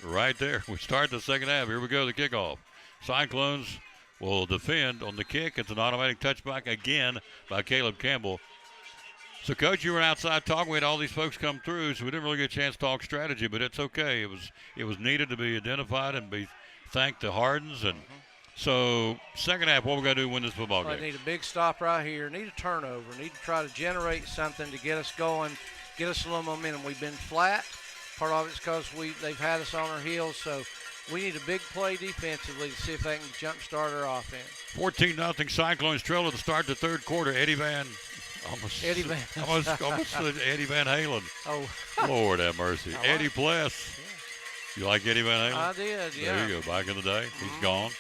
right there. We start the second half. Here we go, the kickoff. Cyclones will defend on the kick. It's an automatic touchback again by Caleb Campbell. So, Coach, you were outside talking. We had all these folks come through, so we didn't really get a chance to talk strategy, but it's okay. It was needed to be identified and be thanked to Hardens. And so, second half, what we got to do to win this football game? I need a big stop right here. Need a turnover. Need to try to generate something to get us going, get us a little momentum. We've been flat. Part of it's because they've had us on our heels, so we need a big play defensively to see if they can jumpstart our offense. 14-0 Cyclones trail at the start of the third quarter. Eddie Van almost said Eddie Van Halen. Oh, Lord have mercy. Eddie Pless. You like Eddie Van Halen? I did, yeah. There you go. Back in the day. He's gone.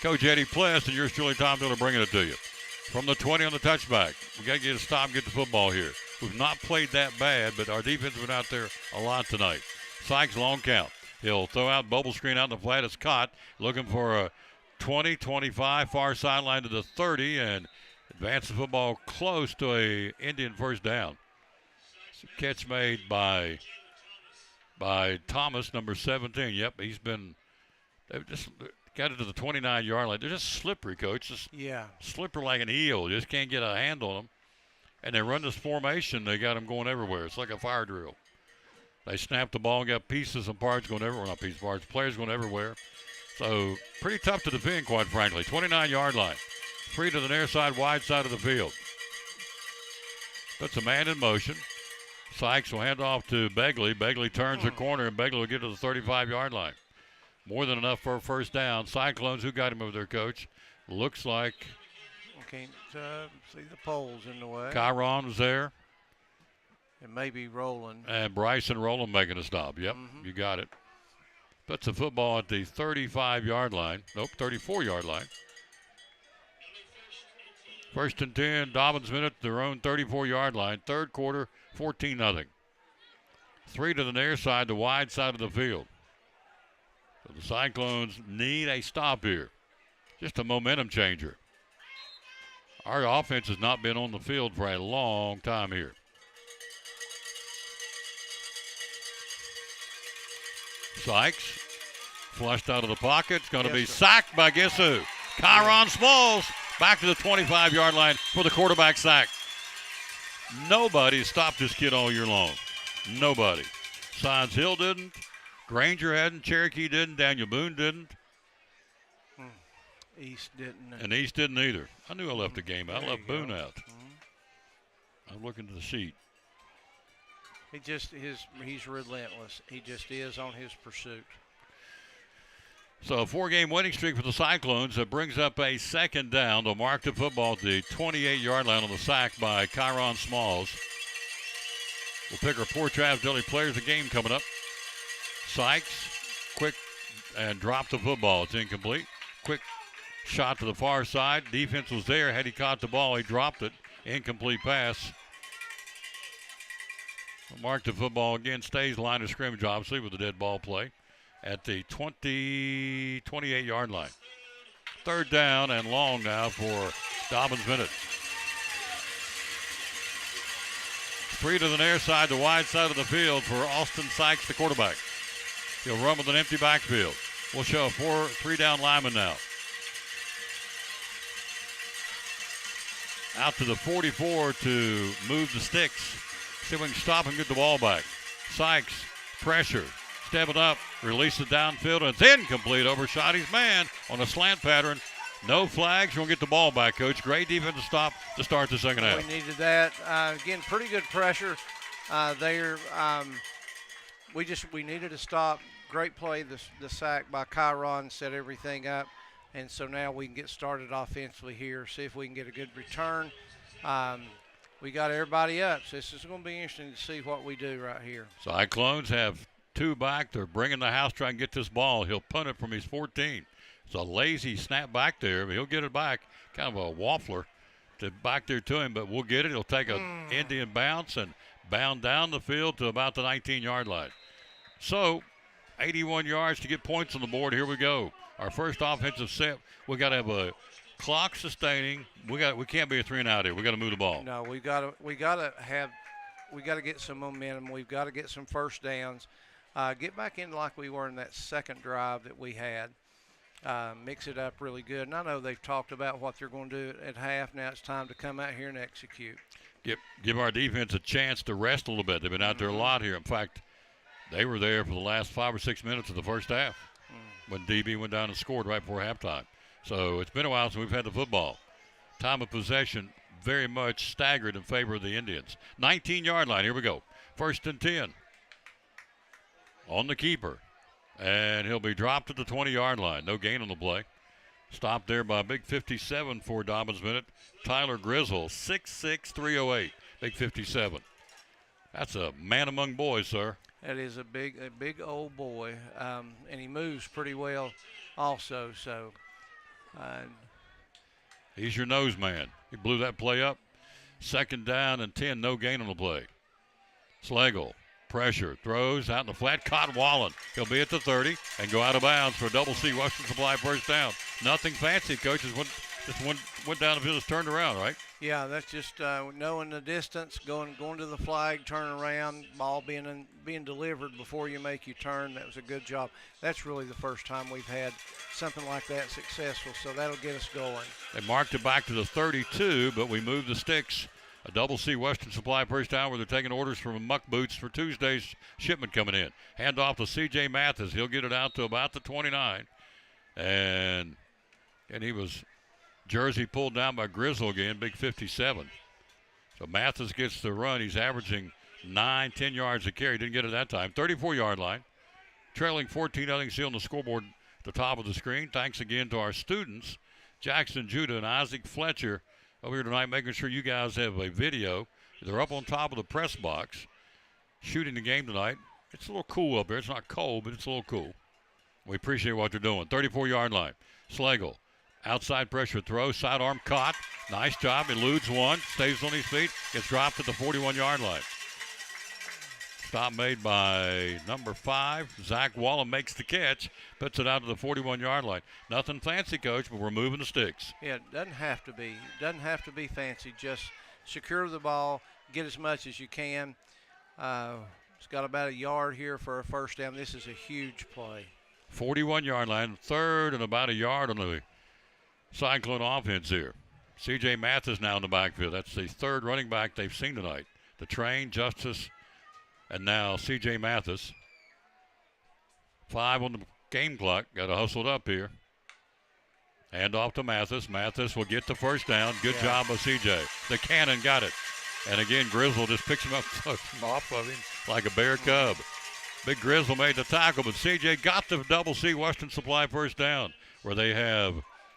Coach Eddie Pless, and yours truly, Tom Taylor, bringing it to you. From the 20 on the touchback. We got to get a stop and get the football here. We've not played that bad, but our defense has been out there a lot tonight. Sykes, long count. He'll throw out, bubble screen out in the flat. It's caught. Looking for a 20, 25, far sideline to the 30, and advance the football close to a Indian first down. It's a catch made by Thomas, number 17. Yep, they've just got it to the 29-yard line. They're just slippery, Coach. Just slippery like an eel. Just can't get a hand on them. And they run this formation. They got them going everywhere. It's like a fire drill. They snap the ball and got pieces and parts going everywhere. Not pieces, parts, players going everywhere. So pretty tough to defend, quite frankly. 29-yard line. 3 to the near side, wide side of the field. Puts a man in motion. Sykes will hand off to Begley. Begley turns the corner, and Begley will get to the 35-yard line. More than enough for a first down. Cyclones, who got him over there, Coach? Looks like can't see the poles in the way. Chiron was there. And maybe Roland. And Bryson Roland making a stop. Yep, you got it. Puts the football at the 35-yard line. Nope, 34-yard line. First and 10, Dobyns-Bennett, their own 34-yard line. Third quarter, 14-0. 3 to the near side, the wide side of the field. So the Cyclones need a stop here. Just a momentum changer. Our offense has not been on the field for a long time here. Sykes flushed out of the pocket. It's going to be sacked by guess who? Chiron Smalls back to the 25-yard line for the quarterback sack. Nobody stopped this kid all year long. Nobody. Science Hill didn't. Granger hadn't. Cherokee didn't. Daniel Boone didn't. East didn't. And East didn't either. I knew I left the game out. I left Boone out. I'm looking at the sheet. He's relentless. He just is on his pursuit. So a 4-game winning streak for the Cyclones that brings up a second down to mark the football at the 28-yard line on the sack by Chiron Smalls. We'll pick our poor Travis Dilley players of the game coming up. Sykes, quick, and drop the football. It's incomplete. Quick shot to the far side. Defense was there. Had he caught the ball, he dropped it. Incomplete pass. Mark the football again. Stays line of scrimmage, obviously, with the dead ball play. at the 28-yard line. Third down and long now for Dobyns-Bennett. 3 to the near side, the wide side of the field for Austin Sykes, the quarterback. He'll run with an empty backfield. We'll show a 3-down lineman now. Out to the 44 to move the sticks. See if we can stop and get the ball back. Sykes, pressure, stepping up, releases downfield, and it's incomplete. Overshot his man on a slant pattern. No flags. You'll get the ball back, Coach. Great defensive stop to start the second half. We needed that. Again, pretty good pressure there. We needed to stop. Great play, the sack by Kyron, set everything up. And so now we can get started offensively here, see if we can get a good return. We got everybody up, so this is going to be interesting to see what we do right here. Cyclones have 2 back. They're bringing the house, trying to get this ball. He'll punt it from his 14. It's a lazy snap back there, but he'll get it back. Kind of a waffler to back there to him, but we'll get it. He'll take an Indian bounce and bound down the field to about the 19-yard line. So 81 yards to get points on the board. Here we go. Our first offensive set. We got to have a clock sustaining. We can't be a 3-and-out here. We got to move the ball. No, we got to get some momentum. We've got to get some first downs. Get back in like we were in that second drive that we had. Mix it up really good. And I know they've talked about what they're going to do at half. Now it's time to come out here and execute. Give our defense a chance to rest a little bit. They've been out there a lot here. In fact, they were there for the last 5 or 6 minutes of the first half when DB went down and scored right before halftime. So it's been a while since we've had the football. Time of possession very much staggered in favor of the Indians. 19-yard line. Here we go. 1st and 10. On the keeper. And he'll be dropped to the 20-yard line. No gain on the play. Stopped there by big 57 for Dobyns-Bennett. Tyler Grizzle, 6'6", 308. Big 57. That's a man among boys, sir. That is a big old boy, and he moves pretty well also. So he's your nose man. He blew that play up. 2nd down and 10, no gain on the play. Slagle, pressure, throws out in the flat, caught Wallen. He'll be at the 30 and go out of bounds for a double C Western Supply first down. Nothing fancy, coaches. Just went down the field, just turned around, right? Yeah, that's just knowing the distance, going to the flag, turning around, ball being delivered before you make your turn. That was a good job. That's really the first time we've had something like that successful, so that'll get us going. They marked it back to the 32, but we moved the sticks. A double C Western Supply first down where they're taking orders from Muck Boots for Tuesday's shipment coming in. Hand off to C.J. Mathis. He'll get it out to about the 29. And he was jersey pulled down by Grizzle again, big 57. So Mathis gets the run. He's averaging 9-10 yards a carry. Didn't get it that time. 34-yard line. Trailing 14-0. See on the scoreboard at the top of the screen. Thanks again to our students, Jackson Judah and Isaac Fletcher, over here tonight, making sure you guys have a video. They're up on top of the press box shooting the game tonight. It's a little cool up there. It's not cold, but it's a little cool. We appreciate what they're doing. 34-yard line. Slagle, outside pressure throw, sidearm caught. Nice job. Eludes one, stays on his feet, gets dropped at the 41-yard line. Stop made by number 5. Zach Wallen makes the catch, puts it out to the 41-yard line. Nothing fancy, Coach, but we're moving the sticks. Yeah, it doesn't have to be. Fancy. Just secure the ball, get as much as you can. It's got about a yard here for a first down. This is a huge play. 41-yard line, 3rd and about a yard on the Cyclone offense here. C.J. Mathis now in the backfield. That's the 3rd running back they've seen tonight. The Train, Justice, and now C.J. Mathis. 5 on the game clock. Got to hustle it up here. Hand off to Mathis. Mathis will get the first down. Good job by C.J. The cannon got it. And again, Grizzle just picks him up off of him like a bear cub. Big Grizzle made the tackle, but C.J. got the double C Western Supply first down, where they have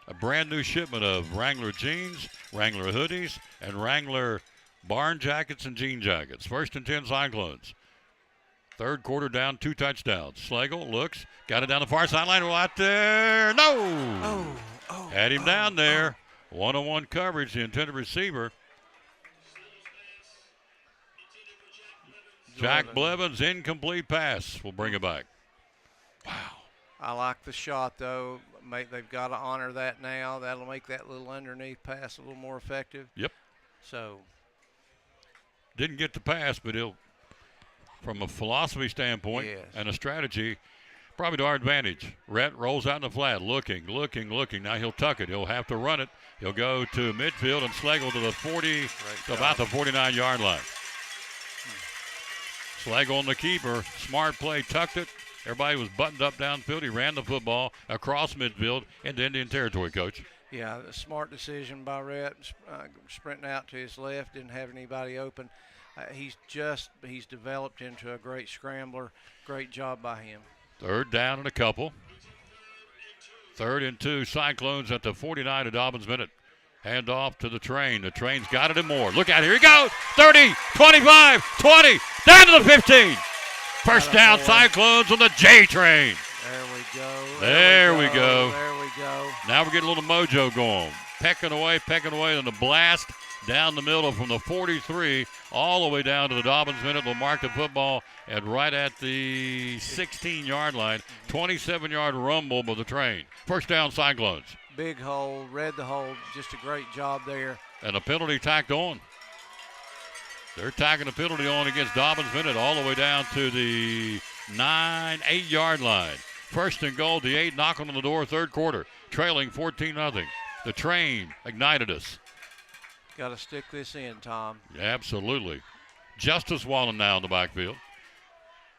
a brand new shipment of Wrangler jeans, Wrangler hoodies, and Wrangler barn jackets and jean jackets. 1st and 10 Cyclones. 3rd quarter down, 2 touchdowns. Slagle looks, got it down the far sideline, out there. No! Had him down there. One-on-one coverage, the intended receiver. Jack Blevins, incomplete pass. We'll bring it back. I like the shot, though. They've got to honor that now. That'll make that little underneath pass a little more effective. Yep. So. Didn't get the pass, but he'll, from a philosophy standpoint and a strategy, probably to our advantage. Rhett rolls out in the flat, looking. Now he'll tuck it. He'll have to run it. He'll go to midfield and Slagle to the 40, to about the 49-yard line. Slagle on the keeper. Smart play, tucked it. Everybody was buttoned up downfield. He ran the football across midfield into Indian territory, Coach. Yeah, a smart decision by Rhett, sprinting out to his left, didn't have anybody open. He's developed into a great scrambler. Great job by him. Third down and a couple. 3rd and 2, Cyclones at the 49 of Dobyns-Bennett. Hand off to the Train. The Train's got it and more. Look out, here he goes. 30, 25, 20, down to the 15. First down, Cyclones on the J Train. There we go. There we go. There we go. Now we're getting a little mojo going. Pecking away, and the blast down the middle from the 43 all the way down to the Dobyns-Bennett. Will mark the football at right at the 16-yard line. 27-yard rumble by the Train. First down, Cyclones. Big hole, read the hole. Just a great job there. And a penalty tacked on. They're tacking a penalty on against Dobyns-Bennett all the way down to the 8-yard line. First and goal, the 8 knocking on the door, 3rd quarter. Trailing 14-0. The Train ignited us. Got to stick this in, Tom. Absolutely. Justice Wallen now in the backfield.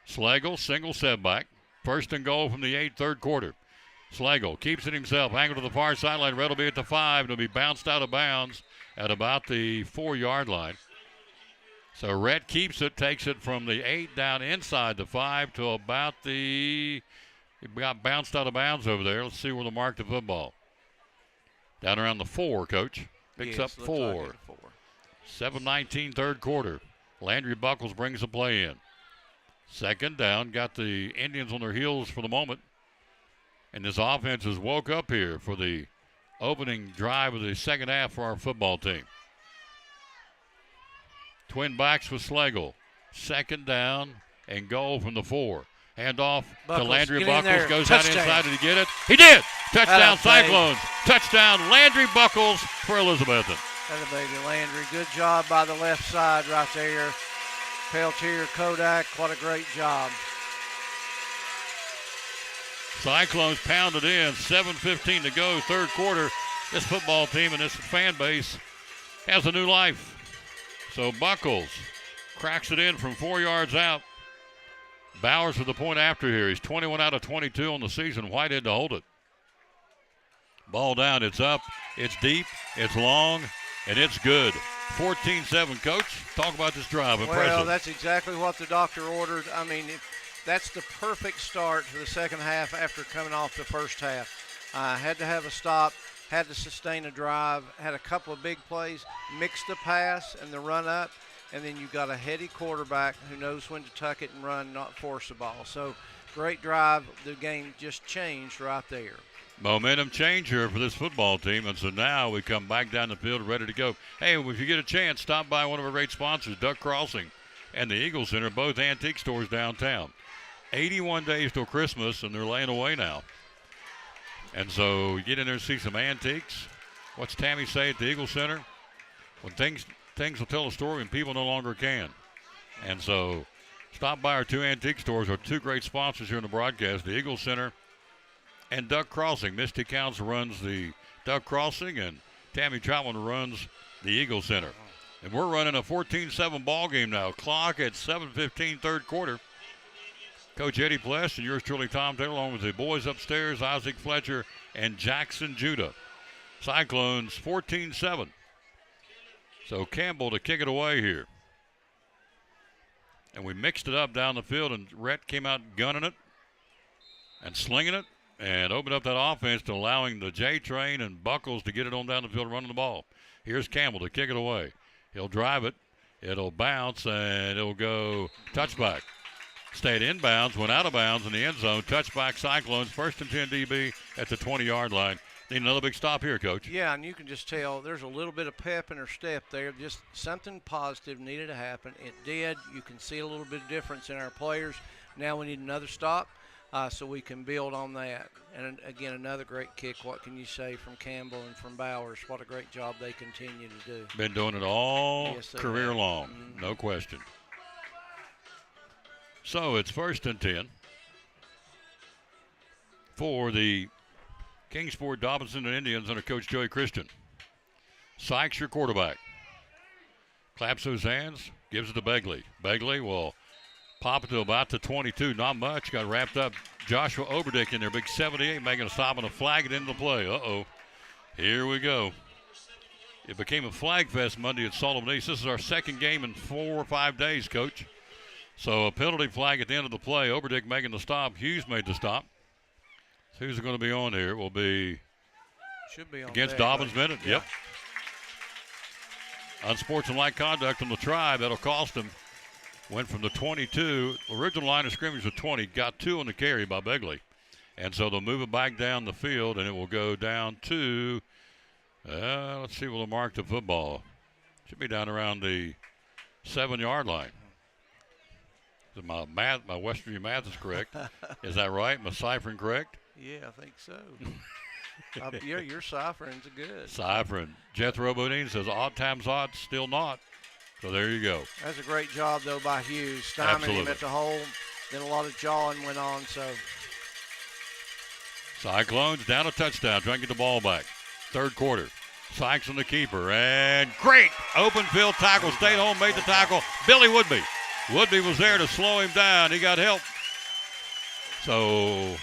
Slagle, single setback. First and goal from the 8, 3rd quarter. Slagle keeps it himself, angled to the far sideline. Red will be at the 5. It'll be bounced out of bounds at about the 4-yard line. So Rhett keeps it, takes it from the 8 down inside the 5 to about it got bounced out of bounds over there. Let's see where they'll mark the football. Down around the 4, Coach. Picks up 4. 7:19, 3rd quarter. Landry Buckles brings the play in. Second down, got the Indians on their heels for the moment. And this offense has woke up here for the opening drive of the second half for our football team. Twin backs with Slagle. Second down and goal from the 4. Hand off to Landry Buckles. Goes out inside. Did he get it? He did. Touchdown, Cyclones. Touchdown, Landry Buckles for Elizabethton. That baby Landry. Good job by the left side right there. Peltier, Kodak, what a great job. Cyclones pounded in. 7:15 to go, 3rd quarter. This football team and this fan base has a new life. So Buckles cracks it in from 4 yards out. Bowers with the point after here. He's 21 out of 22 on the season. Whitehead to hold it. Ball down. It's up. It's deep. It's long. And it's good. 14-7. Coach, talk about this drive. Impressive. Well, that's exactly what the doctor ordered. I mean, that's the perfect start to the second half after coming off the first half. Had to have a stop. Had to sustain a drive. Had a couple of big plays. Mixed the pass and the run up. And then you got a heady quarterback who knows when to tuck it and run, not force the ball. So great drive. The game just changed right there. Momentum changer for this football team. And so now we come back down the field ready to go. Hey, if you get a chance, stop by one of our great sponsors, Duck Crossing and the Eagle Center, both antique stores downtown. 81 days till Christmas, and they're laying away now. And so you get in there and see some antiques. What's Tammy say at the Eagle Center? When things will tell a story when people no longer can. And so stop by our 2 antique stores, our 2 great sponsors here in the broadcast, the Eagle Center and Duck Crossing. Misty Counts runs the Duck Crossing, and Tammy Troutman runs the Eagle Center. And we're running a 14-7 ball game now. Clock at 7:15, 3rd quarter. Coach Eddie Pless and yours truly, Tom Taylor, along with the boys upstairs, Isaac Fletcher and Jackson Judah. Cyclones 14-7. So Campbell to kick it away here. And we mixed it up down the field, and Rhett came out gunning it and slinging it and opened up that offense to allowing the J Train and Buckles to get it on down the field running the ball. Here's Campbell to kick it away. He'll drive it. It'll bounce, and it'll go touchback. Stayed inbounds, went out of bounds in the end zone. Touchback Cyclones, 1st and 10 DB at the 20-yard line. Need another big stop here, Coach. Yeah, and you can just tell there's a little bit of pep in her step there. Just something positive needed to happen. It did. You can see a little bit of difference in our players. Now we need another stop. so we can build on that. And again, another great kick. What can you say from Campbell and from Bowers? What a great job they continue to do. Been doing it all Yes, they career have. long, no question. So it's 1st and 10 for the Kingsport Dobinson and Indians under Coach Joey Christian. Sykes, your quarterback. Claps those hands, gives it to Begley. Begley will pop it to about the 22. Not much. Got wrapped up. Joshua Oberdick in there, big 78, making a stop and a flag it into the play. Uh-oh. Here we go. It became a flag fest Monday at Sullivan East. This is our second game in 4 or 5 days, Coach. So a penalty flag at the end of the play. Oberdick making the stop. Hughes made the stop. So who's going to be on here? It will be should be on against Begley. Dobyns-Bennett. Yeah. Yep. Unsportsmanlike conduct on the Tribe. That'll cost him. Went from the 22. Original line of scrimmage was 20. Got 2 on the carry by Begley. And so they'll move it back down the field, and it will go down to, let's see, we'll mark the football. Should be down around the 7-yard line. Is my West Virginia math is correct. Is that right? My ciphering correct? Yeah, I think so. Yeah, your ciphering's good. Ciphering. Jethro Bodine says odd times odd, still not. So there you go. That's a great job, though, by Hughes. Styming him at the hole. Then a lot of jawing went on, so. Cyclones down a touchdown, trying to get the ball back. 3rd quarter. Sykes on the keeper. And great open field tackle. Stayed home, made the tackle. Billy Woodby. Woodby was there to slow him down. He got help. So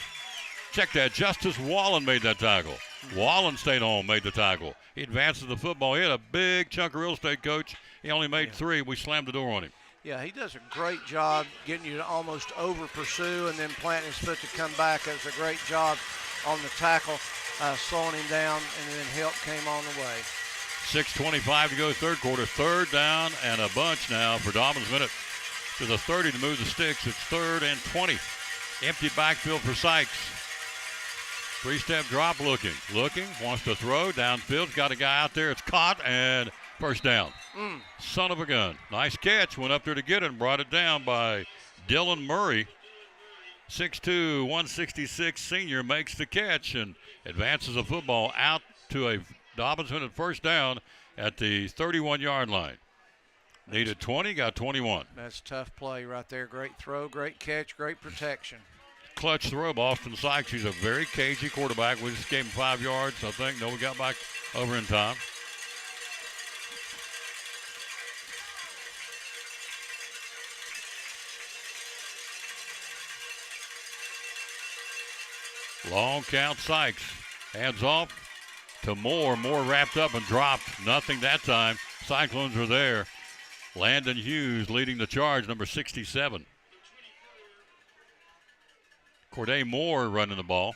check that. Justice Wallen made that tackle. Wallen stayed home, made the tackle. He advances the football. He had a big chunk of real estate, Coach. He only made 3. We slammed the door on him. Yeah, he does a great job getting you to almost over pursue and then planting his foot to come back. That was a great job on the tackle, slowing him down, and then help came on the way. 6:25 to go, 3rd quarter. 3rd down and a bunch now for Dobyns-Bennett to the 30 to move the sticks. It's 3rd and 20. Empty backfield for Sykes. 3-step drop looking, wants to throw downfield. Got a guy out there. It's caught and first down. Son of a gun. Nice catch. Went up there to get it and brought it down by Dylan Murray. 6'2", 166 senior makes the catch and advances the football out to a Dobyns-Bennett first down at the 31-yard line. Needed 20, got 21. That's a tough play right there. Great throw, great catch, great protection. Clutch throw by Austin Sykes. He's a very cagey quarterback. We just gave him 5 yards, I think. No, we got back over in time. Long count, Sykes. Hands off to Moore. Moore wrapped up and dropped. Nothing that time. Cyclones are there. Landon Hughes leading the charge, number 67. Corday Moore running the ball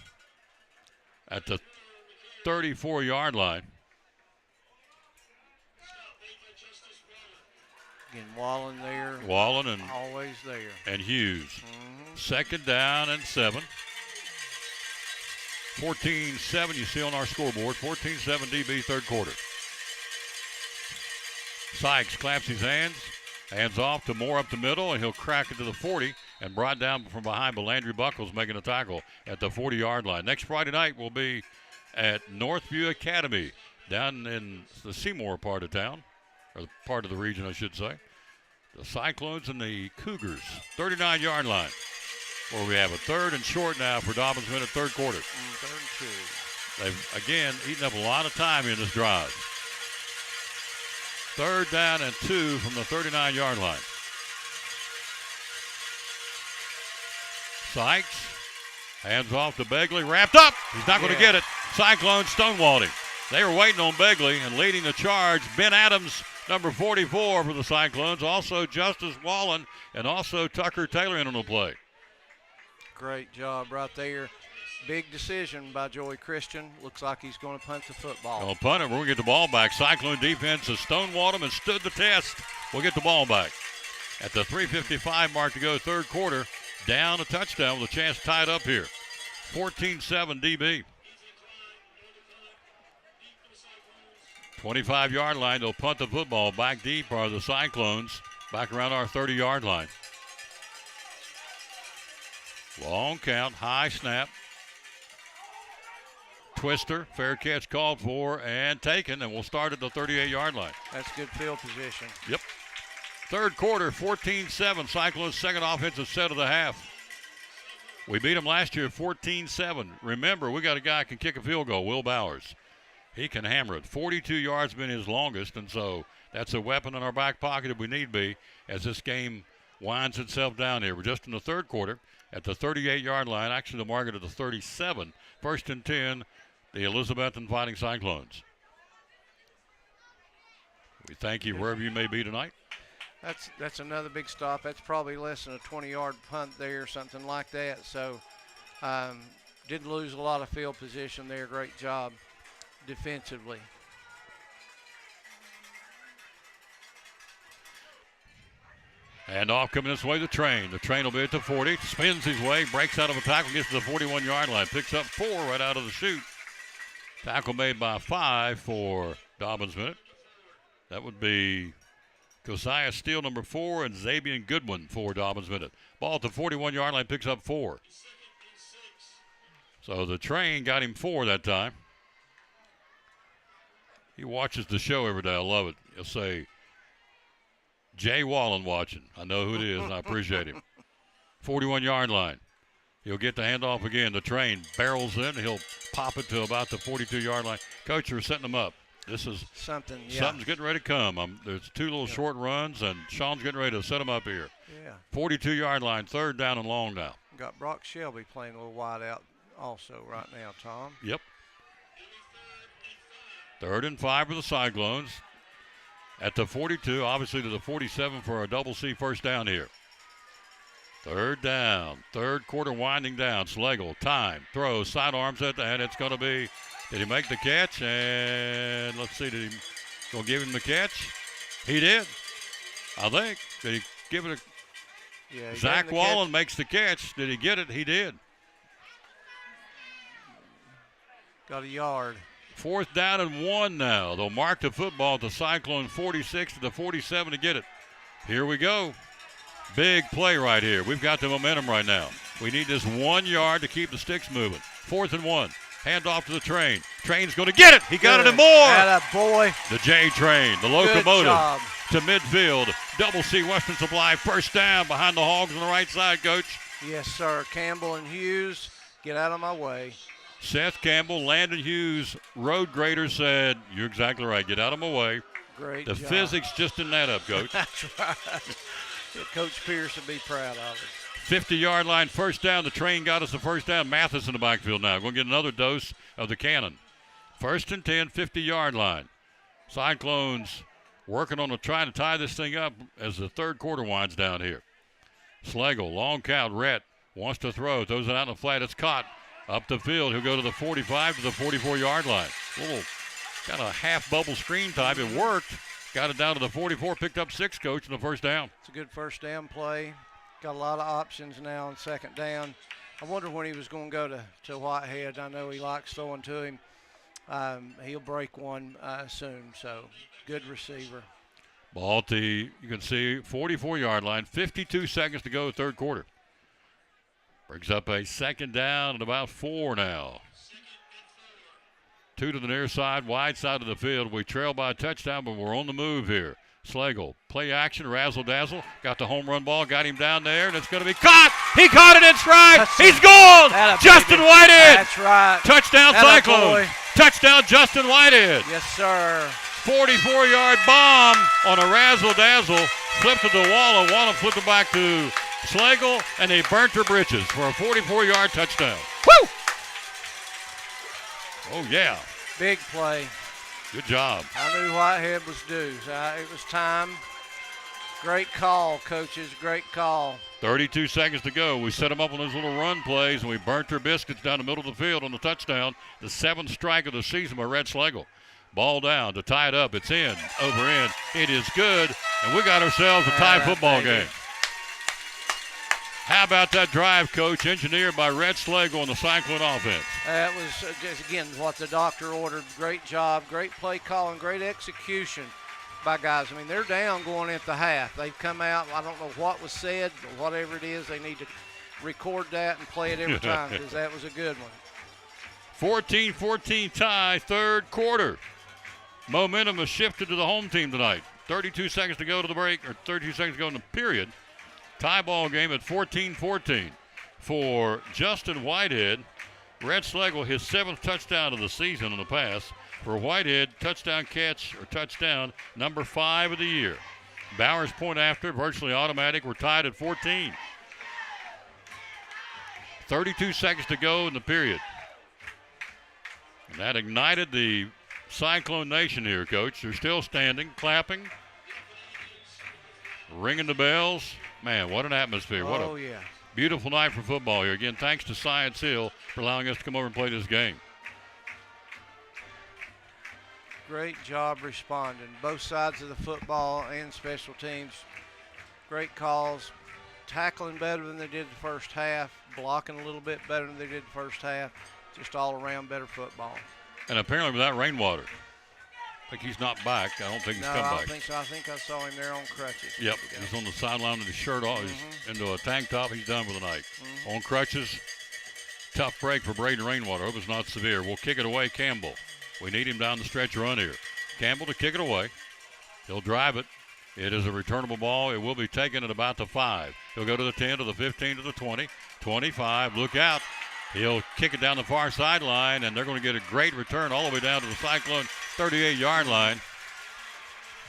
at the 34-yard line. Again, Wallen there. Wallen and always there. And Hughes. 2nd down and 7. 14-7 you see on our scoreboard. 14-7 DB 3rd quarter. Sykes claps his hands. Hands off to Moore up the middle, and he'll crack it to the 40 and brought down from behind by Landry Buckles making a tackle at the 40-yard line. Next Friday night will be at Northview Academy down in the Seymour part of town, or part of the region, I should say. The Cyclones and the Cougars, 39-yard line, where we have a 3rd and short now for Dobyns-Bennett 3rd quarter. 3rd and 2. They've, again, eaten up a lot of time in this drive. 3rd down and 2 from the 39-yard line. Sykes, hands off to Begley, wrapped up. He's not going to get it. Cyclones stonewalled him. They were waiting on Begley and leading the charge. Ben Adams, number 44 for the Cyclones. Also Justice Wallen and also Tucker Taylor in on the play. Great job right there. Big decision by Joey Christian. Looks like he's going to punt the football. Well, punt it. We're going to get the ball back. Cyclone defense has stonewalled him and stood the test. We'll get the ball back. At the 3:55 mark to go, 3rd quarter, down a touchdown with a chance tied up here. 14-7 DB. 25-yard line. They'll punt the football back deep are the Cyclones. Back around our 30-yard line. Long count, high snap. Twister, fair catch called for and taken, and we'll start at the 38-yard line. That's good field position. Yep. Third quarter, 14-7. Cyclones' second offensive set of the half. We beat them last year 14-7. Remember, we got a guy who can kick a field goal, Will Bowers. He can hammer it. 42 yards been his longest, and so that's a weapon in our back pocket if we need be as this game winds itself down here. We're just in the third quarter at the 38-yard line, actually the market at the 37. First and 10, the Elizabethton Fighting Cyclones. We thank you wherever you may be tonight. That's another big stop. That's probably less than a 20-yard punt there, something like that. So didn't lose a lot of field position there. Great job defensively. And off coming this way, the train. The train will be at the 40. Spins his way, breaks out of a tackle, gets to the 41-yard line. Picks up 4 right out of the chute. Tackle made by 5 for Dobyns-Bennett. That would be Josiah Steele, number 4, and Xavier Goodwin for Dobyns-Bennett. Ball at the 41-yard line, picks up 4. So the train got him 4 that time. He watches the show every day. I love it. He'll say, Jay Wallen watching. I know who it is, and I appreciate him. 41-yard line. He'll get the handoff again. The train barrels in. He'll pop it to about the 42-yard line. Coach, we're setting them up. This is something's getting ready to come. There's 2 little short runs, and Sean's getting ready to set them up here. Yeah. 42-yard line, third down and long now. Got Brock Shelby playing a little wide out also right now, Tom. Yep. 3rd and 5 for the Cyclones. At the 42, obviously to the 47 for a double C first down here. 3rd down, third quarter winding down. Schlegel, time, throws, sidearms it, and it's going to be, did he make the catch? And let's see, did he go give him the catch? He did, I think. Did he give it a, yeah, Zach Wallen makes the catch. Did he get it? He did. Got a yard. 4th down and 1 now. They'll mark the football at the Cyclone 46 to the 47 to get it. Here we go. Big play right here. We've got the momentum right now. We need this 1 yard to keep the sticks moving. 4th and 1. Hand off to the train. Train's going to get it. He got it and more. Atta boy. The J train, the locomotive to midfield. Double C Western Supply. First down behind the Hogs on the right side, Coach. Yes, sir. Campbell and Hughes, get out of my way. Seth Campbell, Landon Hughes, road grader said, you're exactly right. Get out of my way. Great The job. physics just in that up, Coach. That's right. Coach Pierce would be proud of us. 50-yard line, first down. The train got us the first down. Mathis in the backfield now. Going to get another dose of the cannon. 1st and 10, 50-yard line. Cyclones working on trying to tie this thing up as the third quarter winds down here. Schlegel, long count. Rhett wants to throw. Throws it out in the flat. It's caught. Up the field, he'll go to the 45 to the 44-yard line. Little kind of half bubble screen type. It worked. Got it down to the 44, picked up 6, Coach, in the first down. It's a good first down play. Got a lot of options now on second down. I wonder when he was going to go to Whitehead. I know he likes throwing to him. He'll break one soon, so good receiver. Ball to, you can see, 44-yard line, 52 seconds to go, third quarter. Brings up a second down and about 4 now. 2 to the near side, wide side of the field. We trail by a touchdown, but we're on the move here. Schlegel, play action, razzle-dazzle. Got the home run ball, got him down there, and it's going to be caught. He caught it in stride. He's gone. Justin Whitehead. That's right. Touchdown Cyclones. Touchdown Justin Whitehead. Yes, sir. 44-yard bomb on a razzle-dazzle. Flipped to the wall, and Wallen flipped it back to Schlegel, and they burnt their britches for a 44-yard touchdown. Woo! Oh, yeah. Big play. Good job. I knew Whitehead was due. It was time. Great call, coaches. Great call. 32 seconds to go. We set them up on those little run plays, and we burnt their biscuits down the middle of the field on the touchdown. The 7th strike of the season by Red Schlegel. Ball down to tie it up. It's in, over in. It is good, and we got ourselves a tie football game. How about that drive, Coach, engineered by Red Schlegel on the Cyclone offense? That was, just, again, what the doctor ordered. Great job, great play calling, great execution by guys. I mean, they're down going into half. They've come out, I don't know what was said, but whatever it is, they need to record that and play it every time because that was a good one. 14-14 tie, third quarter. Momentum has shifted to the home team tonight. 32 seconds to go to the break, or 32 seconds to go in the period. Tie ball game at 14-14 for Justin Whitehead. Rhett Schlegel, his 7th touchdown of the season on the pass. For Whitehead, touchdown catch, or touchdown, number 5 of the year. Bowers point after, virtually automatic. We're tied at 14. 32 seconds to go in the period. And that ignited the Cyclone Nation here, Coach. They're still standing, clapping, ringing the bells. Man, what an atmosphere. What a beautiful night for football here. Again, thanks to Science Hill for allowing us to come over and play this game. Great job responding. Both sides of the football and special teams. Great calls. Tackling better than they did the first half. Blocking a little bit better than they did the first half. Just all around better football. And apparently without Rainwater. I think he's not back. I don't think he's come back. No, I don't think so. I think I saw him there on crutches. Yep, he's on the sideline with his shirt off. He's into a tank top. He's done for the night. On crutches. Tough break for Braden Rainwater. Hope it's not severe. We'll kick it away, Campbell. We need him down the stretch run here. Campbell to kick it away. He'll drive it. It is a returnable ball. It will be taken at about the 5. He'll go to the 10, to the 15, to the 20, 25. Look out. He'll kick it down the far sideline, and they're going to get a great return all the way down to the Cyclone 38-yard line.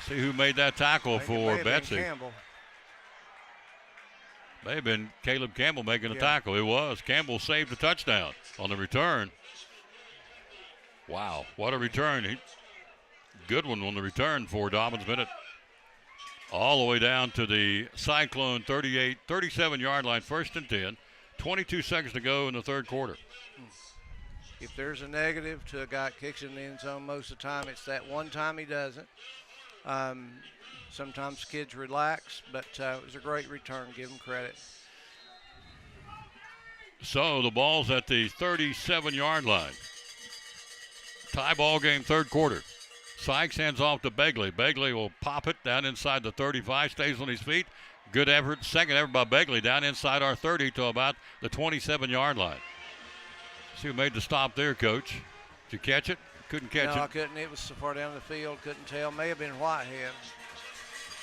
See who made that tackle for Betsy. May have been Caleb Campbell making the tackle. It was. Campbell saved the touchdown on the return. Wow, what a return. Good one on the return for Dobyns-Bennett. All the way down to the Cyclone 37-yard line, 1st and 10. 22 seconds to go in the third quarter. If there's a negative to a guy that kicks in the end zone most of the time, it's that one time he doesn't. Sometimes kids relax, but it was a great return. Give him credit. So the ball's at the 37-yard line. Tie ball game, third quarter. Sykes hands off to Begley. Begley will pop it down inside the 35, stays on his feet. Good effort, second effort by Begley down inside our 30 to about the 27-yard line. See who made the stop there, Coach. Did you catch it? Couldn't catch it. No, I couldn't. It was so far down the field, couldn't tell. May have been Whitehead.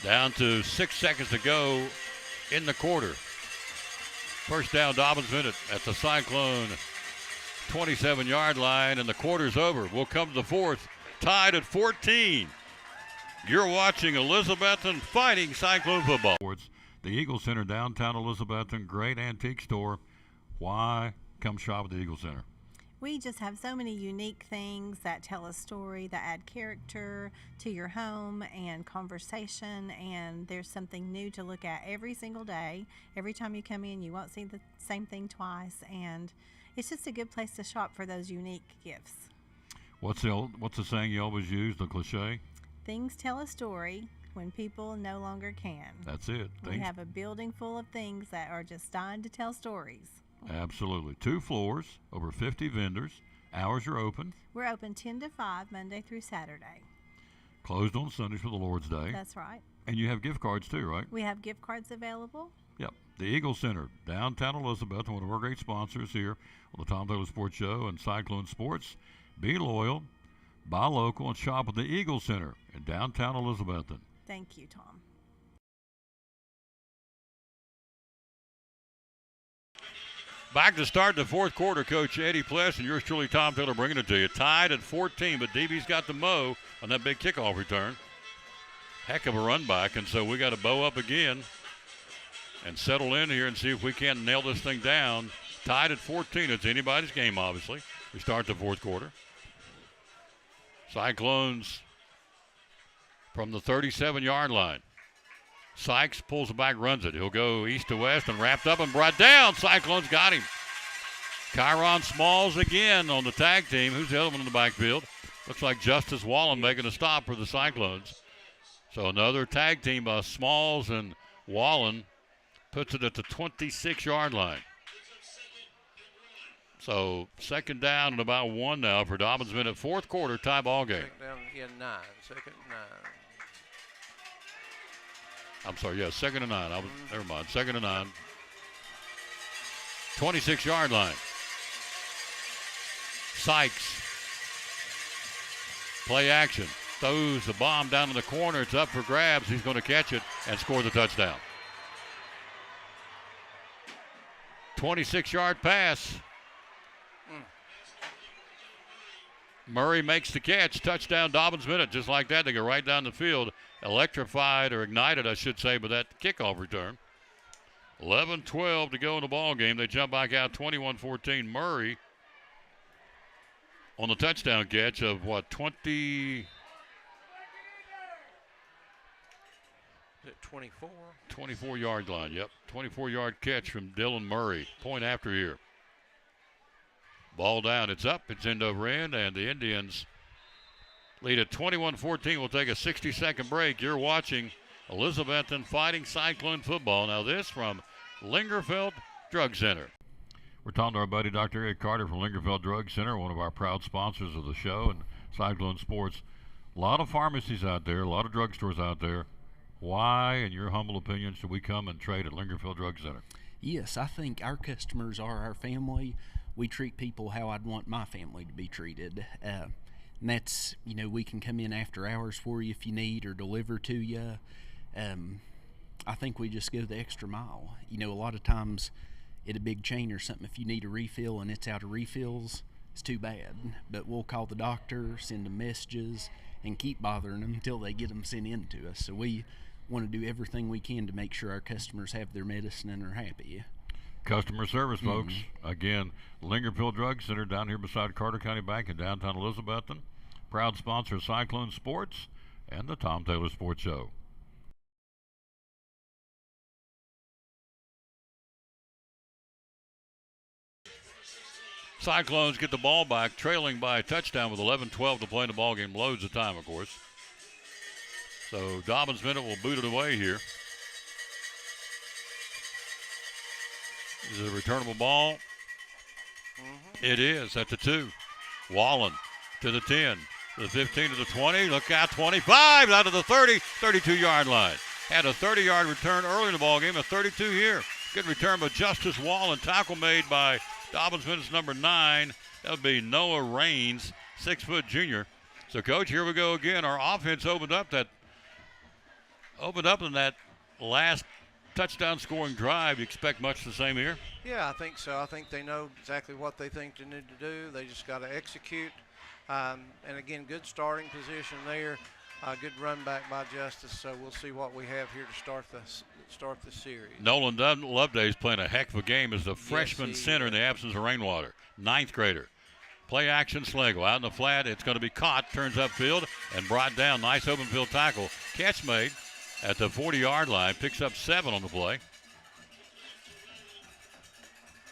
Down to 6 seconds to go in the quarter. First down, Dobyns-Bennett at the Cyclone 27-yard line, and the quarter's over. We'll come to the fourth, tied at 14. You're watching Elizabethton fighting Cyclone football. The Eagle Center, downtown Elizabethton, great antique store. Why come shop at the Eagle Center? We just have so many unique things that tell a story, that add character to your home and conversation, and there's something new to look at every single day. Every time you come in, you won't see the same thing twice, and it's just a good place to shop for those unique gifts. What's the saying you always use, the cliche? Things tell a story when people no longer can. That's it. We have a building full of things that are just dying to tell stories. Absolutely. 2 floors, over 50 vendors. Hours are open. We're open 10 to 5, Monday through Saturday. Closed on Sundays for the Lord's Day. That's right. And you have gift cards too, right? We have gift cards available. Yep. The Eagle Center, downtown Elizabeth, one of our great sponsors here on the Tom Taylor Sports Show and Cyclone Sports. Be loyal, buy local, and shop at the Eagle Center in downtown Elizabethton. Thank you, Tom. Back to start the fourth quarter, Coach Eddie Pless and yours truly, Tom Taylor, bringing it to you. Tied at 14, but DB's got the mow on that big kickoff return. Heck of a run back, and so we got to bow up again and settle in here and see if we can't nail this thing down. Tied at 14. It's anybody's game, obviously. We start the fourth quarter. Cyclones from the 37-yard line. Sykes pulls it back, runs it. He'll go east to west and wrapped up and brought down. Cyclones got him. Kyron Smalls again on the tag team. Who's the other one in the backfield? Looks like Justice Wallen making a stop for the Cyclones. So another tag team by Smalls and Wallen puts it at the 26-yard line. So second down and about 1 now for Dobyns-Bennett. Fourth quarter tie ball game. Second down, second and 9. I'm sorry, yeah, second and 9. Never mind, second and 9. 26-yard line. Sykes. Play action. Throws the bomb down in the corner. It's up for grabs. He's going to catch it and score the touchdown. 26-yard pass. Murray makes the catch. Touchdown, Dobyns-Bennett. Just like that, they go right down the field. Electrified, or ignited, I should say, by that kickoff return. 11-12 to go in the ball game. They jump back out 21-14. Murray on the touchdown catch of, 20? 24. 24-yard line, yep. 24-yard catch from Dylan Murray. Point after here. Ball down, it's up, it's end over end, and the Indians lead at 21-14. We'll take a 60-second break. You're watching Elizabethton Fighting Cyclone football. Now this from Lingerfeld Drug Center. We're talking to our buddy Dr. Eric Carter from Lingerfeld Drug Center, one of our proud sponsors of the show and Cyclone Sports. A lot of pharmacies out there, a lot of drugstores out there. Why, in your humble opinion, should we come and trade at Lingerfeld Drug Center? Yes, I think our customers are our family. We treat people how I'd want my family to be treated. And that's, we can come in after hours for you if you need, or deliver to you. I think we just go the extra mile. A lot of times at a big chain or something, if you need a refill and it's out of refills, it's too bad. But we'll call the doctor, send them messages, and keep bothering them until they get them sent in to us. So we want to do everything we can to make sure our customers have their medicine and are happy. Customer service, folks. Again, Lingerfeld Drug Center down here beside Carter County Bank in downtown Elizabethton. Proud sponsor of Cyclone Sports and the Tom Taylor Sports Show. Cyclones get the ball back, trailing by a touchdown with 11-12 to play in the ball game. Loads of time, of course. So Dobyns-Bennett will boot it away here. Is it a returnable ball? It is at the 2. Wallen to the 10, to the 15, to the 20. Look out, 25 out of the 30, 32-yard line. Had a 30-yard return early in the ball game, a 32 here. Good return by Justice Wallen. Tackle made by Dobyns-Bennett's number 9. That would be Noah Raines, 6-foot junior. So, Coach, here we go again. Our offense opened up in that last touchdown scoring drive. You expect much the same here? Yeah, I think so. I think they know exactly what they think they need to do. They just got to execute. And again, good starting position there. Good run back by Justice. So we'll see what we have here to start the series. Nolan Loveday is playing a heck of a game as the freshman center in the absence of Rainwater. 9th grader. Play action, Slagle out in the flat. It's going to be caught, turns upfield, and brought down. Nice open field tackle. Catch made at the 40-yard line. Picks up 7 on the play.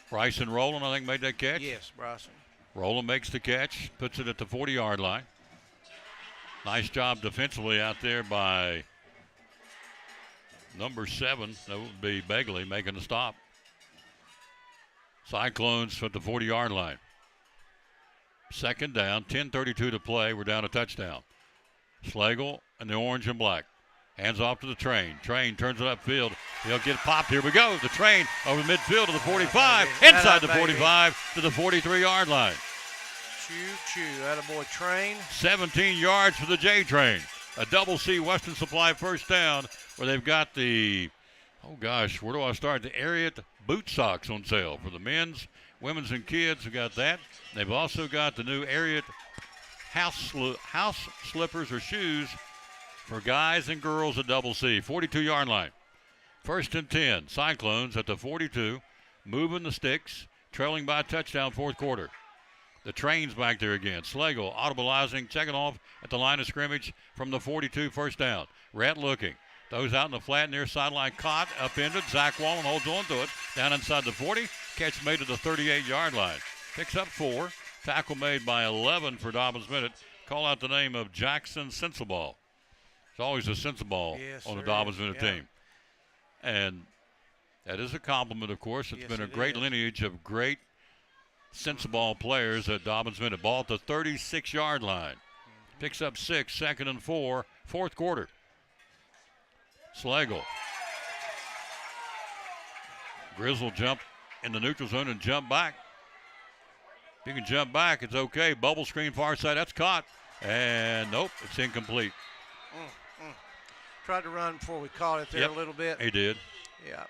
Bryson Rowland, I think, made that catch. Yes, Bryson. Rowland makes the catch, puts it at the 40-yard line. Nice job defensively out there by number 7. That would be Begley making the stop. Cyclones at the 40-yard line. Second down, 10:32 to play. We're down a touchdown. Slagle and the orange and black. Hands off to the Train. Train turns it upfield. He'll get popped. Here we go. The Train over midfield to the 45. Inside the 45 to the 43-yard line. Choo-choo. Attaboy Train. 17 yards for the J-Train. A Double C Western Supply first down where they've got the, where do I start? The Ariat boot socks on sale for the men's, women's, and kids. We've got that. They've also got the new Ariat house slippers or shoes for guys and girls at Double C. 42-yard line. First and 10. Cyclones at the 42. Moving the sticks. Trailing by a touchdown, fourth quarter. The Train's back there again. Slagle audibilizing, checking off at the line of scrimmage from the 42, first down. Rhett looking. Those out in the flat near sideline, caught, upended. Zach Wallen holds on to it. Down inside the 40. Catch made to the 38-yard line. Picks up 4. Tackle made by 11 for Dobyns-Bennett. Call out the name of Jackson Sensabaugh. It's always a Sensabaugh on the Dobyns-Bennett team. And that is a compliment, of course. It's been a great lineage of great Sensabaugh players at Dobyns-Bennett. Ball at the 36-yard line. Picks up 6, second and 4, fourth quarter. Slagle. Grizzle jump in the neutral zone and jump back. If you can jump back, it's okay. Bubble screen far side, that's caught. And nope, it's incomplete. Tried to run before we caught it there a little bit. He did. Yeah.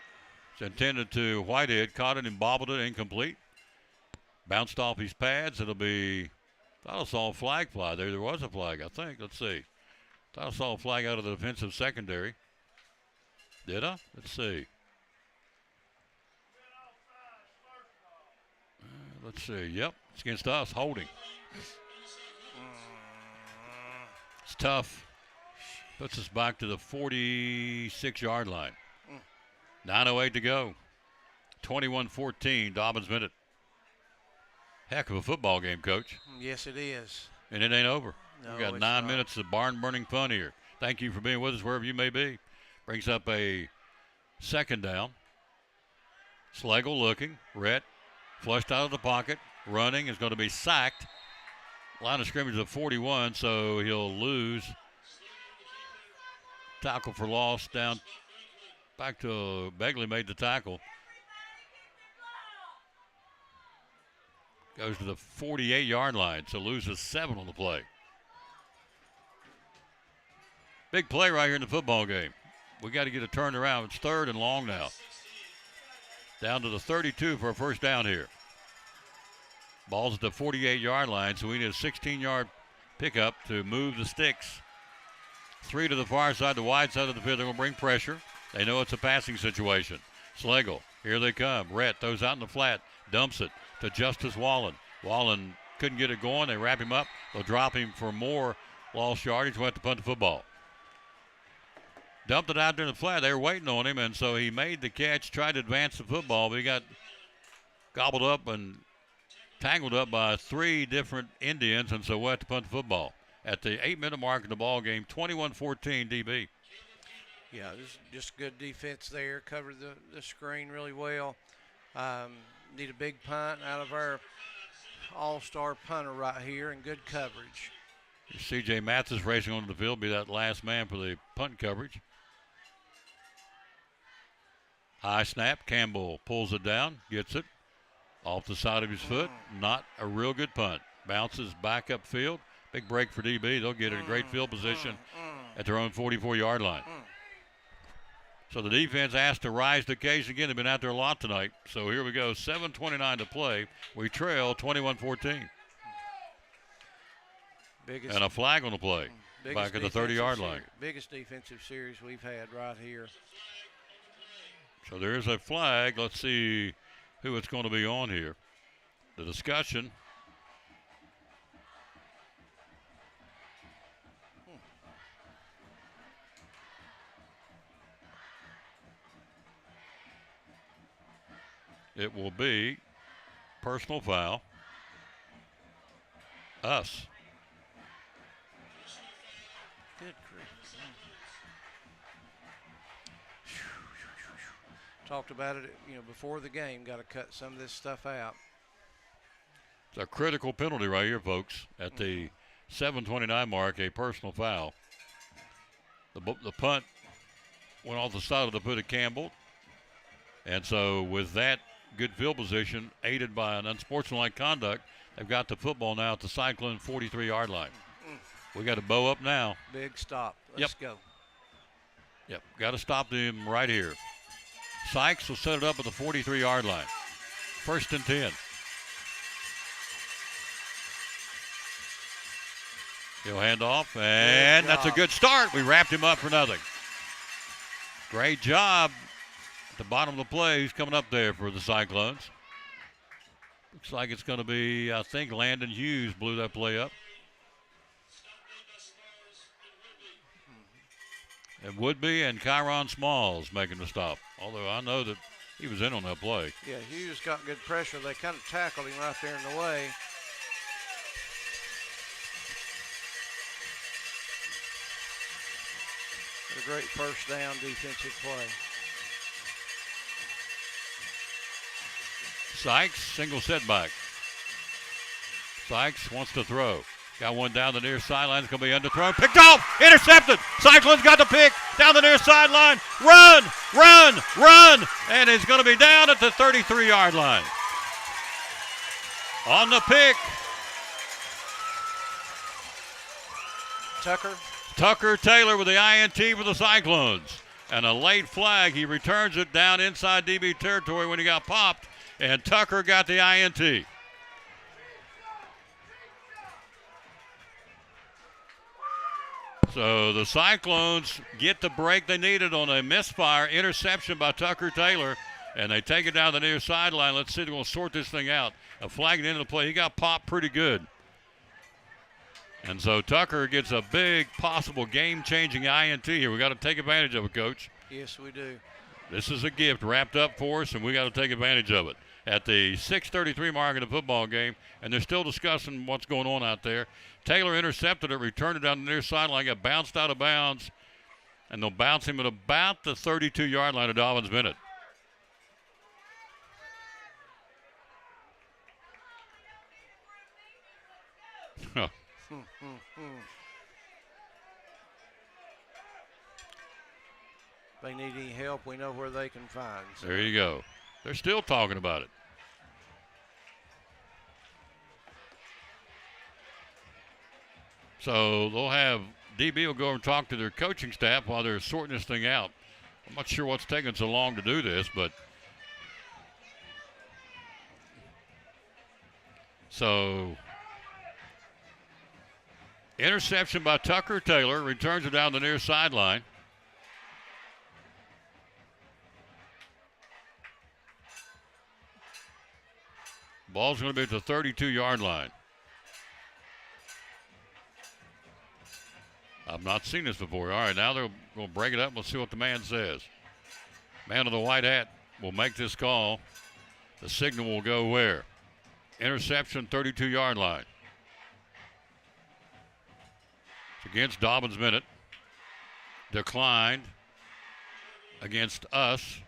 It's intended to Whitehead, caught it and bobbled it, incomplete. Bounced off his pads. It'll be, thought I saw a flag fly there. There was a flag, I think. Let's see. Thought I saw a flag out of the defensive secondary. Did I? Let's see. Let's see. Yep, it's against us, holding. It's tough. Puts us back to the 46-yard line. 9:08 to go. 21-14, Dobyns-Bennett. Heck of a football game, Coach. Yes, it is. And it ain't over. No, We've got it's 9 not. minutes of barn-burning fun here. Thank you for being with us wherever you may be. Brings up a second down. Slagle looking. Rhett flushed out of the pocket. Running is going to be sacked. Line of scrimmage of 41, so he'll lose. Tackle for loss down back to Begley made the tackle. Goes to the 48-yard line, so loses 7 on the play. Big play right here in the football game. We got to get it turned around. It's 3rd and long now. Down to the 32 for a first down here. Ball's at the 48-yard line, so we need a 16-yard pickup to move the sticks. 3 to the far side, the wide side of the field. They're going to bring pressure. They know it's a passing situation. Slagle, here they come. Rhett throws out in the flat, dumps it to Justice Wallen. Wallen couldn't get it going. They wrap him up. They'll drop him for more lost yardage. We'll have to punt the football. Dumped it out there in the flat. They were waiting on him, and so he made the catch, tried to advance the football, but he got gobbled up and tangled up by 3 different Indians, and so we'll have to punt the football. At the 8-minute mark in the ball game, 21-14 DB. Yeah, just good defense there. Covered the screen really well. Need a big punt out of our all-star punter right here, and good coverage. C.J. Mathis racing onto the field, be that last man for the punt coverage. High snap. Campbell pulls it down, gets it off the side of his foot. Not a real good punt. Bounces back upfield. Big break for DB. They'll get it in great field position at their own 44-yard line. So the defense asked to rise to occasion again. They've been out there a lot tonight. So here we go. 7:29 to play. We trail 21-14. And a flag on the play. Back at the 30-yard line. Biggest defensive series we've had right here. So there's a flag. Let's see who it's going to be on here. The discussion. It will be personal foul. Us. Good grief. Talked about it, before the game. Got to cut some of this stuff out. It's a critical penalty right here, folks. At the 7:29 mark, a personal foul. The punt went off the side of the foot of Campbell. And so with that good field position, aided by an unsportsmanlike conduct, they've got the football now at the Cyclone 43-yard line. We got to bow up now. Big stop. Let's go. Yep, got to stop them right here. Sykes will set it up at the 43-yard line. 1st and 10. He'll hand off, and that's a good start. We wrapped him up for nothing. Great job at the bottom of the play. He's coming up there for the Cyclones. Looks like it's going to be, I think, Landon Hughes blew that play up. And Woodby and Kyron Smalls making the stop. Although I know that he was in on that play. Yeah, Hughes got good pressure. They kind of tackled him right there in the way. A great first down defensive play. Sykes, single setback. Sykes wants to throw. Got one down the near sideline. It's going to be underthrown. Picked off. Intercepted. Cyclones got the pick. Down the near sideline. Run, run, run. And it's going to be down at the 33-yard line. On the pick. Tucker Taylor with the INT for the Cyclones. And a late flag. He returns it down inside DB territory when he got popped. And Tucker got the INT. So the Cyclones get the break they needed on a misfire interception by Tucker Taylor, and they take it down the near sideline. Let's see if they're going to sort this thing out. A flag at the end of the play. He got popped pretty good. And so Tucker gets a big possible game-changing INT here. We got to take advantage of it, Coach. Yes, we do. This is a gift wrapped up for us, and we got to take advantage of it. At the 6:33 mark in the football game, and they're still discussing what's going on out there. Taylor intercepted it, returned it down the near sideline, got bounced out of bounds, and they'll bounce him at about the 32-yard line of Dobyns-Bennett. If they need any help, we know where they can find. So. There you go. They're still talking about it. So they'll have DB will go and talk to their coaching staff while they're sorting this thing out. I'm not sure what's taking so long to do this, but so interception by Tucker Taylor, returns it down the near sideline. Ball's going to be at the 32-yard line. I've not seen this before. All right, now they're going to break it up. Let's see what the man says. Man of the white hat will make this call. The signal will go where? Interception, 32-yard line. It's against Dobyns-Bennett. Declined against us.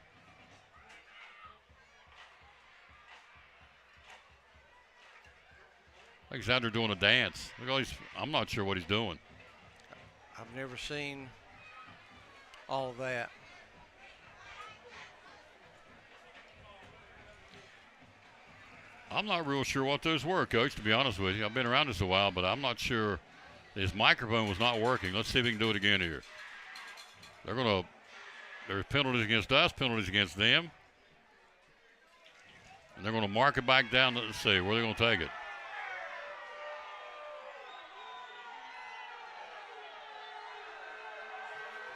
I think he's out there doing a dance. Look at all these, I'm not sure what he's doing. I've never seen all of that. I'm not real sure what those were, Coach, to be honest with you. I've been around this a while, but I'm not sure. His microphone was not working. Let's see if we can do it again here. There's penalties against us, penalties against them. And they're going to mark it back down. Let's see, where are they going to take it?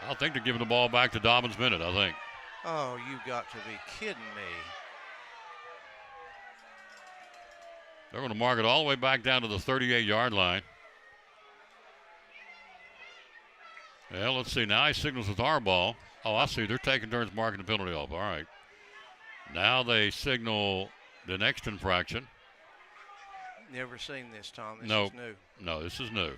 I think they're giving the ball back to Dobyns-Bennett, I think. Oh, you got to be kidding me. They're going to mark it all the way back down to the 38-yard line. Well, let's see. Now he signals with our ball. Oh, I see. They're taking turns marking the penalty off. All right. Now they signal the next infraction. Never seen this, Tom. This No. is new. No, this is new.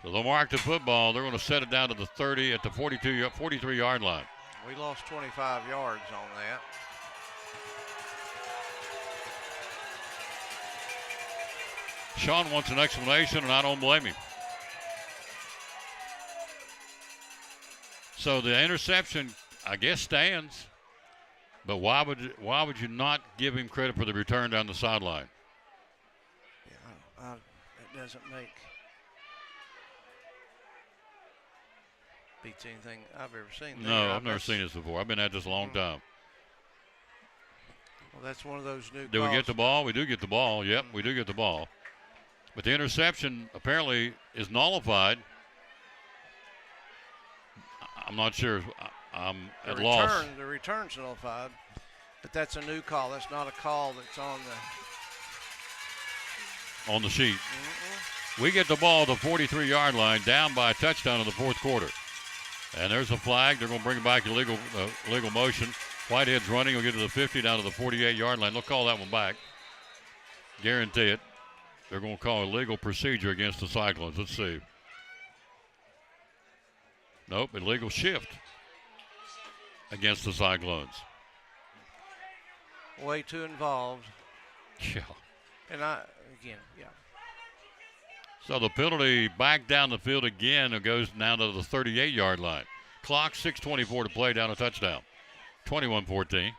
So they'll mark the football. They're going to set it down to the 30 at the 43-yard line. We lost 25 yards on that. Sean wants an explanation, and I don't blame him. So the interception, I guess, stands. But why would you not give him credit for the return down the sideline? Yeah, it doesn't beats anything I've ever seen. No, I've never seen this before. I've been at this a long time. Well, that's one of those new Do calls. we get the ball? We do get the ball. Yep, we do get the ball. But the interception apparently is nullified. I'm not sure. I'm at loss. The return's nullified, but that's a new call. That's not a call that's on the sheet. We get the ball at the 43-yard line, down by a touchdown in the fourth quarter. And there's a flag. They're going to bring it back illegal motion. Whitehead's running. He'll get to the 50, down to the 48-yard line. They'll call that one back. Guarantee it. They're going to call illegal procedure against the Cyclones. Let's see. Nope, illegal shift. against the Cyclones. Way too involved. Yeah. And yeah. So the penalty back down the field again. It goes down to the 38-yard line. Clock, 6:24 to play, down a touchdown. 21-14.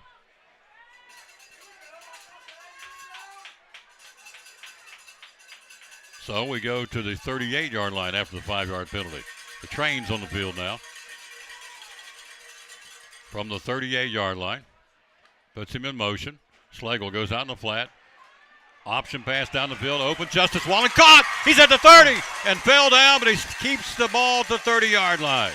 So we go to the 38-yard line after the 5-yard penalty. The Train's on the field now. From the 38-yard line. Puts him in motion. Schlegel goes out in the flat. Option pass down the field. Open. Justice Wallen caught. He's at the 30 and fell down, but he keeps the ball at the 30-yard line.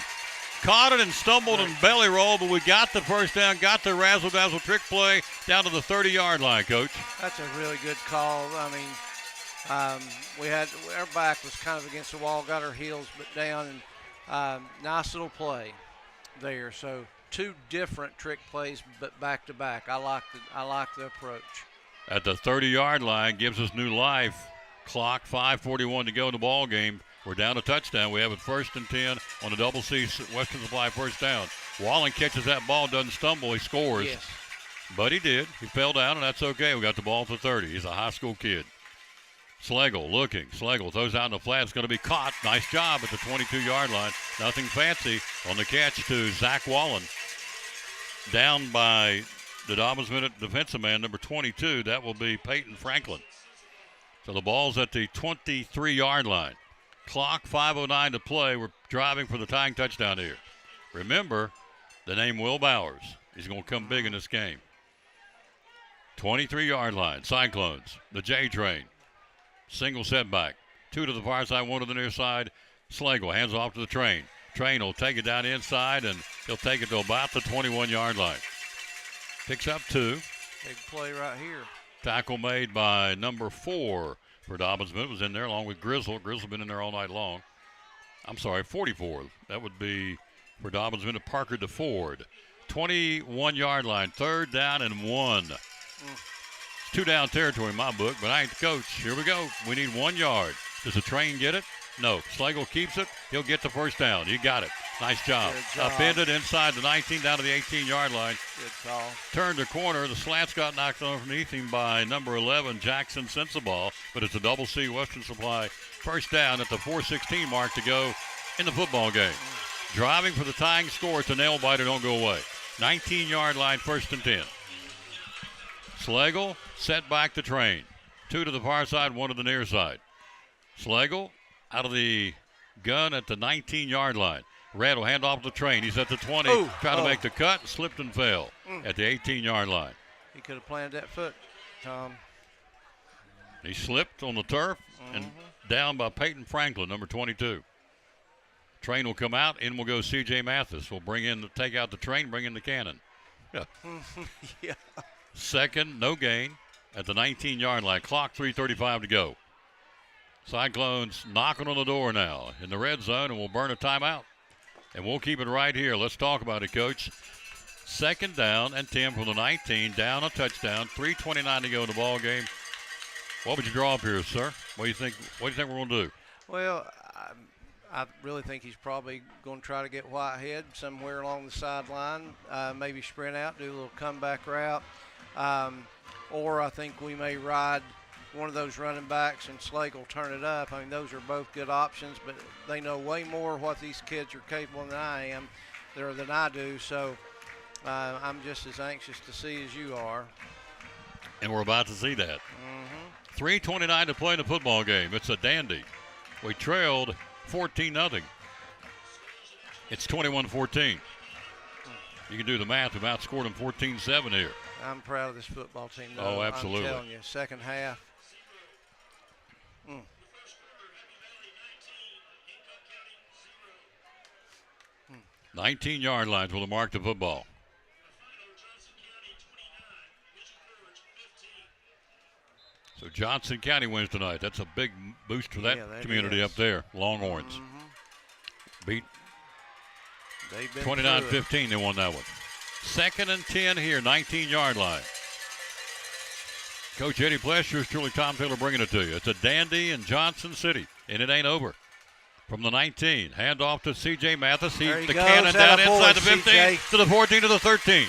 Caught it and stumbled and belly rolled, but we got the first down, got the razzle-dazzle trick play down to the 30-yard line, Coach. That's a really good call. I mean, we had our back was kind of against the wall, got our heels but down, and nice little play there. So 2 different trick plays, but back to back. I like the approach. At the 30-yard line, gives us new life. Clock, 5:41 to go in the ball game. We're down a touchdown. We have it 1st and 10 on the Double C Western Supply first down. Wallen catches that ball, doesn't stumble, he scores. Yes. But he did. He fell down, and that's okay. We got the ball at the 30. He's a high school kid. Schlegel looking. Schlegel throws out in the flat. It's going to be caught. Nice job at the 22-yard line. Nothing fancy on the catch to Zach Wallen. Down by the Dobyns-Bennett defensive man, number 22. That will be Peyton Franklin. So the ball's at the 23-yard line. Clock, 5:09 to play. We're driving for the tying touchdown here. Remember the name Will Bowers. He's going to come big in this game. 23-yard line. Cyclones. The J train. Single setback. 2 to the far side, 1 to the near side. Schlegel hands off to the Train. Train will take it down inside, and he'll take it to about the 21-yard line. Picks up 2. Big play right here. Tackle made by number 4 for Dobyns-Bennett. Was in there along with Grizzle. Grizzle been in there all night long. I'm sorry, 44. That would be for Dobyns-Bennett. Parker DeFord. 21-yard line. 3rd down and 1. It's 2 down territory in my book, but I ain't the coach. Here we go. We need 1 yard. Does the Train get it? No. Schlegel keeps it. He'll get the first down. You got it. Nice job. Upended inside the 19 down to the 18-yard line. Good call. Turned the corner. The slats got knocked underneath him by number 11, Jackson Sensabaugh, but it's a Double C Western Supply first down at the 4:16 mark to go in the football game. Driving for the tying score. It's a nail biter. Don't go away. 19-yard line, 1st and 10. Schlegel set back the Train. 2 to the far side, 1 to the near side. Schlegel out of the gun at the 19-yard line. Red will hand off the Train. He's at the 20. Trying to make the cut. Slipped and fell at the 18-yard line. He could have planted that foot, Tom. He slipped on the turf and down by Peyton Franklin, number 22. Train will come out. In will go C.J. Mathis. Will take out the Train, bring in the cannon. Yeah. Yeah. 2nd, no gain at the 19-yard line. Clock, 3:35 to go. Cyclones knocking on the door now in the red zone, and we'll burn a timeout. And we'll keep it right here. Let's talk about it, Coach. 2nd down and 10 from the 19. Down a touchdown. 3:29 to go in the ball game. What would you draw up here, sir? What do you think we're going to do? Well, I really think he's probably going to try to get Whitehead somewhere along the sideline, maybe sprint out, do a little comeback route. Or I think we may ride one of those running backs and Schlegel turn it up. I mean, those are both good options, but they know way more what these kids are capable than I do. So I'm just as anxious to see as you are. And we're about to see that. 3:29 to play in the football game. It's a dandy. We trailed 14-0. It's 21-14. You can do the math. We've outscored them 14-7 here. I'm proud of this football team, though. Oh, absolutely. I'm telling you, second half. 19-yard lines will mark the football. So Johnson County wins tonight. That's a big boost for that community up there. Longhorns. Beat 29-15. They won that one. 2nd and 10 here, 19-yard line. Coach Eddie Plesher is truly Tom Taylor bringing it to you. It's a dandy in Johnson City, and it ain't over. from the 19. Hand off to C.J. Mathis. There he The goes. cannon down Attaboy, inside the 15 CJ. to the 14 to the 13.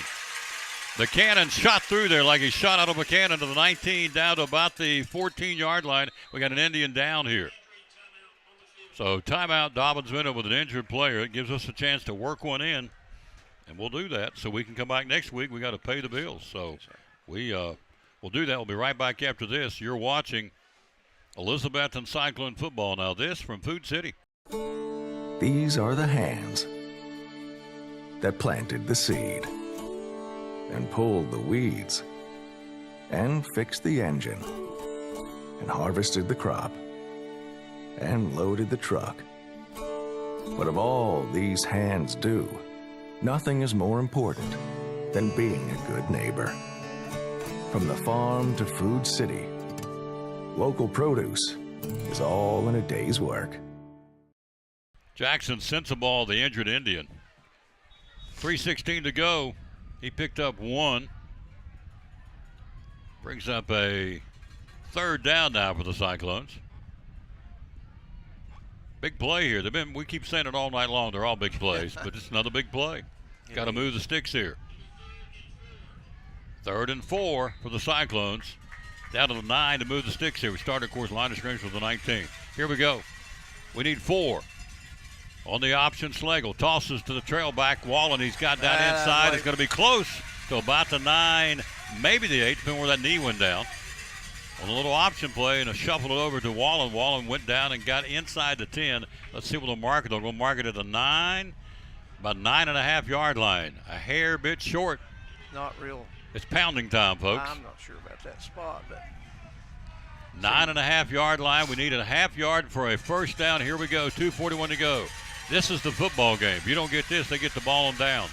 The cannon shot through there like he shot out of a cannon to the 19 down to about the 14-yard line. We got an Indian down here. So timeout, Dobyns-Bennett with an injured player. It gives us a chance to work one in, and we'll do that so we can come back next week. We got to pay the bills. So we'll do that. We'll be right back after this. You're watching Elizabethton Cyclone football. Now this from Food City. These are the hands that planted the seed and pulled the weeds and fixed the engine and harvested the crop and loaded the truck. But of all these hands do, nothing is more important than being a good neighbor. From the farm to Food City, local produce is all in a day's work. Jackson Sensible, the injured Indian. 3:16 to go. He picked up one. Brings up a third down now for the Cyclones. Big play here. We keep saying it all night long. They're all big plays, but it's another big play. Got to move the sticks here. 3rd and 4 for the Cyclones. Down to the 9 to move the sticks here. We start, of course, line of scrimmage with the 19. Here we go. We need 4. On the option, Slagle tosses to the trailback. Wallen, he's got down inside. It's going to be close to about the 9, maybe the 8, depending where that knee went down. On a little option play and a shuffle it over to Wallen. Wallen went down and got inside the 10. Let's see what they'll mark it. They'll go mark it at the 9, about 9.5-yard line. A hair bit short. Not real. It's pounding time, folks. I'm not sure about that spot, but 9.5-yard line. We need a half yard for a first down. Here we go. 2:41 to go. This is the football game. If you don't get this, they get the ball on downs.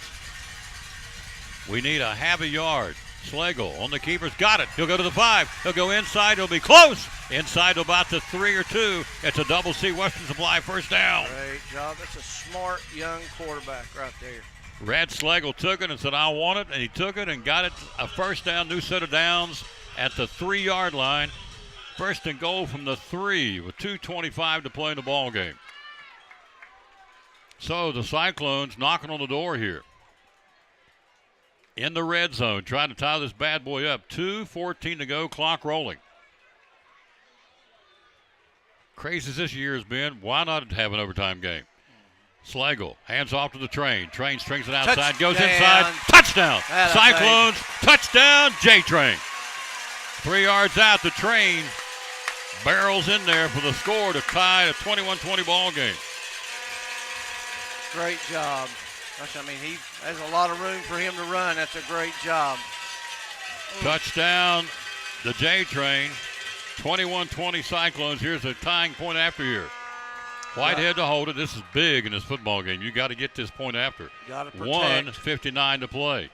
We need a half a yard. Slagle on the keepers. Got it. He'll go to the 5. He'll go inside. He'll be close. Inside to about the 3 or 2. It's a double C Western Supply first down. Great job. That's a smart young quarterback right there. Brad Slagle took it and said, I want it, and he took it and got it a first down, new set of downs at the 3-yard line. First and goal from the 3 with 2:25 to play in the ball game. So the Cyclones knocking on the door here. In the red zone, trying to tie this bad boy up. 2:14 to go, clock rolling. Crazy as this year has been, why not have an overtime game? Slagle hands off to the Train. Train strings it outside, goes inside. Touchdown! Cyclones, touchdown, J-Train. 3 yards out, the Train barrels in there for the score to tie a 21-20 ball game. Great job. I mean, there's a lot of room for him to run. That's a great job. Touchdown, the J-Train. 21-20 Cyclones. Here's a tying point after here. Whitehead to hold it. This is big in this football game. You got to get this point after. Got to protect. 1:59 to play.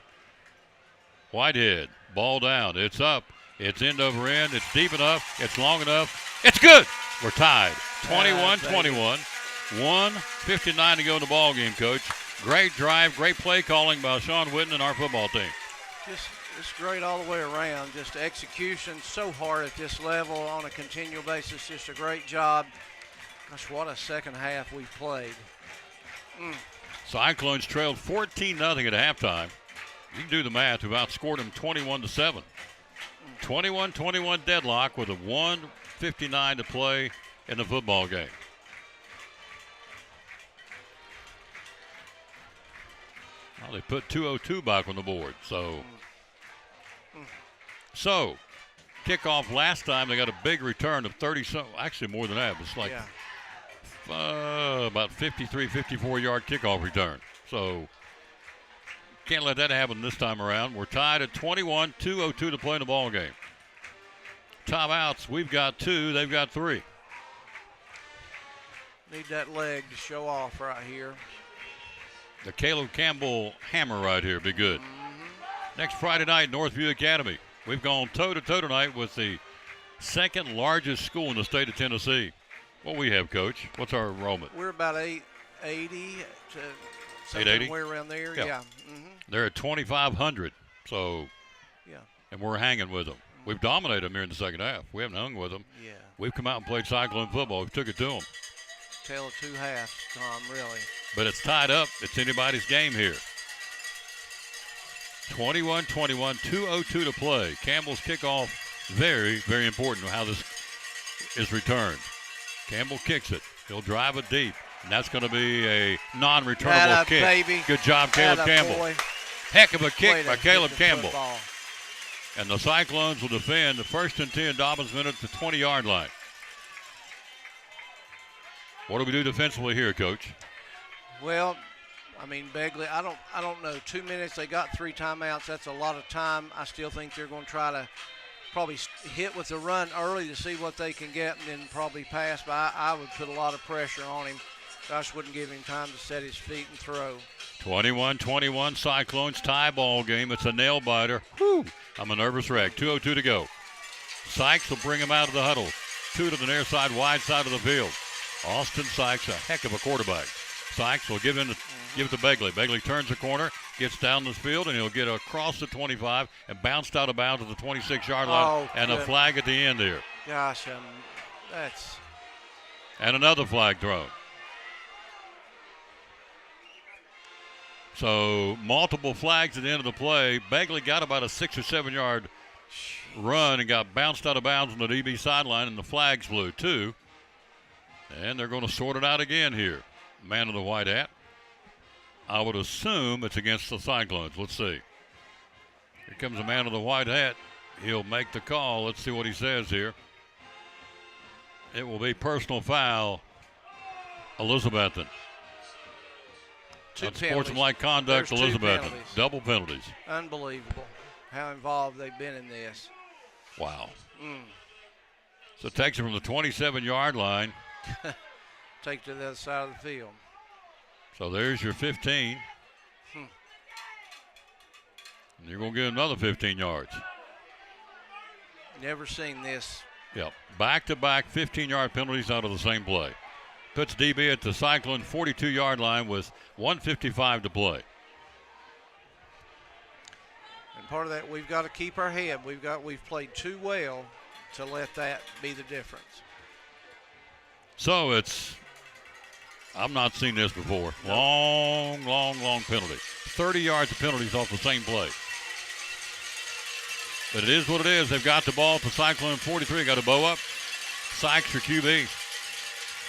Whitehead, ball down. It's up. It's end over end. It's deep enough. It's long enough. It's good. We're tied. 21-21. 1:59 to go in the ball game, Coach. Great drive, great play calling by Sean Whitten and our football team. Just great all the way around. Just execution so hard at this level on a continual basis. Just a great job. Gosh, what a second half we played. Cyclones trailed 14-0 at halftime. You can do the math. We've outscored them 21-7. 21-21 deadlock with a 1:59 to play in the football game. Well, they put 2:02 back on the board. So kickoff last time, they got a big return of 30, actually more than that. It's like about 53, 54-yard kickoff return. So can't let that happen this time around. We're tied at 21, 2:02 to play in the ball game. Timeouts, we've got 2, they've got 3. Need that leg to show off right here. The Caleb Campbell hammer right here, be good. Next Friday night, Northview Academy. We've gone toe-to-toe tonight with the second largest school in the state of Tennessee. What we have, Coach? What's our enrollment? We're about 880 to 880? somewhere around there. Yeah. They're at 2,500. So, and we're hanging with them. We've dominated them here in the second half. We haven't hung with them. Yeah. We've come out and played Cyclone football. We took it to them. tale of two halves, Tom, really. But it's tied up. It's anybody's game here. 21-21, 2:02 to play. Campbell's kickoff, very, very important how this is returned. Campbell kicks it. He'll drive it deep, and that's going to be a non-returnable kick. Baby. Good job, Caleb Campbell. Boy. Heck of a kick by Caleb Campbell. Football. And the Cyclones will defend the 1st and 10, Dobyns-Bennett at the 20-yard line. What do we do defensively here, Coach? Well, I mean, Begley, I don't know. 2 minutes, they got 3 timeouts. That's a lot of time. I still think they're going to try to probably hit with the run early to see what they can get and then probably pass. But I would put a lot of pressure on him. Josh wouldn't give him time to set his feet and throw. 21-21, Cyclones tie ball game. It's a nail biter. Whew. I'm a nervous wreck. 2:02 to go. Sykes will bring him out of the huddle. 2 to the near side, wide side of the field. Austin Sykes, a heck of a quarterback. Sykes will give it to Begley. Begley turns the corner, gets down the field, and he'll get across the 25 and bounced out of bounds at the 26-yard line. And a flag at the end there. Gosh, that's... And another flag thrown. So multiple flags at the end of the play. Begley got about a 6 or 7 yard run and got bounced out of bounds on the DB sideline, and the flags flew too. And they're going to sort it out again here. Man in the white hat. I would assume it's against the Cyclones. Let's see. Here comes a man in the white hat. He'll make the call. Let's see what he says here. It will be personal foul, Elizabethton. Unsportsmanlike conduct, Elizabethton. Double penalties. Unbelievable how involved they've been in this. Wow. So it takes it from the 27-yard line. Take it to the other side of the field. So there's your 15. And you're going to get another 15 yards. Never seen this. Yep. Back-to-back 15-yard penalties out of the same play. Puts DB at the Cyclone 42-yard line with 1:55 to play. And part of that, we've got to keep our head. We've played too well to let that be the difference. So I've not seen this before. Long penalty. 30 yards of penalties off the same play. But it is what it is. They've got the ball at the Cyclone 43. Got a bow up. Sykes for QB.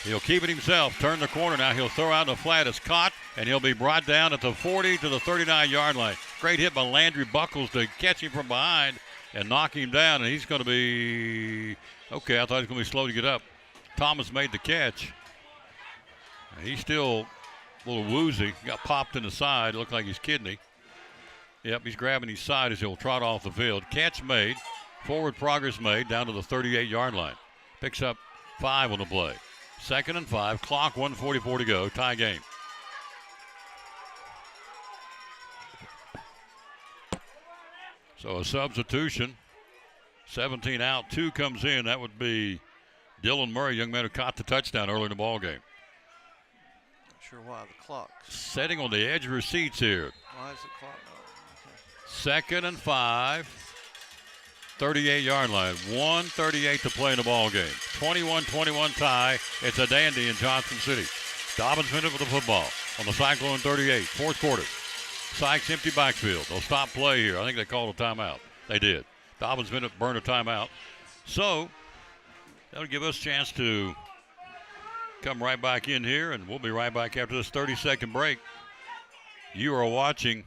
He'll keep it himself. Turn the corner now. He'll throw out in the flat. It's caught, and he'll be brought down at the 40 to the 39-yard line. Great hit by Landry Buckles to catch him from behind and knock him down, and he's going to be okay. I thought he was going to be slow to get up. Thomas made the catch. He's still a little woozy. Got popped in the side. Looked like his kidney. Yep, he's grabbing his side as he'll trot off the field. Catch made. Forward progress made down to the 38-yard line. Picks up 5 on the play. 2nd and 5. Clock 1:44 to go. Tie game. So a substitution. 17 out. 2 comes in. That would be Dylan Murray, young man who caught the touchdown early in the ball game. Not sure why the clock's setting on the edge of her seats here. Why is the clock? Okay. 2nd and 5. 38-yard line. 1:38 to play in the ball game. 21-21 tie. It's a dandy in Johnson City. Dobyns-Bennett with the football on the Cyclone 38. 4th quarter. Sykes empty backfield. They'll stop play here. I think they called a timeout. They did. Dobyns-Bennett burned a timeout. So that'll give us a chance to come right back in here, and we'll be right back after this 30-second break. You are watching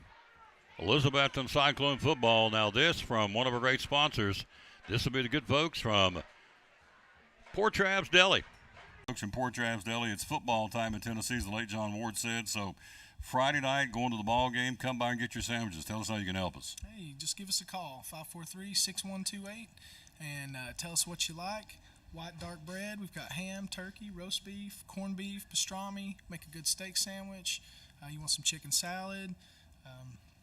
Elizabethton Cyclone football. Now this from one of our great sponsors. This will be the good folks from Poor Trav's Deli. Folks from Poor Trav's Deli, it's football time in Tennessee, as the late John Ward said. So Friday night, going to the ball game, come by and get your sandwiches. Tell us how you can help us. Hey, just give us a call, 543-6128, and tell us what you like. White dark bread, we've got ham, turkey, roast beef, corned beef, pastrami, make a good steak sandwich. You want some chicken salad,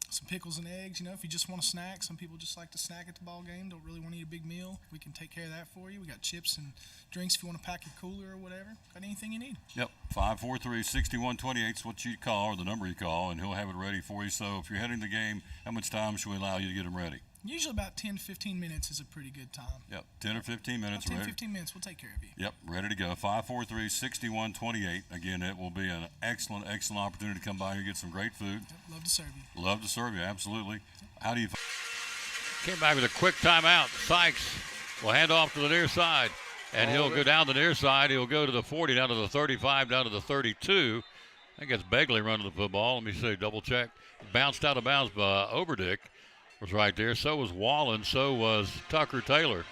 some pickles and eggs. You know, if you just want a snack, some people just like to snack at the ball game, don't really want to eat a big meal. We can take care of that for you. We got chips and drinks if you want to pack your cooler or whatever. Got anything you need. Yep, 543-6128 is what you call, or the number you call, and he'll have it ready for you. So if you're heading to the game, how much time should we allow you to get them ready? Usually about 10 to 15 minutes is a pretty good time. Yep, 10 or 15 minutes. About 10 ready. 15 minutes, we'll take care of you. Yep, ready to go. 543-6128. Again, it will be an excellent, excellent opportunity to come by here and get some great food. Yep, love to serve you. Love to serve you, absolutely. How do you... Came back with a quick timeout. Sykes will hand off to the near side, and he'll go down the near side. He'll go to the 40, down to the 35, down to the 32. I think it's Begley running the football. Let me see, double check. Bounced out of bounds by Oberdick. Was right there. So was Wallen. So was Tucker Taylor.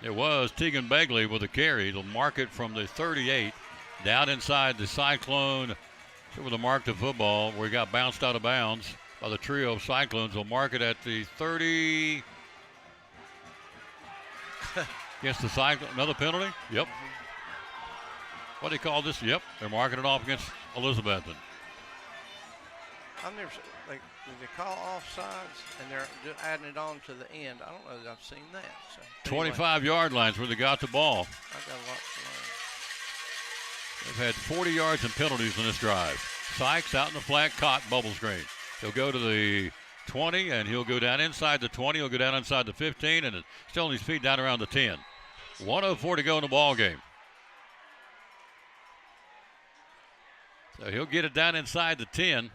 It was Tegan Begley with a carry. They'll mark it from the 38 down inside the Cyclone with a mark to football where he got bounced out of bounds by the trio of Cyclones. They'll mark it at the 30. Against the Cyclone. Another penalty? Yep. What do you call this? Yep. They're marking it off against Elizabethton. I've never seen, they call offsides and they're just adding it on to the end. I don't know that I've seen that. So 25-yard lines where they got the ball. I've got a lot to learn. They've had 40 yards in penalties in this drive. Sykes out in the flat, caught, bubble screen. He'll go to the 20, and he'll go down inside the 20. He'll go down inside the 15, and still on his feet down around the 10. 1:04 to go in the ball game. So he'll get it down inside the 10.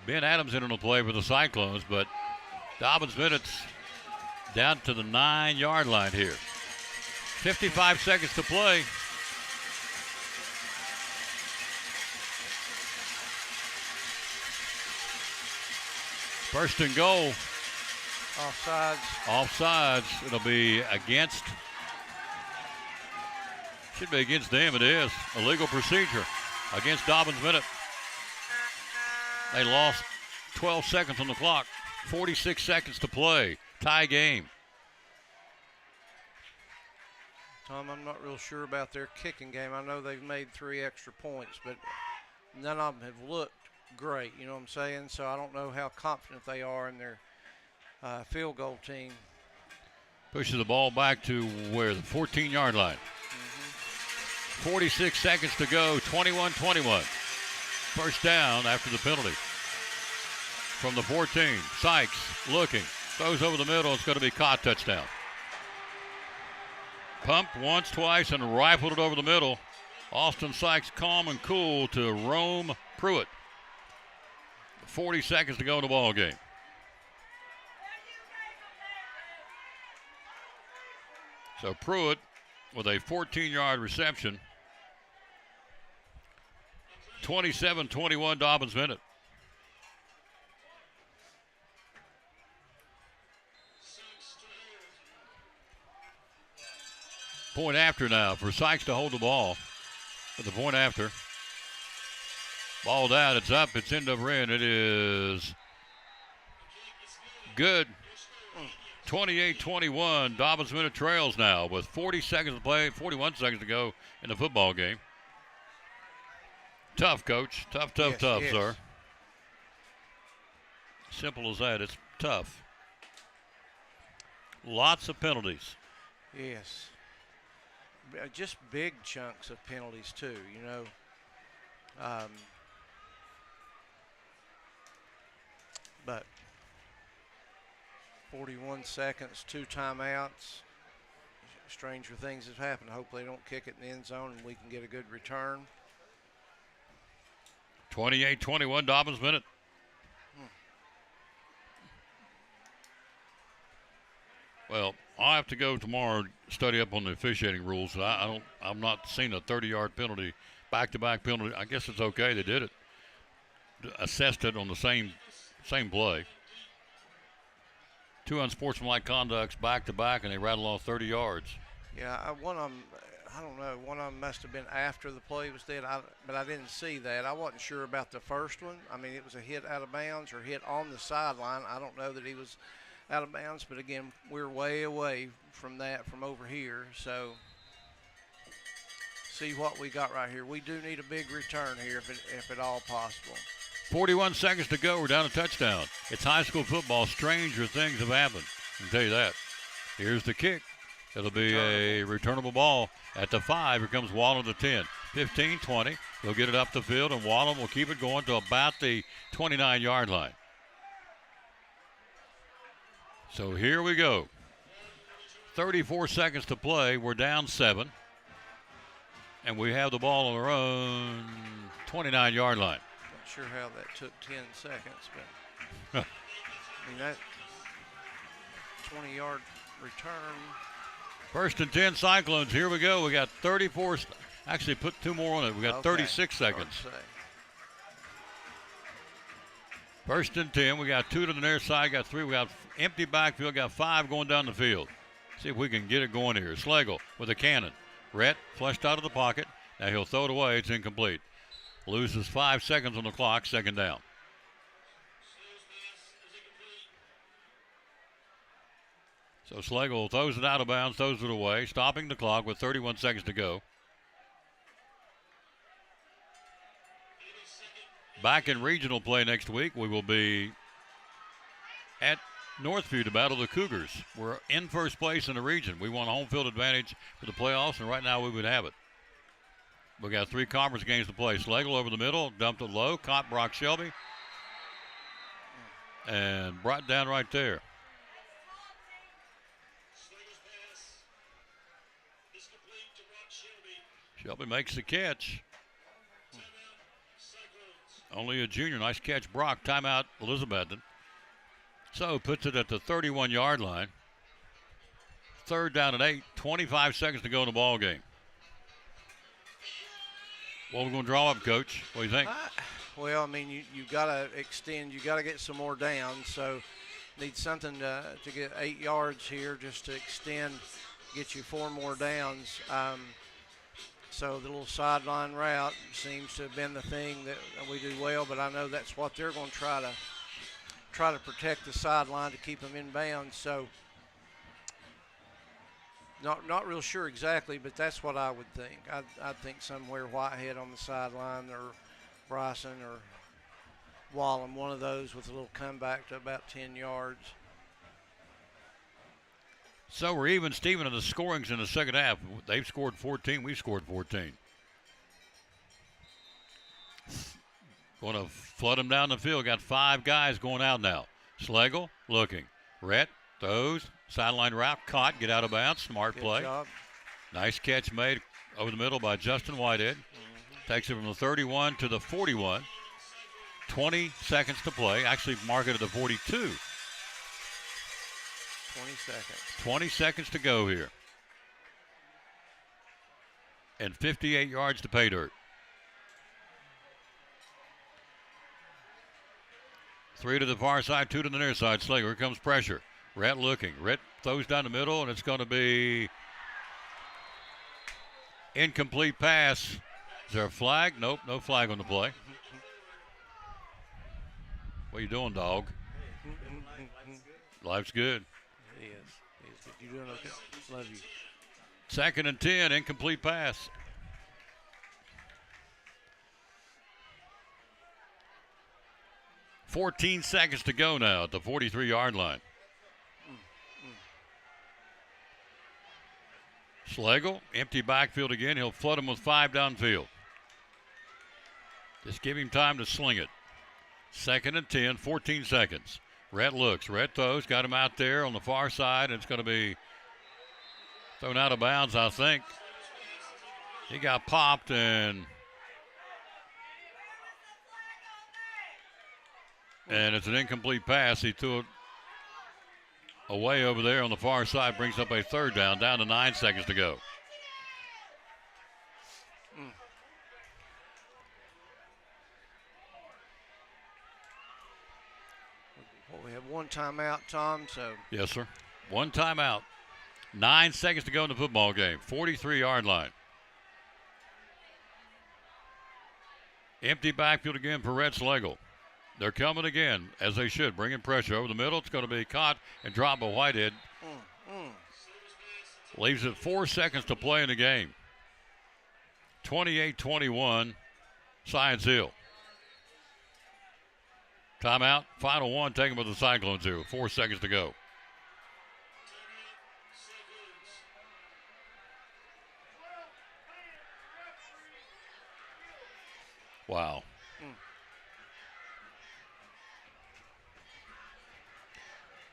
Ben Adams in on the play for the Cyclones, but Dobyns-Bennett's down to the 9-yard line here. 55 seconds to play. First and goal. Offsides. Offsides. It'll be against. Should be against them. It is. Illegal procedure against Dobyns-Bennett. They lost 12 seconds on the clock. 46 seconds to play. Tie game. Tom, I'm not real sure about their kicking game. I know they've made 3 extra points, but none of them have looked great. You know what I'm saying? So I don't know how confident they are in their field goal team. Pushes the ball back to where? The 14-yard line. 46 seconds to go. 21-21. First down after the penalty. From the 14. Sykes looking. Throws over the middle. It's going to be caught. Touchdown. Pumped once, twice, and rifled it over the middle. Austin Sykes calm and cool to Rome Pruitt. 40 seconds to go in the ball game. So Pruitt with a 14-yard reception. 27-21 Dobyns-Bennett. Point after now for Sykes to hold the ball. At the point after. Ball down, it's up, it's end over end. It is good. 28-21. Dobyns-Bennett trails now with 40 seconds to play, 41 seconds to go in the football game. Tough, Coach. Tough, Yes. sir. Simple as that. It's tough. Lots of penalties. Yes. Just big chunks of penalties, too, you know. But 41 seconds, 2 timeouts. Stranger things have happened. Hopefully they don't kick it in the end zone and we can get a good return. 28-21 Dobyns-Bennett. Well, I'll have to go tomorrow study up on the officiating rules. I've not seen a 30-yard penalty, back-to-back penalty. I guess it's okay. They did it. Assessed it on the same play. 2 unsportsmanlike conducts back-to-back, and they rattle off 30 yards. Yeah, one of them, I don't know, one of them must have been after the play was dead, but I didn't see that. I wasn't sure about the first one. I mean, it was a hit out of bounds or hit on the sideline. I don't know that he was out of bounds, but again, we're way away from that from over here. So see what we got right here. We do need a big return here if at all possible. 41 seconds to go. We're down a touchdown. It's high school football. Stranger things have happened. I can tell you that. Here's the kick. It'll be a returnable ball at the 5. Here comes Wallen to 10. 15, 20. He'll get it up the field, and Wallen will keep it going to about the 29-yard line. So here we go. 34 seconds to play. We're down 7. And we have the ball on our own 29-yard line. Not sure how that took 10 seconds, but I mean, that 20-yard return. First and 10 Cyclones. Here we go. We got 34. Actually, put 2 more on it. We got 36 seconds. First and 10. We got 2 to the near side. Got 3. We got empty backfield. Got 5 going down the field. See if we can get it going here. Slagle with a cannon. Rhett flushed out of the pocket. Now he'll throw it away. It's incomplete. Loses 5 seconds on the clock. Second down. So Slagle throws it out of bounds, throws it away, stopping the clock with 31 seconds to go. Back in regional play next week, we will be at Northview to battle the Cougars. We're in first place in the region. We want home field advantage for the playoffs, and right now we would have it. We got 3 conference games to play. Slagle over the middle, dumped it low, caught Brock Shelby, and brought down right there. Shelby makes the catch. Only a junior. Nice catch, Brock. Timeout, Elizabethton. So puts it at the 31-yard line. Third down and 8. 25 seconds to go in the ball game. What are we going to draw up, Coach? What do you think? Well, I mean, you got to extend. You got to get some more downs. So need something to get 8 yards here just to extend, get you 4 more downs. So the little sideline route seems to have been the thing that we do well, but I know that's what they're going to try to protect the sideline to keep them in bounds. So not real sure exactly, but that's what I would think. I'd think somewhere Whitehead on the sideline or Bryson or Wallen, one of those with a little comeback to about 10 yards. So we're even, Steven, in the scorings in the second half. They've scored 14. We've scored 14. Going to flood them down the field. Got 5 guys going out now. Slagle looking. Rhett throws. Sideline route. Caught. Get out of bounds. Smart play. Good job. Nice catch made over the middle by Justin Whitehead. Takes it from the 31 to the 41. 20 seconds to play. Actually mark it at the 42. 20 seconds. 20 seconds to go here. And 58 yards to pay dirt. 3 to the far side, 2 to the near side. Slagle, here comes pressure. Rhett looking. Rhett throws down the middle, and it's going to be incomplete pass. Is there a flag? Nope, no flag on the play. What are you doing, dog? Life's good. He is. You're doing okay. Love you. Second and 10, incomplete pass. $14 seconds to go now at the 43-yard line. Slagle, empty backfield again. He'll flood him with 5 downfield. Just give him time to sling it. Second and 10, 14 seconds. Rhett looks. Rhett throws. Got him out there on the far side. It's going to be thrown out of bounds, I think. He got popped and it's an incomplete pass. He threw it away over there on the far side. Brings up a third down to 9 seconds to go. Well, we have one timeout, Tom, so. Yes, sir. One timeout. 9 seconds to go in the football game. 43-yard line. Empty backfield again for Rhett Slagle. They're coming again, as they should, bringing pressure over the middle. It's going to be caught and dropped by Whitehead. Leaves it 4 seconds to play in the game. 28-21, Science Hill. Timeout, final one, taken with the Cyclones here. 4 seconds to go. Wow.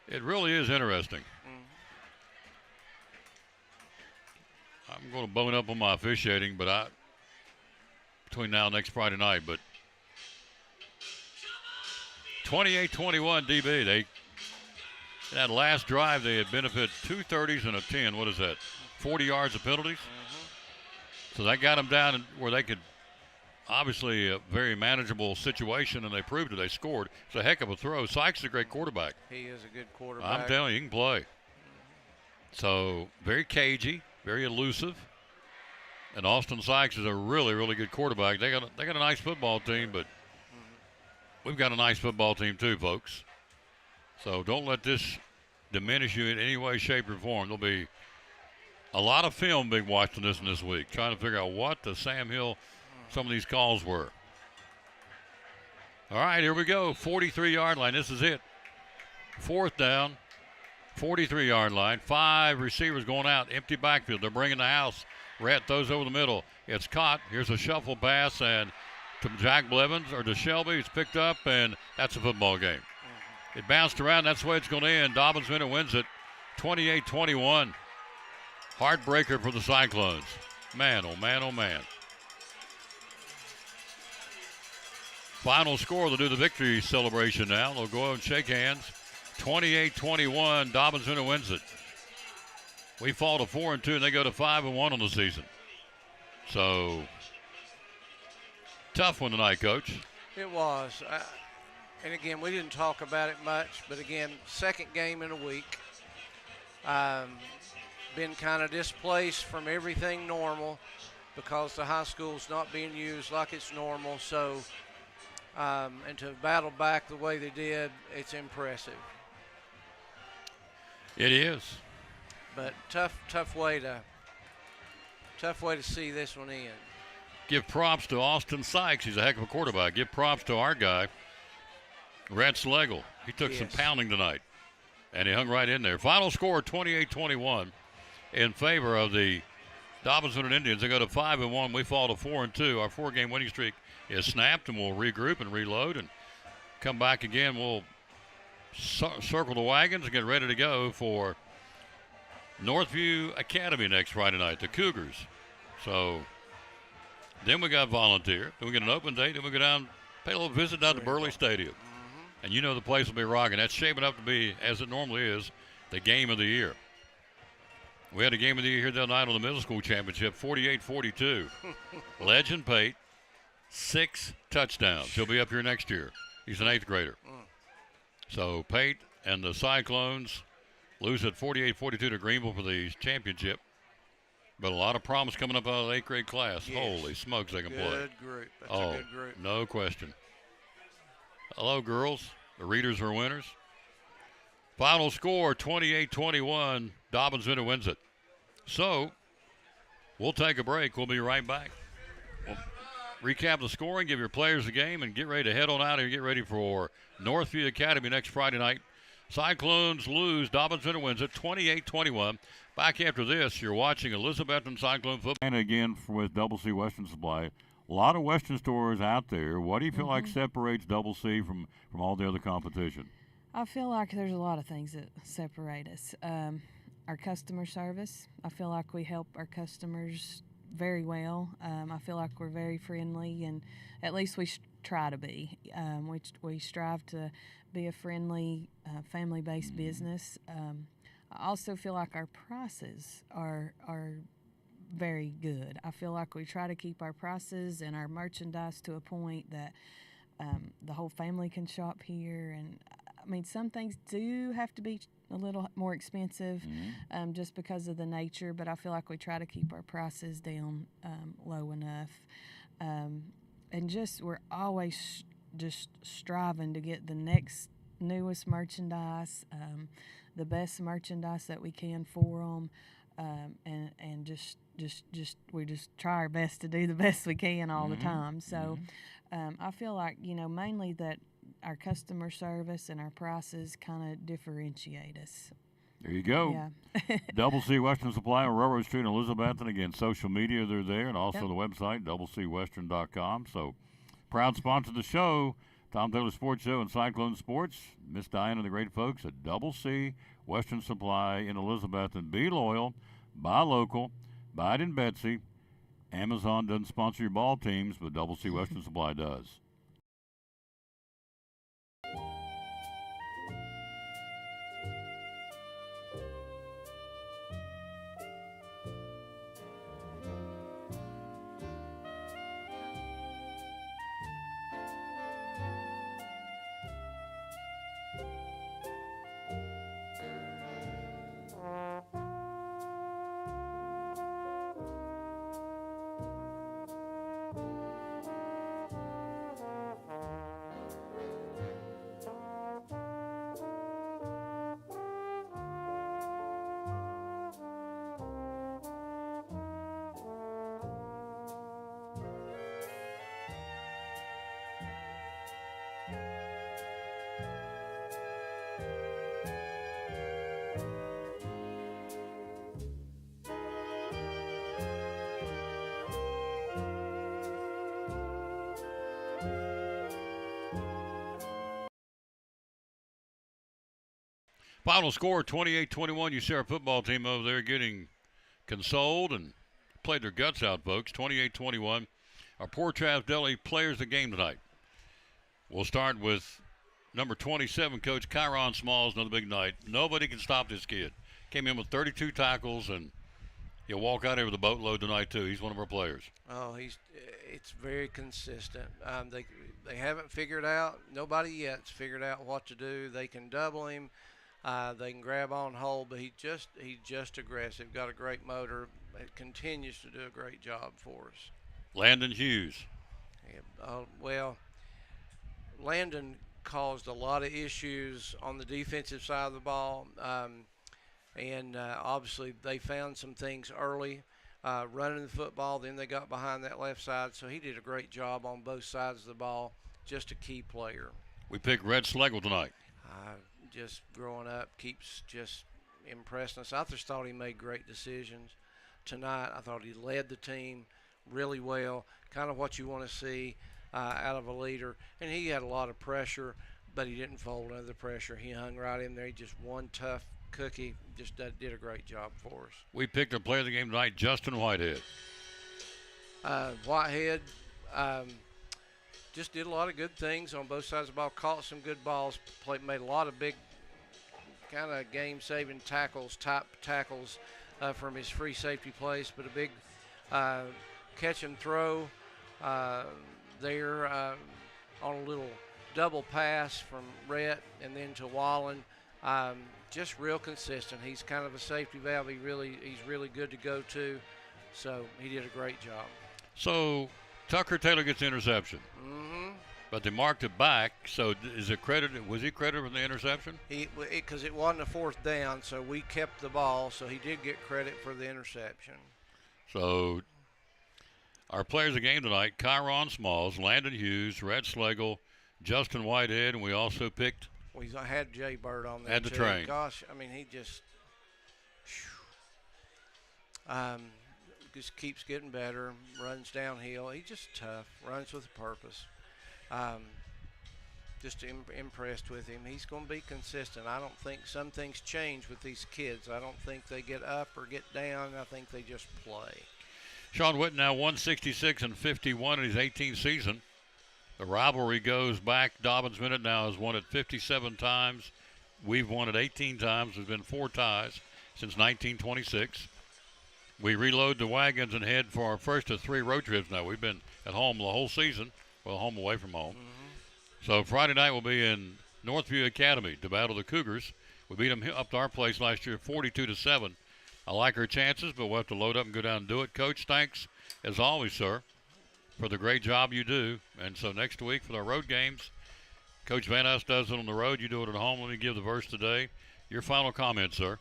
It really is interesting. I'm going to bone up on my officiating, but between now and next Friday night. But 28-21 DB. That last drive, they had benefit 2 30s and a 10. What is that? 40 yards of penalties. So that got them down where they could, obviously a very manageable situation, and they proved it. They scored. It's a heck of a throw. Sykes is a great quarterback. He is a good quarterback. I'm telling you, he can play. So very cagey, very elusive. And Austin Sykes is a really, really good quarterback. They got a nice football team, but we've got a nice football team too, folks. So don't let this diminish you in any way, shape, or form. There'll be a lot of film being watched on this week, trying to figure out what the Sam Hill, some of these calls were. All right, here we go. 43-yard line. This is it. 4th down, 43-yard line. 5 receivers going out. Empty backfield. They're bringing the house. Rhett throws over the middle. It's caught. Here's a shuffle pass, and to Jack Blevins or to Shelby. It's picked up, and that's a football game. It bounced around. That's the way it's going to end. Dobyns-Bennett wins it 28-21. Heartbreaker for the Cyclones. Man, oh, man, oh, man. Final score, they'll do the victory celebration now. They'll go and shake hands. 28-21, Dobyns-Bennett wins it. We fall to 4-2, and they go to 5-1 on the season. So, tough one tonight, Coach. It was. And again, we didn't talk about it much, but again, second game in a week. Been kind of displaced from everything normal because the high school's not being used like it's normal. So, and to battle back the way they did, it's impressive. It is. But tough way to see this one in. Give props to Austin Sykes. He's a heck of a quarterback. Give props to our guy, Red Slegel. He took some pounding tonight, and he hung right in there. Final score, 28-21 in favor of the Dobyns-Bennett Indians. They go to 5-1. We fall to 4-2. Our 4-game winning streak is snapped, and we'll regroup and reload and come back again. We'll circle the wagons and get ready to go for Northview Academy next Friday night, the Cougars. So then we got Volunteer. Then we get an open date. Then we go down, pay a little visit down to Burley Stadium. And you know the place will be rocking. That's shaping up to be, as it normally is, the game of the year. We had a game of the year here the other night on the middle school championship, 48-42. Legend Pate, 6 touchdowns. He'll be up here next year. He's an 8th grader. So Pate and the Cyclones lose at 48-42 to Greenville for the championship. But a lot of promise coming up out of the 8th grade class. Yes. Holy smokes, they can play. Good group. That's a good group. No question. Hello, girls. The Readers are winners. Final score, 28-21. Dobyns-Bennett wins it. So, we'll take a break. We'll be right back. We'll recap the scoring, give your players the game, and get ready to head on out and get ready for Northview Academy next Friday night. Cyclones lose. Dobyns-Bennett wins it 28-21. Back after this, you're watching Elizabethton Cyclone football. And again, with Double C Western Supply. A lot of Western stores out there. What do you feel like separates Double C from all the other competition? I feel like there's a lot of things that separate us. Our customer service. I feel like we help our customers very well. I feel like we're very friendly, and at least we try to be. We strive to be a friendly, family-based business. I also feel like our prices are very good. I feel like we try to keep our prices and our merchandise to a point that the whole family can shop here. And I mean, some things do have to be a little more expensive just because of the nature, but I feel like we try to keep our prices down low enough. And just we're always just striving to get the newest merchandise, the best merchandise that we can for them. And just we just try our best to do the best we can all the time. So I feel like, mainly that our customer service and our prices kind of differentiate us. There you go. Yeah. Double C Western Supply on Railroad Street in Elizabethton. Again, social media, they're there, and also the website, doublecwestern.com. So proud sponsor of the show, Tom Taylor Sports Show and Cyclone Sports. Miss Diane and the great folks at Double C Western Supply in Elizabethton. Be loyal, buy local, buy it in Betsy. Amazon doesn't sponsor your ball teams, but Double C Western Supply does. Final score, 28-21. You see our football team over there getting consoled and played their guts out, folks. 28-21. Our Port Travis Deli players of the game tonight. We'll start with number 27, Coach Kyron Smalls. Another big night. Nobody can stop this kid. Came in with 32 tackles, and he'll walk out here with a boatload tonight, too. He's one of our players. Oh, it's very consistent. They haven't figured out, nobody yet's figured out what to do. They can double him. They can grab on hold, but he's just aggressive. Got a great motor. It continues to do a great job for us. Landon Hughes. Yeah, well, Landon caused a lot of issues on the defensive side of the ball, and obviously they found some things early running the football. Then they got behind that left side, so he did a great job on both sides of the ball. Just a key player. We picked Red Schlegel tonight. Just growing up keeps just impressing us. I just thought he made great decisions tonight. I thought he led the team really well, kind of what you want to see out of a leader. And he had a lot of pressure, but he didn't fold under the pressure. He hung right in there. He just one tough cookie. Just did a great job for us. We picked a player of the game tonight, Justin Whitehead. Whitehead just did a lot of good things on both sides of the ball, caught some good balls, made a lot of big kind of game-saving tackles from his free safety place, but a big catch and throw there on a little double pass from Rhett and then to Wallen. Just real consistent. He's kind of a safety valve. He's really good to go to, so he did a great job. So Tucker Taylor gets the interception. Mm-hmm. But they marked it back, so is it credited? Was he credited with the interception? Because it wasn't a fourth down, so we kept the ball, so he did get credit for the interception. So our players of the game tonight, Kyron Smalls, Landon Hughes, Red Schlegel, Justin Whitehead, and we also picked. We had Jay Bird on there. Had the train. Gosh, I mean, he just keeps getting better, runs downhill. He's just tough, runs with a purpose. Just impressed with him. He's going to be consistent. I don't think some things change with these kids. I don't think they get up or get down. I think they just play. Sean Witten now 166-51 in his 18th season. The rivalry goes back. Dobyns-Bennett now has won it 57 times. We've won it 18 times. There's been 4 ties since 1926. We reload the wagons and head for our first of 3 road trips now. We've been at home the whole season. Well, home away from home. Mm-hmm. So Friday night we'll be in Northview Academy to battle the Cougars. We beat them up to our place last year 42-7. I like our chances, but we'll have to load up and go down and do it. Coach, thanks, as always, sir, for the great job you do. And so next week for our road games, Coach Van Us does it on the road. You do it at home. Let me give the verse today. Your final comment, sir.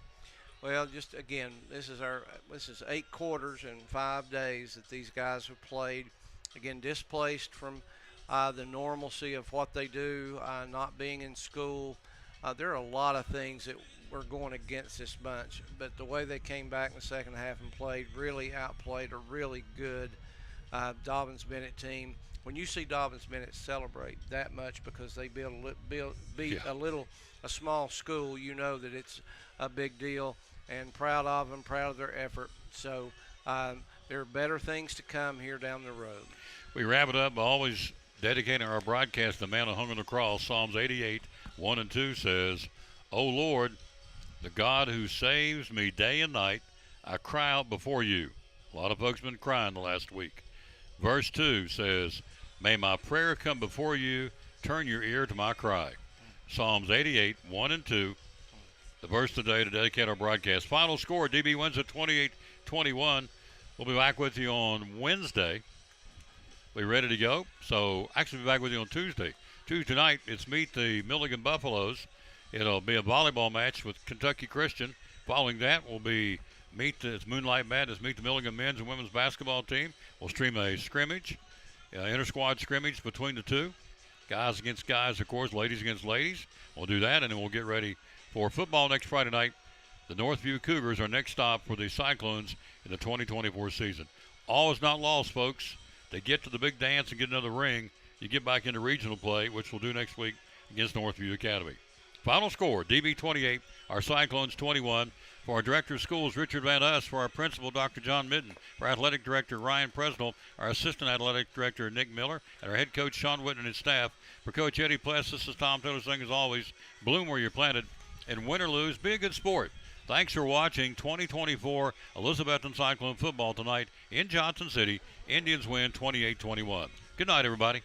Well, just again, this is 8 quarters and 5 days that these guys have played. Again, displaced from the normalcy of what they do, not being in school. There are a lot of things that were going against this bunch, but the way they came back in the second half and played, really outplayed a really good Dobyns-Bennett team. when you see Dobyns-Bennett celebrate that much because they beat a small school, you know that it's a big deal, and proud of them, proud of their effort. So there are better things to come here down the road. We wrap it up by always dedicating our broadcast to the man who hung on the cross. Psalms 88, 1 and 2 says, O Lord, the God who saves me day and night, I cry out before you. A lot of folks have been crying the last week. Verse 2 says, may my prayer come before you, turn your ear to my cry. Psalms 88, 1 and 2, the verse today to dedicate our broadcast. Final score, DB wins at 28-21. We'll be back with you on Wednesday. We're ready to go. So actually be back with you on Tuesday. Tuesday night, it's Meet the Milligan Buffaloes. It'll be a volleyball match with Kentucky Christian. Following that will be it's Moonlight Madness, Meet the Milligan men's and women's basketball team. We'll stream a scrimmage, inter-squad scrimmage between the two. Guys against guys, of course, ladies against ladies. We'll do that, and then we'll get ready for football next Friday night. The Northview Cougars, our next stop for the Cyclones in the 2024 season. All is not lost, folks. They get to the big dance and get another ring. You get back into regional play, which we'll do next week against Northview Academy. Final score, DB 28, our Cyclones 21. For our Director of Schools, Richard Van Us. For our Principal, Dr. John Mitten. For our Athletic Director, Ryan Presnell. Our Assistant Athletic Director, Nick Miller. And our Head Coach, Sean Whitten, and his staff. For Coach Eddie Pless, this is Tom Taylor saying, as always, bloom where you're planted. And win or lose, be a good sport. Thanks for watching 2024 Elizabethton Cyclone football tonight in Johnson City. Indians win 28-21. Good night, everybody.